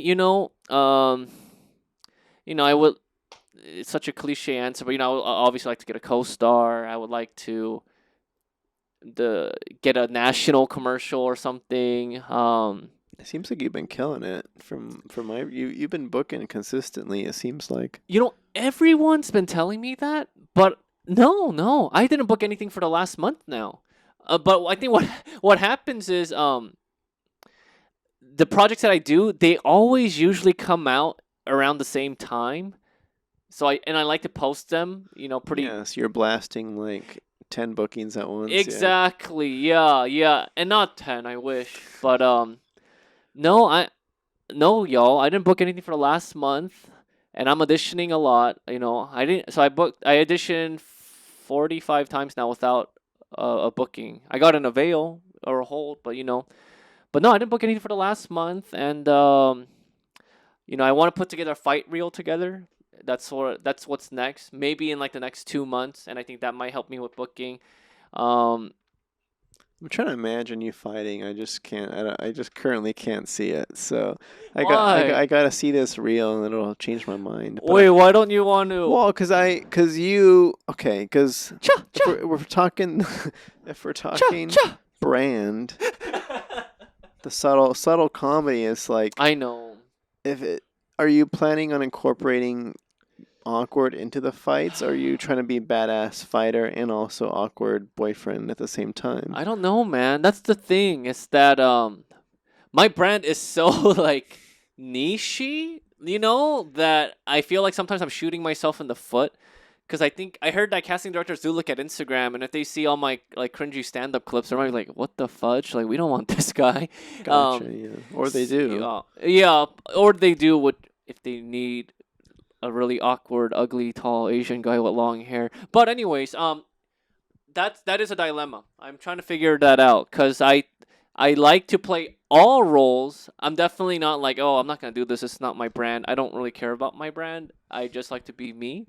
I would. It's such a cliche answer, but I would obviously like to get a co-star. I would like to the get a national commercial or something. It seems like you've been killing it from my you've been booking consistently. It seems like. Everyone's been telling me that, but no, I didn't book anything for the last month now. But I think what happens is the projects that I do, they always usually come out around the same time. So I like to post them, pretty Yes, you're blasting like 10 bookings at once. exactly. Yeah, and not 10, I wish. But no, no, y'all, I didn't book anything for the last month, and I'm auditioning a lot. I didn't. So I auditioned 45 times now without a booking. I got an avail or a hold, but no, I didn't book anything for the last month, and I want to put together a fight reel together. That's what's next. Maybe in like the next 2 months, and I think that might help me with booking. Um, I'm trying to imagine you fighting. I just can't. I just currently can't see it. So why? I gotta see this reel and it'll change my mind. Wait, why don't you want to? Well, cause you okay, cause Cha if cha we're talking if we're cha talking cha. brand, the subtle comedy is like I know. if it. Are you planning on incorporating awkward into the fights? Or are you trying to be badass fighter and also awkward boyfriend at the same time? I don't know, man. That's the thing. Is that my brand is so like nichey, that I feel like sometimes I'm shooting myself in the foot. Because I heard that casting directors do look at Instagram, and if they see all my like cringy stand up clips, they're probably like, "What the fudge? Like, we don't want this guy." Gotcha. Yeah. Or they do. Yeah, or they do what if they need a really awkward, ugly, tall Asian guy with long hair. But anyways, that is a dilemma. I'm trying to figure that out because I like to play all roles. I'm definitely not like, oh, I'm not gonna do this. It's not my brand. I don't really care about my brand. I just like to be me.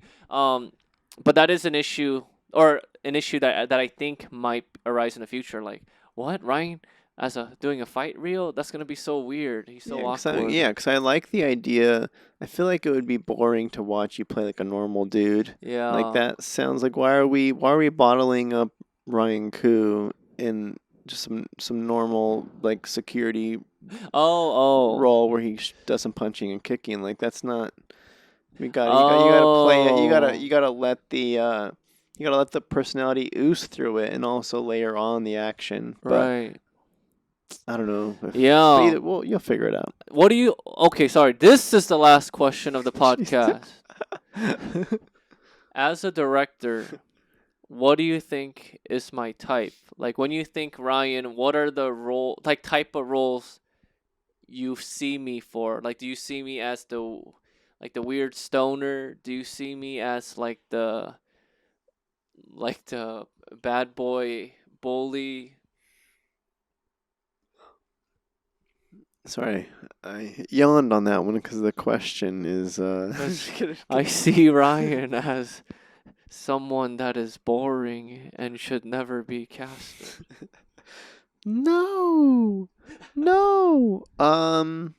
But that is an issue, or an issue that I think might arise in the future. Like, what, Ryan? As a doing a fight reel, that's gonna be so weird. He's so awkward. Yeah, cause I like the idea. I feel like it would be boring to watch you play like a normal dude. Like Yeah. that sounds like why are we bottling up Ryan Koo in just some normal like security Oh. role where he does some punching and kicking? Like that's not. You gotta play it. Oh. You gotta let the personality ooze through it and also layer on the action. But Right. I don't know. But Yeah. either, well, you'll figure it out. What do you? Okay, sorry. This is the last question of the Jeez. podcast. As a director, what do you think is my type? Like when you think Ryan, what are the type of roles you see me for? Like, do you see me as the weird stoner? Do you see me as like the bad boy bully? Sorry, I yawned on that one because the question is. 'Cause I see Ryan as someone that is boring and should never be casted. No, no. Well,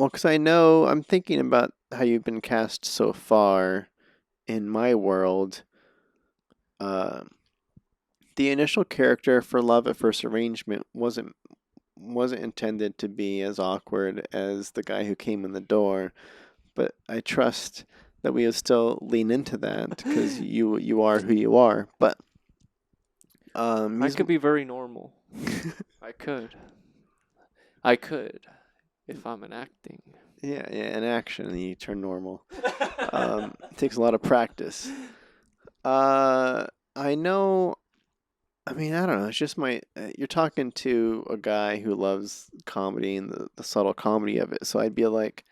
because I know I'm thinking about how you've been cast so far in my world. Uh, the initial character for Love at First Arrangement wasn't intended to be as awkward as the guy who came in the door, but I trust that we would still lean into that because you are who you are. But I could be very normal. I could. I could if I'm an acting. Yeah, yeah, in action, and you turn normal. It takes a lot of practice. Uh, I know. I mean, I don't know. It's just my. You're talking to a guy who loves comedy and the subtle comedy of it. So I'd be like,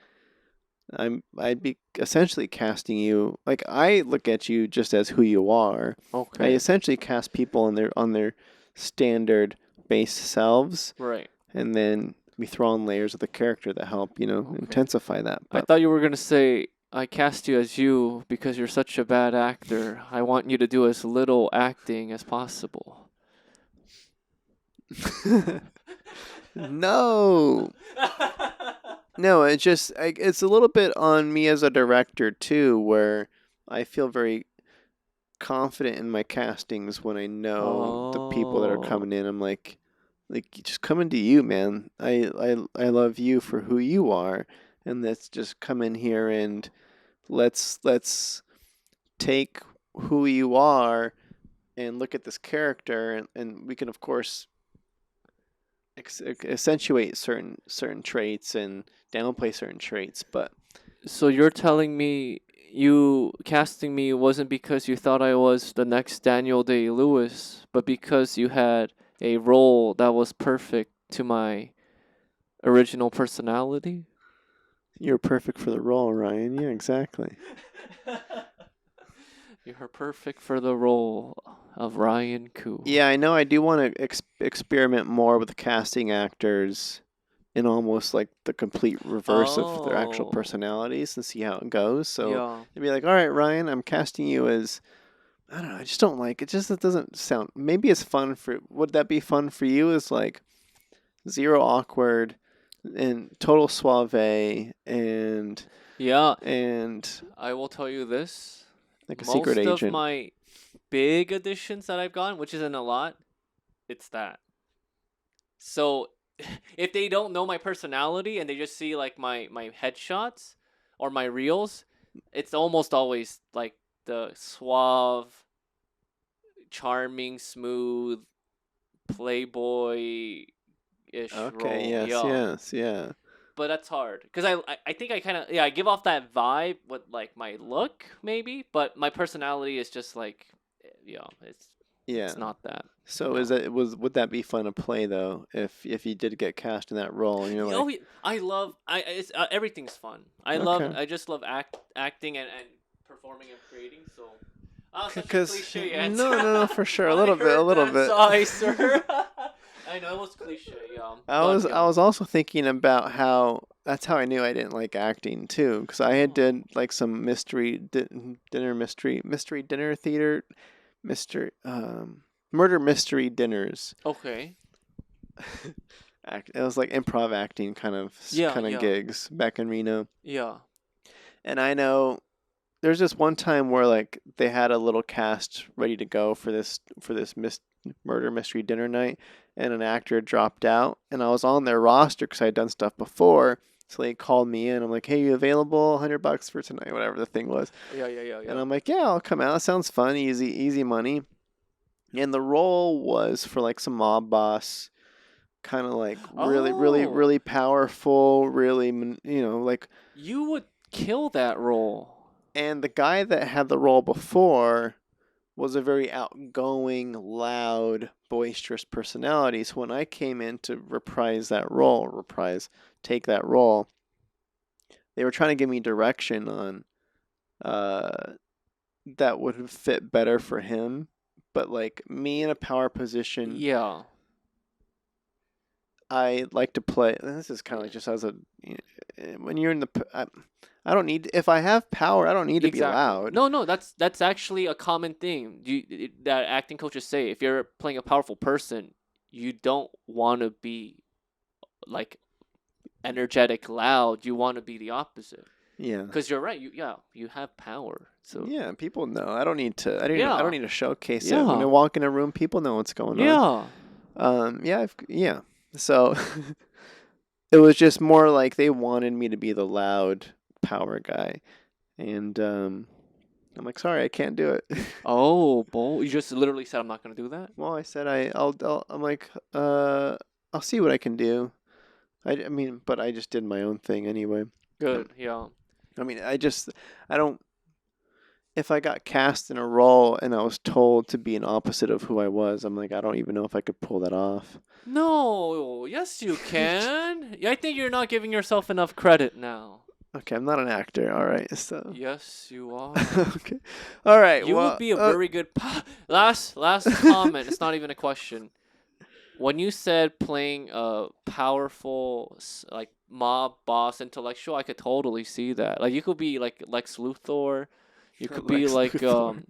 I'd be essentially casting you. Like I look at you just as who you are. I Okay. essentially cast people on their standard base selves, Right. and then we throw on layers of the character that help, Okay. intensify that. I But thought you were gonna say I cast you as you because you're such a bad actor. I want you to do as little acting as possible. no, no, it's a little bit on me as a director too, where I feel very confident in my castings when I know the people that are Oh. coming in. I'm like just coming to you, man. I love you for who you are, and let's just come in here and let's take who you are and look at this character, and we can of course accentuate certain traits and downplay certain traits, but So you're telling me you casting me wasn't because you thought I was the next Daniel Day-Lewis, but because you had a role that was perfect to my original personality? you're perfect for the role, Ryan. Yeah, exactly. You're perfect for the role of Ryan Koo. Yeah, I know. I do want to experiment more with casting actors in almost like the complete reverse of their actual Oh, personalities and see how it goes. So yeah. it'd be like, all right, Ryan, I'm casting you as I don't know. I just don't like it. Just it doesn't sound. Maybe it's fun for. Would that be fun for you? Is like zero awkward and total suave Yeah, and I will tell you this. like a secret Most of agent. my big additions that I've gotten, which isn't a lot, it's that. So if they don't know my personality and they just see like my headshots or my reels, it's almost always like the suave, charming, smooth, playboy ish Okay. role. Yes. Yeah. Yes. Yeah. But that's hard because I think I kind of I give off that vibe with like my look maybe, but my personality is just like Yeah. it's not that. So is No. that was would that be fun to play though if you did get cast in that role and you're Oh, like I love it's everything's fun. okay I just love acting and performing and creating. So, such a because cliche answer. no for sure I a heard little that bit. sigh, sir. I know it was cliche, but I was also thinking about how that's how I knew I didn't like acting too because I had Oh, did like some dinner mystery dinner theater mystery murder mystery dinners. okay, It was like improv acting yeah, kind of yeah, gigs back in Reno. yeah. And I know there's this one time where like they had a little cast ready to go for this murder mystery dinner night, and an actor dropped out, and I was on their roster because I had done stuff before. So they called me in. I'm like, "Hey, you available? $100 for tonight, whatever the thing was." Yeah, yeah, yeah, And yeah. I'm like, "Yeah, I'll come out. That sounds fun, easy money." And the role was for like some mob boss, kind of like Oh, really powerful, really, like. you would kill that role. And the guy that had the role before was a very outgoing, loud, boisterous personality. So when I came in to take that role, they were trying to give me direction on uh, that would fit better for him. But like me in a power position, Yeah, I like to play. This is kind of like just as a when you're in I don't need if I have power, I don't need to be exactly. loud. No, no, that's actually a common thing. That acting coaches say if you're playing a powerful person, you don't want to be like energetic, loud. You want to be the opposite. Yeah. Because you're right. You have power. So Yeah, people know. I don't need to. I don't yeah, need to showcase it. When I yeah, walk in a room, people know what's going on. yeah. Yeah, yeah. So it was just more like they wanted me to be the loud power guy, and I'm like, sorry, I can't do it. Oh, bull! You just literally said I'm not gonna do that. Well, I said I'm like, I'll see what I can do. I mean, but I just did my own thing anyway. Good. Yeah. I mean, I don't. If I got cast in a role and I was told to be an opposite of who I was, I'm like, I don't even know if I could pull that off. No. Yes, you can. I think you're not giving yourself enough credit now. Okay, I'm not an actor. All right, so. Yes, you are. Okay. All right. You well, would be a very good. Last comment. It's not even a question. When you said playing a powerful like mob boss intellectual, I could totally see that. Like you could be like Lex Luthor. You could be Lex like Luthor.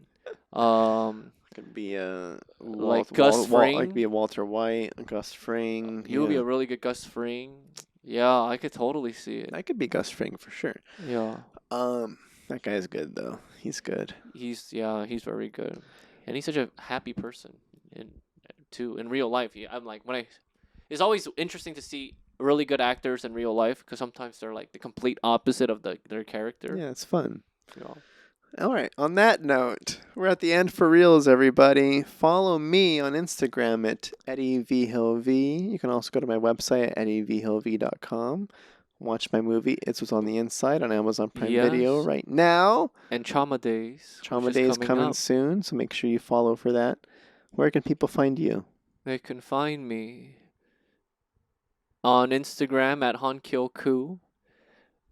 um Could be a like Gus I Fring. could be a Walter White, a Gus Fring. You would be Yeah. a really good Gus Fring. Yeah, I could totally see it. I could be Gus Fring for sure. Yeah. That guy's good though. He's good. He's very good. And he's such a happy person in real life. I'm like it's always interesting to see really good actors in real life because sometimes they're like the complete opposite of their character. Yeah, it's fun. Yeah. All right. On that note, we're at the end for reals, everybody. Follow me on Instagram at EddieVHillV. You can also go to my website at eddievhillv.com. Watch my movie. It's What's on the Inside on Amazon Prime Video Yes. right now. And Trauma Days. Trauma which Day is coming coming up. soon, so make sure you follow for that. Where can people find you? They can find me on Instagram at Ryan Koo.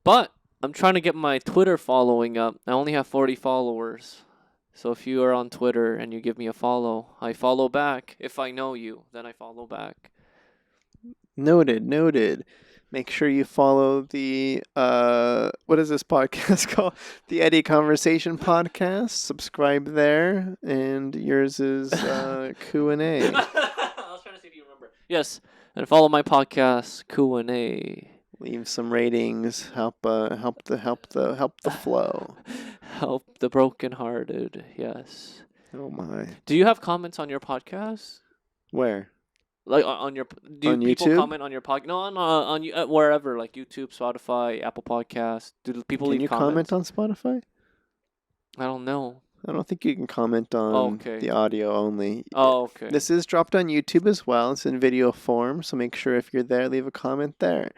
But I'm trying to get my Twitter following up. I only have 40 followers. So if you are on Twitter and you give me a follow, I follow back. If I know you, then I follow back. Noted. Make sure you follow the what is this podcast called? The Eddie Conversation Podcast. Subscribe there, and yours is Q&A. I was trying to see if you remember. Yes, and follow my podcast Q&A. Leave some ratings. Help the flow. Help the brokenhearted. Yes. Oh my. Do you have comments on your podcast? Where? Like on your do On people YouTube? comment on your podcast? No, on wherever like YouTube, Spotify, Apple Podcasts. Do people Can leave you comments? comment on Spotify? I don't know. I don't think you can comment on Okay. the audio only. Oh, okay. This is dropped on YouTube as well. It's in video form, so make sure if you're there, leave a comment there.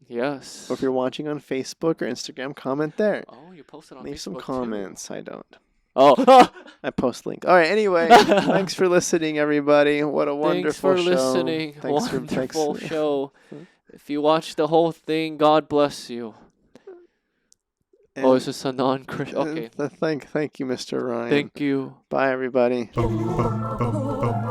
Yes. Or if you're watching on Facebook or Instagram, comment there. Oh, you posted on Leave some Facebook comments. I don't. Too. Oh. I post links. All right. Anyway, thanks for listening, everybody. What a Thanks wonderful for show. listening. Thanks Wonderful show. If you watch the whole thing, God bless you. Is this a non-Christian? Okay. Thank you, Mr. Ryan. Thank you. Bye, everybody. Bum, bum, bum, bum.